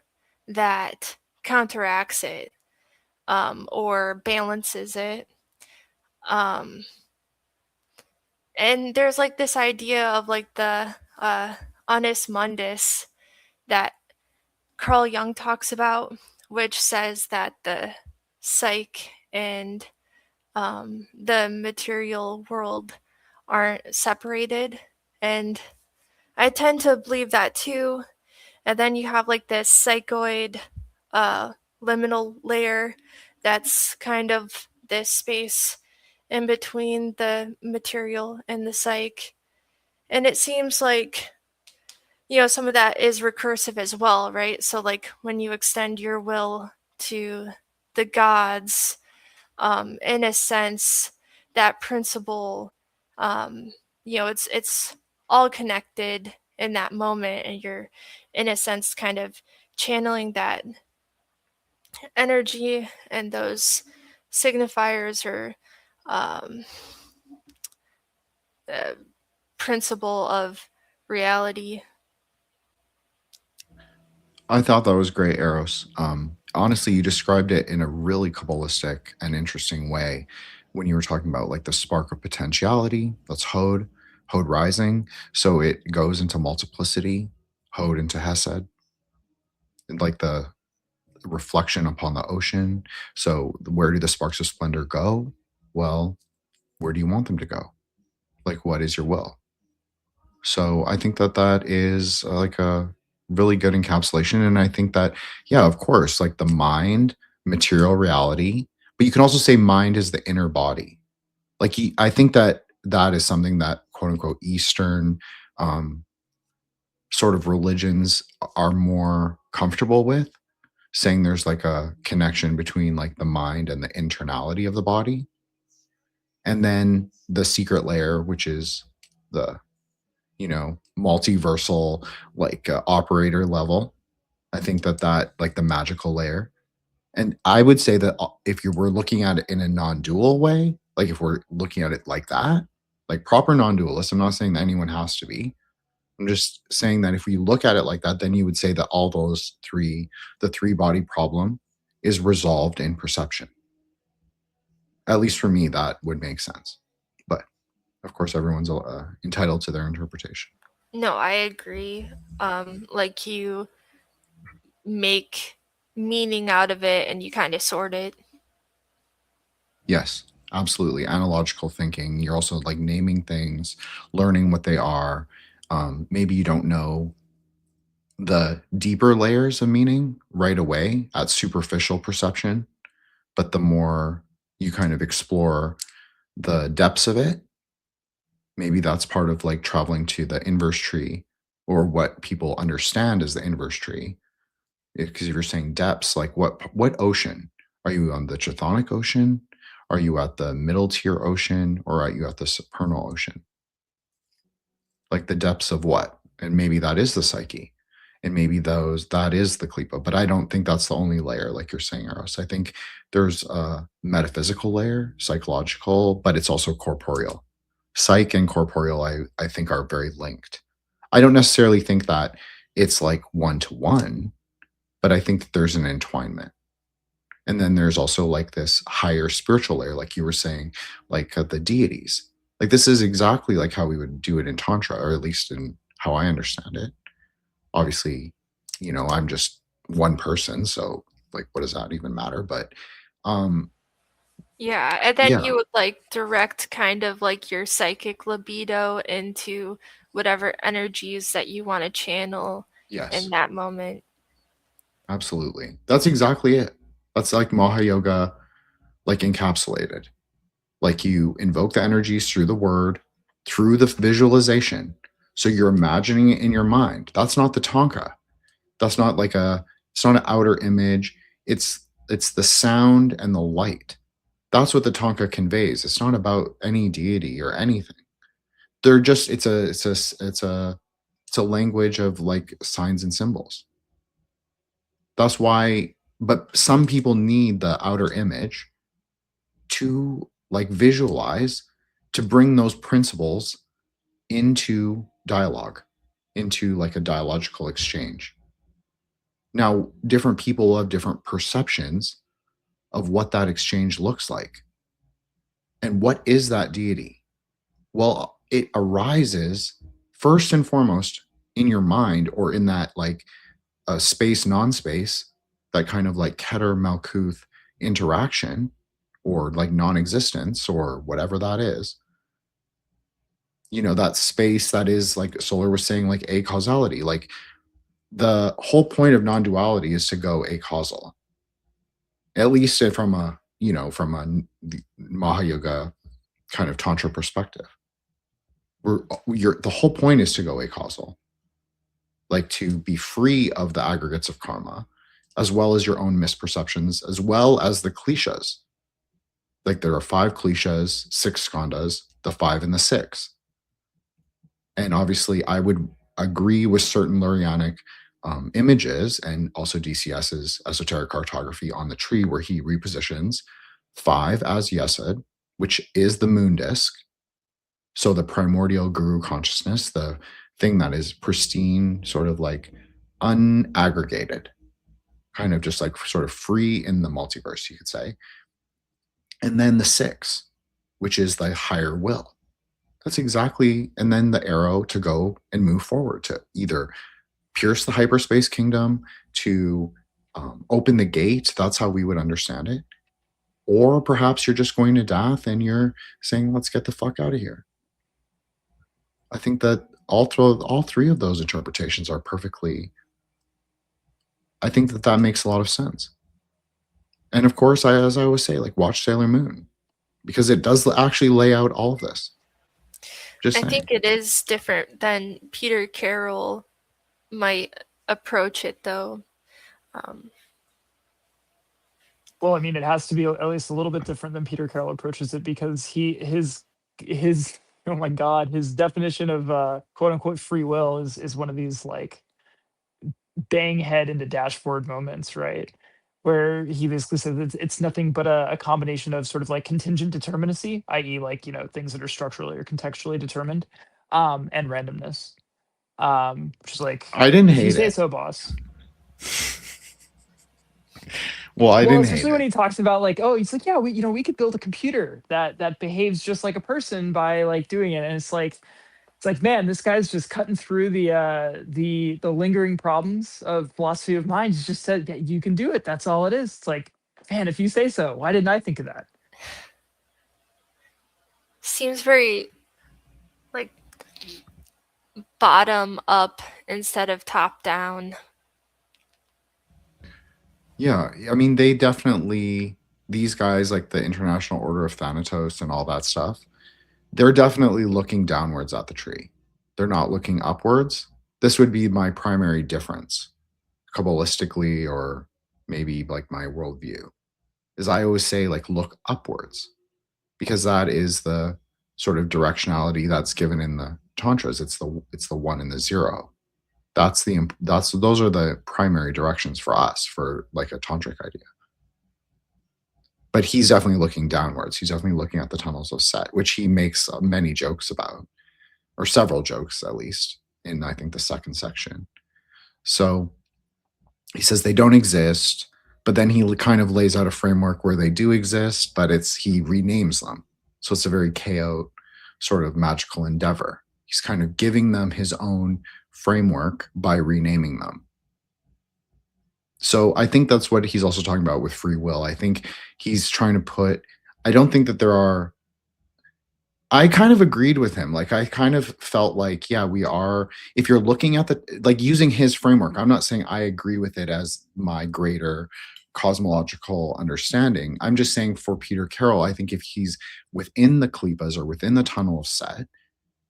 that counteracts it, or balances it. And there's like this idea of like the annus mundus that Carl Jung talks about, which says that the psyche and the material world aren't separated. And I tend to believe that too. And then you have like this psychoid liminal layer that's kind of this space in between the material and the psyche. And it seems like, some of that is recursive as well, right? So like when you extend your will to the gods, in a sense, that principle, it's all connected in that moment, and you're, in a sense, kind of channeling that energy and those signifiers or uh, principle of reality. I thought that was great, Eros. Honestly, you described it in a really Kabbalistic and interesting way when you were talking about like the spark of potentiality. That's Hod rising. So it goes into multiplicity, Hod into Hesed, and like the reflection upon the ocean. So where do the sparks of splendor go? Well, where do you want them to go? Like, what is your will? So I think that that is like a really good encapsulation. And I think that, yeah, of course, like the mind, material reality, but you can also say mind is the inner body. Like, I think that that is something that quote unquote Eastern sort of religions are more comfortable with, saying there's like a connection between like the mind and the internality of the body. And then the secret layer, which is the multiversal like operator level. I think that like the magical layer. And I would say that if you were looking at it in a non-dual way, like if we're looking at it like that, like proper non-dualist, I'm not saying that anyone has to be. I'm just saying that if we look at it like that, then you would say that all those the three body problem is resolved in perception. At least for me, that would make sense. But of course, everyone's entitled to their interpretation. No, I agree. Like you make meaning out of it and you kind of sort it. Yes, absolutely. Analogical thinking. You're also like naming things, learning what they are. Maybe you don't know the deeper layers of meaning right away at superficial perception, but the more you kind of explore the depths of it, maybe that's part of like traveling to the inverse tree, or what people understand as the inverse tree. Because if you're saying depths, like what ocean? Are you on the Chthonic Ocean? Are you at the middle tier ocean, or are you at the supernal ocean? Like the depths of what? And maybe that is the psyche. And maybe that is the klipa. But I don't think that's the only layer, like you're saying, Eros. I think there's a metaphysical layer, psychological, but it's also corporeal. Psyche and corporeal, I think, are very linked. I don't necessarily think that it's like one-to-one, but I think that there's an entwinement. And then there's also like this higher spiritual layer, like you were saying, like the deities. Like this is exactly like how we would do it in Tantra, or at least in how I understand it. Obviously, I'm just one person, so like, what does that even matter? But yeah, and then yeah. you would like direct kind of like your psychic libido into whatever energies that you want to channel Yes, in that moment. absolutely. That's exactly it. That's like Maha like encapsulated. Like you invoke the energies through the word, through the visualization. So you're imagining it in your mind. That's not the Tonka. That's not like it's not an outer image. It's the sound and the light. That's what the Tonka conveys. It's not about any deity or anything. They're just it's a language of like signs and symbols. That's why, but some people need the outer image to like visualize, to bring those principles into dialogue, into like a dialogical exchange. Now, different people have different perceptions of what that exchange looks like. And what is that deity? Well, it arises first and foremost in your mind, or in that like space, non-space, that kind of like Keter Malkuth interaction, or like non-existence, or whatever that is. that space that is, like Solar was saying, like acausality. Like the whole point of non-duality is to go acausal, at least from a from a Mahayoga kind of tantra perspective. The whole point is to go acausal, like to be free of the aggregates of karma, as well as your own misperceptions, as well as the klishas. Like there are 5 klishas, 6 skandhas, the 5 and the 6. And obviously I would agree with certain Lurianic images and also DCS's esoteric cartography on the tree, where he repositions 5 as Yesod, which is the moon disk. So the primordial guru consciousness, the thing that is pristine, sort of like unaggregated, kind of just like sort of free in the multiverse, you could say. And then the 6, which is the higher will. That's exactly, and then the arrow to go and move forward, to either pierce the hyperspace kingdom, to open the gate. That's how we would understand it. Or perhaps you're just going to death and you're saying, let's get the fuck out of here. I think that all 3 of those interpretations are perfectly, I think that makes a lot of sense. And of course, as I always say, like watch Sailor Moon, because it does actually lay out all of this. I think it is different than Peter Carroll might approach it, though. Well, I mean, it has to be at least a little bit different than Peter Carroll approaches it, because his oh my god, his definition of quote unquote free will is one of these like bang head into dashboard moments, right? Where he basically says it's nothing but a combination of sort of like contingent determinacy, i.e., like things that are structurally or contextually determined, and randomness. Which is like, I didn't if you hate say it. so, boss. Well, I didn't hate especially when it. he talks about like, oh, he's like, yeah, we could build a computer that behaves just like a person by like doing it, and it's like, man, this guy's just cutting through the lingering problems of philosophy of mind. He's just said that you can do it. That's all it is. It's like, man, if you say so, why didn't I think of that? Seems very like bottom up instead of top down. Yeah, I mean, they definitely, these guys, like the International Order of Thanatos and all that stuff, they're definitely looking downwards at the tree. They're not looking upwards. This would be my primary difference, Kabbalistically, or maybe like my worldview, is I always say like look upwards, because that is the sort of directionality that's given in the tantras. It's the 1 and the 0. Those are the primary directions for us, for like a tantric idea. But he's definitely looking downwards. He's definitely looking at the tunnels of Set, which he makes many jokes about, or several jokes at least, in I think the 2nd section. So he says they don't exist, but then he kind of lays out a framework where they do exist, but he renames them. So it's a very chaotic sort of magical endeavor. He's kind of giving them his own framework by renaming them. So I think that's what he's also talking about with free will. I think he's trying to I don't think that I kind of agreed with him. Like I kind of felt like, yeah, we are, if you're looking at like using his framework, I'm not saying I agree with it as my greater cosmological understanding. I'm just saying for Peter Carroll, I think if he's within the Klipas or within the tunnel of Set,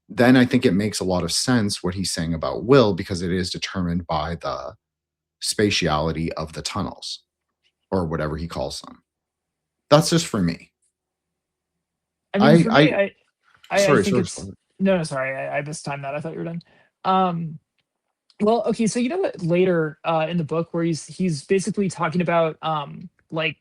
then I think it makes a lot of sense what he's saying about will, because it is determined by the spatiality of the tunnels, or whatever he calls them. That's just for me. I mean, for me, I sorry, think it's no, sorry, I mistimed that. I thought you were done. Well, okay, so what later in the book, where he's basically talking about like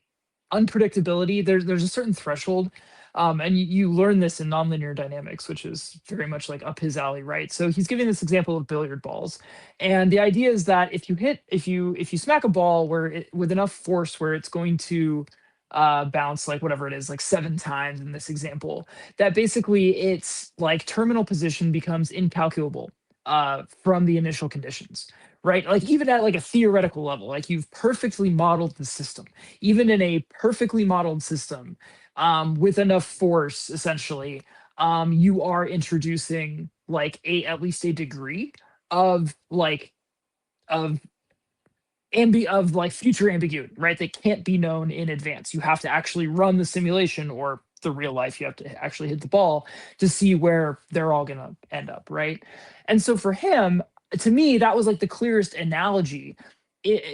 unpredictability, there's a certain threshold, and you learn this in nonlinear dynamics, which is very much like up his alley, right? So he's giving this example of billiard balls, and the idea is that if you smack a ball with enough force where it's going to bounce like whatever it is, like 7 times in this example, that basically its like terminal position becomes incalculable from the initial conditions, right? Like even at like a theoretical level, like you've perfectly modeled the system, even in a perfectly modeled system, with enough force, essentially, you are introducing like at least a degree of like of of like future ambiguity, right? That can't be known in advance. You have to actually run the simulation, or the real life, you have to actually hit the ball to see where they're all gonna end up, right? And so for him, to me, that was like the clearest analogy.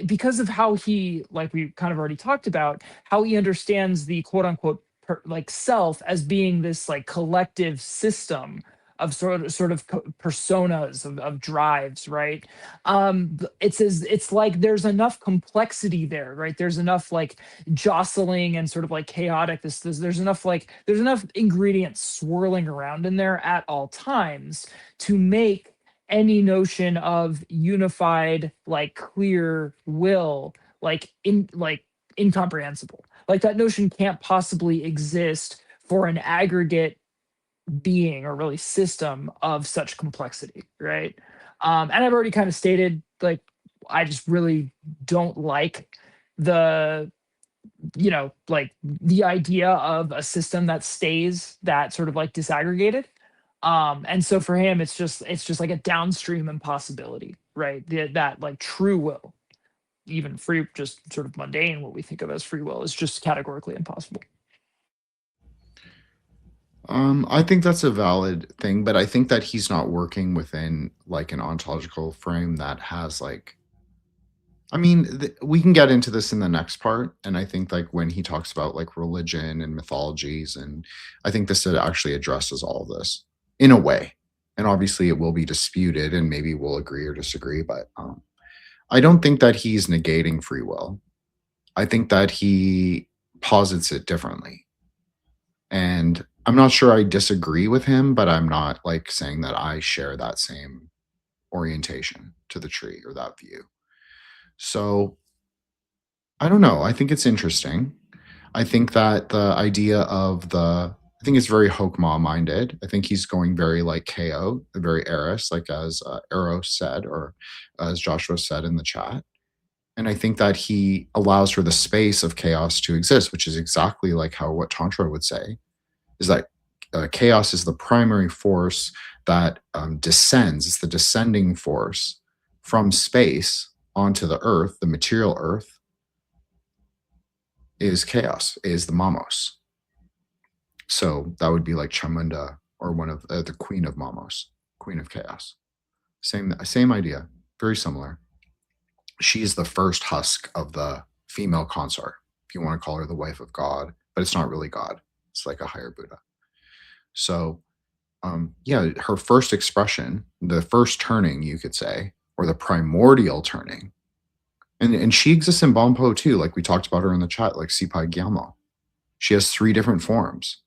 Because of how he, like we kind of already talked about, how he understands the quote unquote like self as being this like collective system of sort of personas of drives, right? It's like there's enough complexity there, right? There's enough like jostling and sort of like chaotic there's enough like there's enough ingredients swirling around in there at all times to make any notion of unified like clear will like incomprehensible. Like that notion can't possibly exist for an aggregate being or really system of such complexity, right? And I've already kind of stated, like, I just really don't like the, like the idea of a system that stays that sort of like disaggregated. And so for him, it's just like a downstream impossibility, right? That like true will, even free, just sort of mundane, what we think of as free will, is just categorically impossible. I think that's a valid thing, but I think that he's not working within like an ontological frame that has like, I mean, we can get into this in the next part. And I think like when he talks about like religion and mythologies, and I think this actually addresses all of this in a way. And obviously it will be disputed and maybe we'll agree or disagree, but I don't think that he's negating free will. I think that he posits it differently. And I'm not sure I disagree with him, but I'm not like saying that I share that same orientation to the tree or that view. So I don't know. I think it's interesting. I think that the idea of I think it's very Hokmah minded. I think he's going very like KO, very Eros, like as Eros said, or as Joshua said in the chat. And I think that he allows for the space of chaos to exist, which is exactly like what Tantra would say, is that chaos is the primary force that descends. It's the descending force from space onto the earth. The material earth is chaos, is the Mamos. So that would be like Chamunda, or one of the queen of Mamos, queen of chaos. Same idea, very similar. She is the first husk of the female consort, if you want to call her the wife of God, but it's not really God. It's like a higher Buddha. So yeah, her first expression, the first turning, you could say, or the primordial turning. And she exists in Bonpo too, like we talked about her in the chat, like Sipai Gyalmo. She has 3 different forms.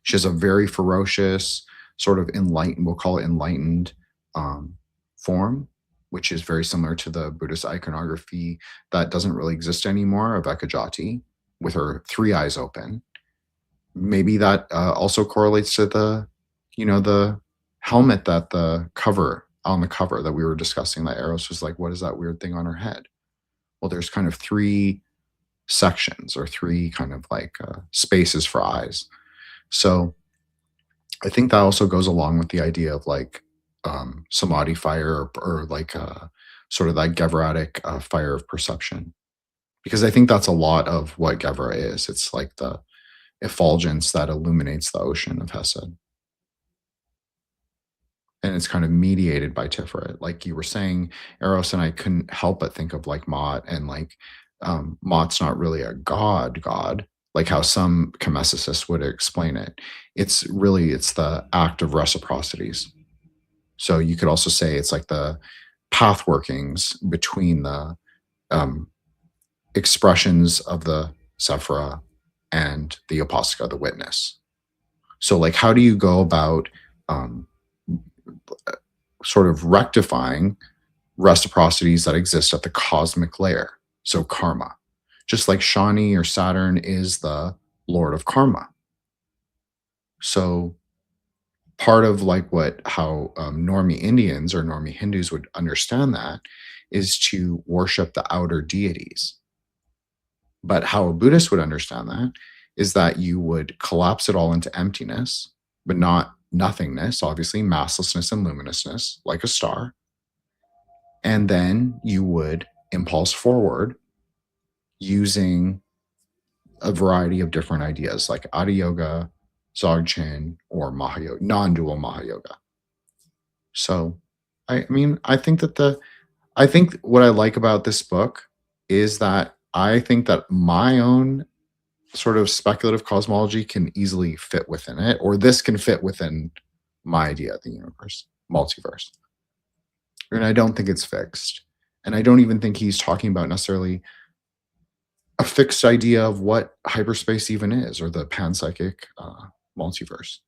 She has a very ferocious, sort of enlightened, we'll call it enlightened form, which is very similar to the Buddhist iconography that doesn't really exist anymore of Ekajati, with her 3 eyes open. Maybe that also correlates to the helmet that on the cover that we were discussing, that Eros was like, what is that weird thing on her head? Well, there's kind of 3 sections, or 3 kind of like spaces for eyes. So I think that also goes along with the idea of like samadhi fire, or like sort of that Gevratic fire of perception. Because I think that's a lot of what Gevra is. It's like the effulgence that illuminates the ocean of Hesed. And it's kind of mediated by Tiferet. Like you were saying, Eros, and I couldn't help but think of like Mott, and like Mott's not really a god, like how some chemicists would explain it. It's the act of reciprocities. So you could also say it's like the path workings between the expressions of the Sephira and the Upasika, the witness. So like, how do you go about sort of rectifying reciprocities that exist at the cosmic layer? So karma, just like Shani or Saturn is the lord of karma. So part of like how Normie Indians or Normie Hindus would understand that is to worship the outer deities. But how a Buddhist would understand that is that you would collapse it all into emptiness, but not nothingness, obviously, masslessness and luminousness, like a star. And then you would impulse forward using a variety of different ideas like Adi Yoga, Dzogchen, or Mahayoga, non-dual Mahayoga. So, I mean, I think what I like about this book is that I think that my own sort of speculative cosmology can easily fit within it, or this can fit within my idea of the universe, multiverse. And I don't think it's fixed. And I don't even think he's talking about necessarily a fixed idea of what hyperspace even is, or the panpsychic multiverse.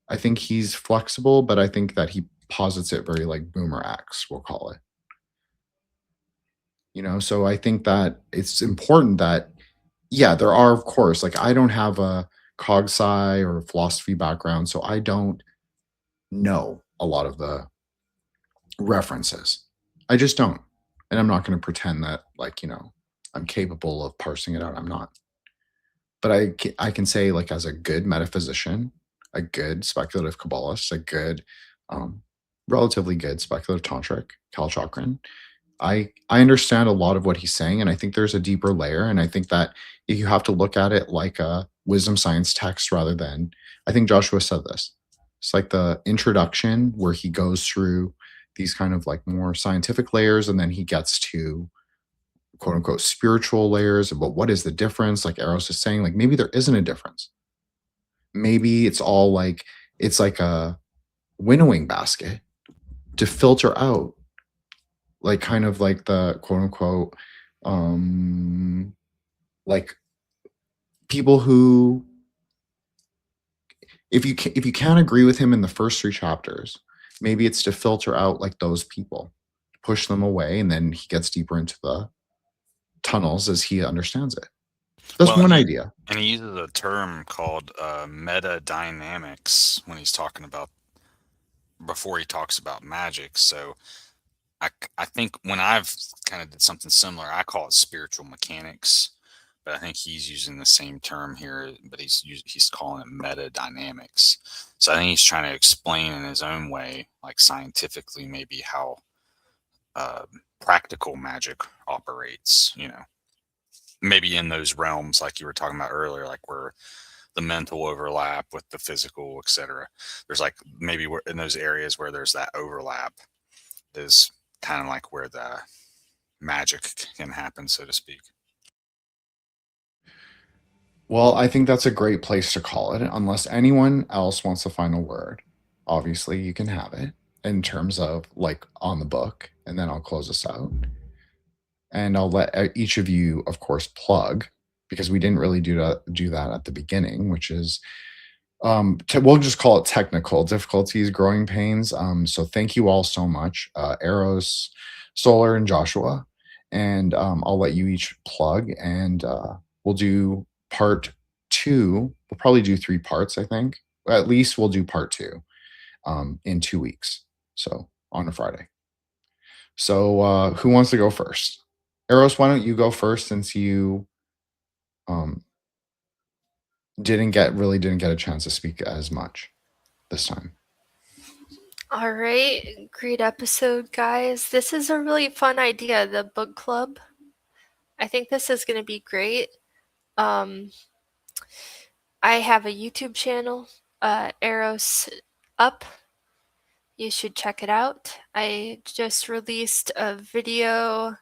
I think he's flexible, but I think that he posits it very like Boomer X, we'll call it. You know, so I think that it's important that, yeah, there are, of course, like I don't have a cog sci or philosophy background, so I don't know a lot of the references. I just don't. And I'm not going to pretend that, like, you know, I'm capable of parsing it out. I'm not. But I can say, like, as a good metaphysician, a good speculative Kabbalist, a good, relatively good speculative tantric, Kalachakran, I understand a lot of what he's saying, and I think there's a deeper layer, and I think that if you have to look at it like a wisdom science text rather than, I think Joshua said this, it's like the introduction where he goes through these kind of like more scientific layers, and then he gets to quote unquote spiritual layers about what is the difference, like Eros is saying, like maybe there isn't a difference. Maybe it's all like, it's like a winnowing basket to filter out like kind of like the quote unquote like people who, if you can't agree with him in the first 3 chapters, maybe it's to filter out like those people, push them away, and then he gets deeper into the tunnels as he understands it. That's one idea. And he uses a term called meta dynamics when he's talking about, before he talks about magic. So I think when I've kind of did something similar, I call it spiritual mechanics, but I think he's using the same term here, but he's calling it meta dynamics. So I think he's trying to explain in his own way, like scientifically, maybe how practical magic operates, you know, maybe in those realms like you were talking about earlier, like where the mental overlap with the physical, etc. There's like maybe in those areas where there's that overlap is kind of like where the magic can happen, so to speak. Well, I think that's a great place to call it, unless anyone else wants the final word. Obviously, you can have it in terms of like on the book, and then I'll close us out. And I'll let each of you, of course, plug, because we didn't really do that at the beginning, which is, we'll just call it technical difficulties, growing pains. So thank you all so much, Eros, Solar, and Joshua. And I'll let you each plug, and we'll do part 2. We'll probably do 3 parts, I think. At least we'll do part 2 in 2 weeks. So on a Friday. So who wants to go first? Eros, why don't you go first, since you didn't get a chance to speak as much this time. All right, great episode, guys. This is a really fun idea, the book club. I think this is going to be great. I have a YouTube channel, Eros Up. You should check it out. I just released a video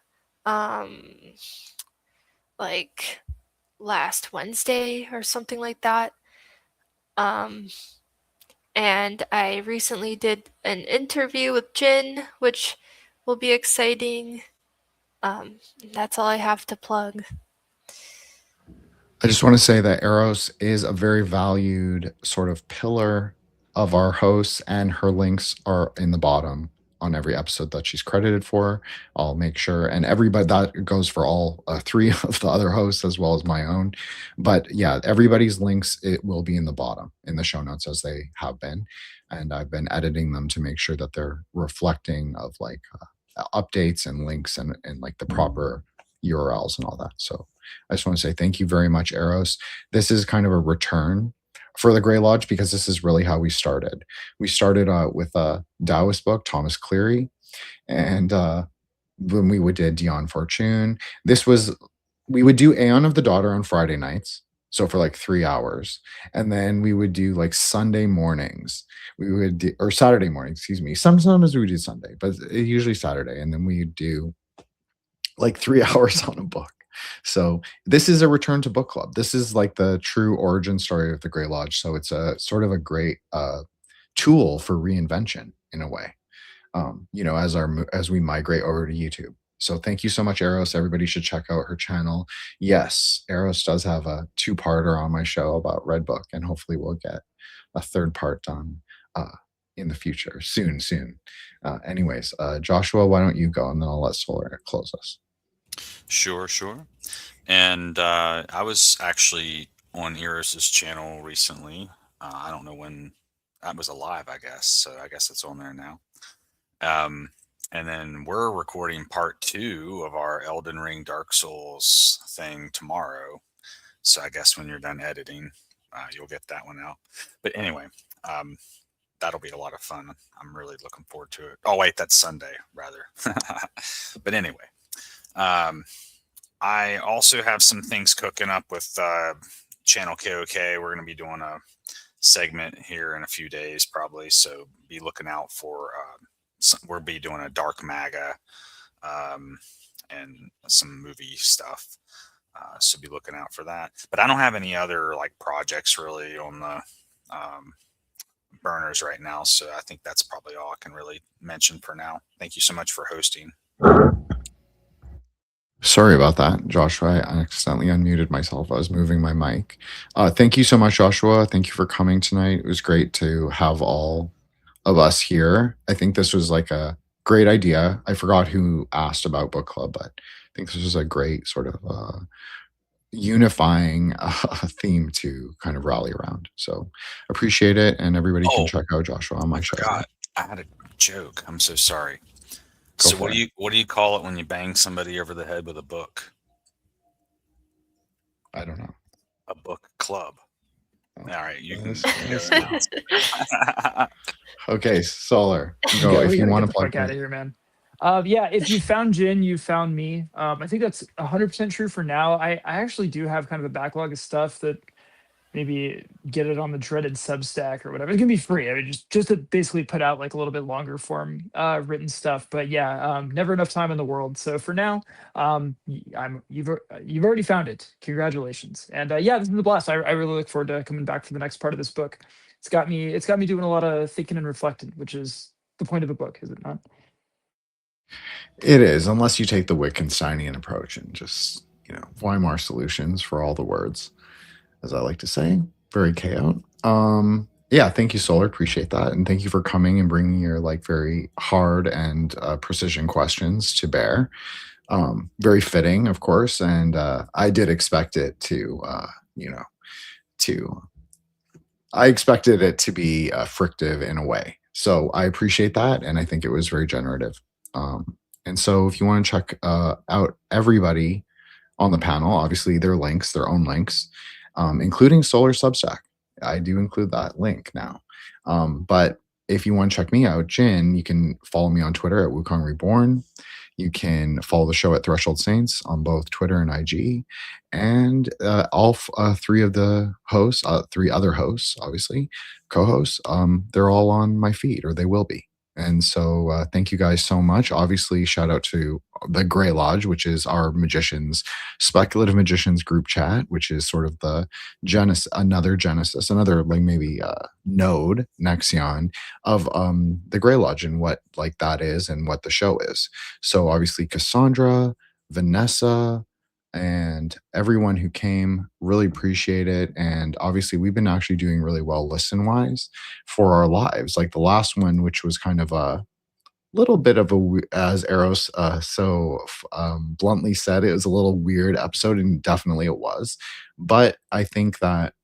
like last Wednesday or something like that. And I recently did an interview with Jin, which will be exciting. That's all I have to plug. I just want to say that Eros is a very valued sort of pillar of our hosts, and her links are in the bottom on every episode that she's credited for. I'll make sure, and everybody, that goes for all 3 of the other hosts as well as my own. But yeah, everybody's links, it will be in the bottom in the show notes, as they have been. And I've been editing them to make sure that they're reflecting of like updates and links and like the proper URLs and all that. So I just want to say thank you very much, Eros. This is kind of a return for the Grey Lodge, because this is really how we started. We started with a Taoist book, Thomas Cleary, and when we did Dion Fortune, we would do Aeon of the Daughter on Friday nights, so for like 3 hours, and then we would do like Sunday mornings. Or Saturday morning, excuse me. Sometimes we would do Sunday, but usually Saturday, and then we do like 3 hours on a book. So this is a return to book club. This is like the true origin story of the Grey Lodge. So it's a sort of a great tool for reinvention in a way. As we migrate over to YouTube. So thank you so much, Eros. Everybody should check out her channel. Yes, Eros does have a 2-parter on my show about Red Book, and hopefully we'll get a 3rd part done in the future, soon. Anyways, Joshua, why don't you go, and then I'll let Solar close us. Sure. And I was actually on Eros's channel recently. I don't know when that was alive, I guess. So I guess it's on there now. And then we're recording part 2 of our Elden Ring Dark Souls thing tomorrow. So I guess when you're done editing, you'll get that one out. But anyway, that'll be a lot of fun. I'm really looking forward to it. Oh, wait, that's Sunday, rather. But anyway, I also have some things cooking up with Channel KOK. We're going to be doing a segment here in a few days, probably. So be looking out for... we'll be doing a dark MAGA and some movie stuff. So be looking out for that. But I don't have any other like projects really on the burners right now. So I think that's probably all I can really mention for now. Thank you so much for hosting. Sorry about that, Joshua. I accidentally unmuted myself. I was moving my mic. Thank you so much, Joshua. Thank you for coming tonight. It was great to have all of us here. I think this was like a great idea. I forgot who asked about book club, but I think this was a great sort of unifying theme to kind of rally around. So appreciate it, and everybody can check out Joshua on my show. I had a joke. I'm so sorry. So what do you call it when you bang somebody over the head with a book? I don't know. A book club. All right, you can. Okay, Solar. Go if you want to plug out of here, man. Yeah, if you found Jin, you found me. I think that's 100% true for now. I actually do have kind of a backlog of stuff that maybe get it on the dreaded Substack or whatever. It's gonna be free. I mean, just to basically put out like a little bit longer form written stuff. But yeah, never enough time in the world. So for now, you've already found it. Congratulations. And yeah, this is a blast. I really look forward to coming back for the next part of this book. It's got me doing a lot of thinking and reflecting, which is the point of a book, is it not? It is, unless you take the Wittgensteinian approach and just, Weimar solutions for all the words, as I like to say. Very chaotic. Yeah, thank you, Solar. Appreciate that. And thank you for coming and bringing your very hard and precision questions to bear. Very fitting, of course. And I did expect it to, I expected it to be frictive in a way. So I appreciate that. And I think it was very generative. And so if you want to check out everybody on the panel, obviously their own links, including Solar Substack. I do include that link now. But if you want to check me out, Jin, you can follow me on Twitter at Wukong Reborn. You can follow the show at Threshold Saints on both Twitter and IG. And all three of the hosts, 3 other hosts, obviously, co-hosts, they're all on my feed, or they will be. And so thank you guys so much. Obviously, shout out to the Grey Lodge, which is our speculative magicians group chat, which is sort of the another maybe node, Nexion, of the Grey Lodge and what that is and what the show is. So obviously Cassandra, Vanessa, and everyone who came, really appreciate it. And obviously we've been actually doing really well listen wise for our lives, like the last one, which was kind of a little bit of as Eros bluntly said, it was a little weird episode, and definitely it was. But I think that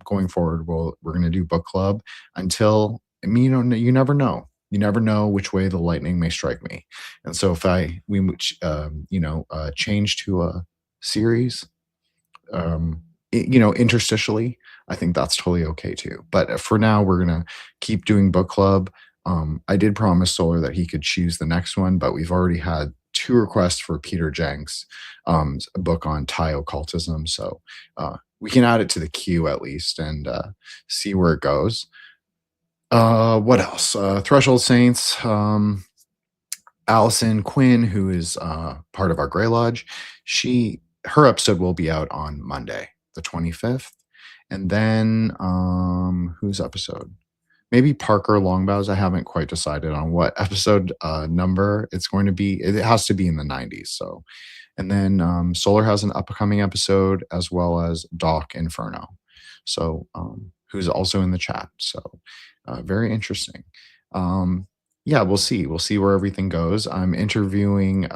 going forward, we're going to do book club until, you never know. You never know which way the lightning may strike me. And so if we change to a series, interstitially, I think that's totally okay too. But for now, we're going to keep doing book club. I did promise Solar that he could choose the next one, but we've already had 2 requests for Peter Jenks, a book on Thai occultism. So we can add it to the queue at least and see where it goes. What else? Threshold Saints. Allison Quinn, who is part of our Grey Lodge, her episode will be out on Monday, the 25th. And then whose episode? Maybe Parker Longbows. I haven't quite decided on what episode number it's going to be. It has to be in the 90s. So, and then Solar has an upcoming episode, as well as Doc Inferno. So, who's also in the chat. So, very interesting. Yeah, we'll see. We'll see where everything goes. I'm interviewing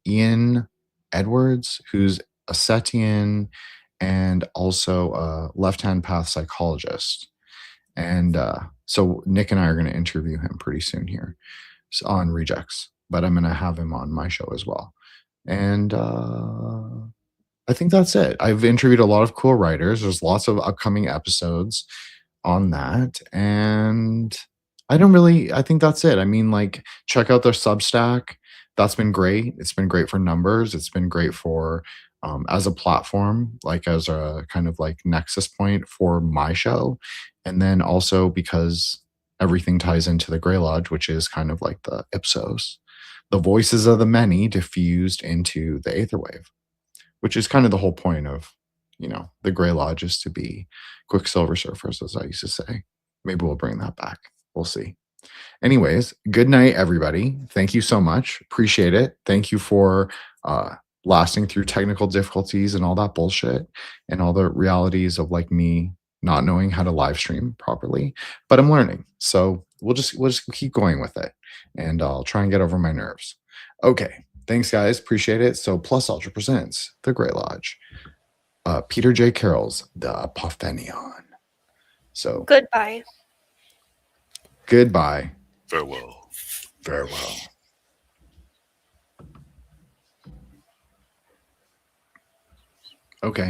Ian Edwards, who's a Setian and also a left-hand path psychologist. And so Nick and I are going to interview him pretty soon here on Rejects, but I'm going to have him on my show as well. And I think that's it. I've interviewed a lot of cool writers. There's lots of upcoming episodes on that. And I think that's it. I mean, like, check out their Substack. That's been great. It's been great for numbers. It's been great for as a platform, like as a kind of like nexus point for my show. And then also because everything ties into the Grey Lodge, which is kind of like the Ipsos, the voices of the many diffused into the Aetherwave, which is kind of the whole point of, the Grey Lodge is to be Quicksilver Surfers, as I used to say. Maybe we'll bring that back. We'll see. Anyways, good night, everybody. Thank you so much. Appreciate it. Thank you for lasting through technical difficulties and all that bullshit and all the realities of like me not knowing how to live stream properly, but I'm learning. So we'll just keep going with it, and I'll try and get over my nerves. Okay. Thanks, guys. Appreciate it. So Plus Ultra presents The Grey Lodge. Peter J. Carroll's The Apophenion. So Goodbye. Goodbye. Farewell. Farewell. Okay.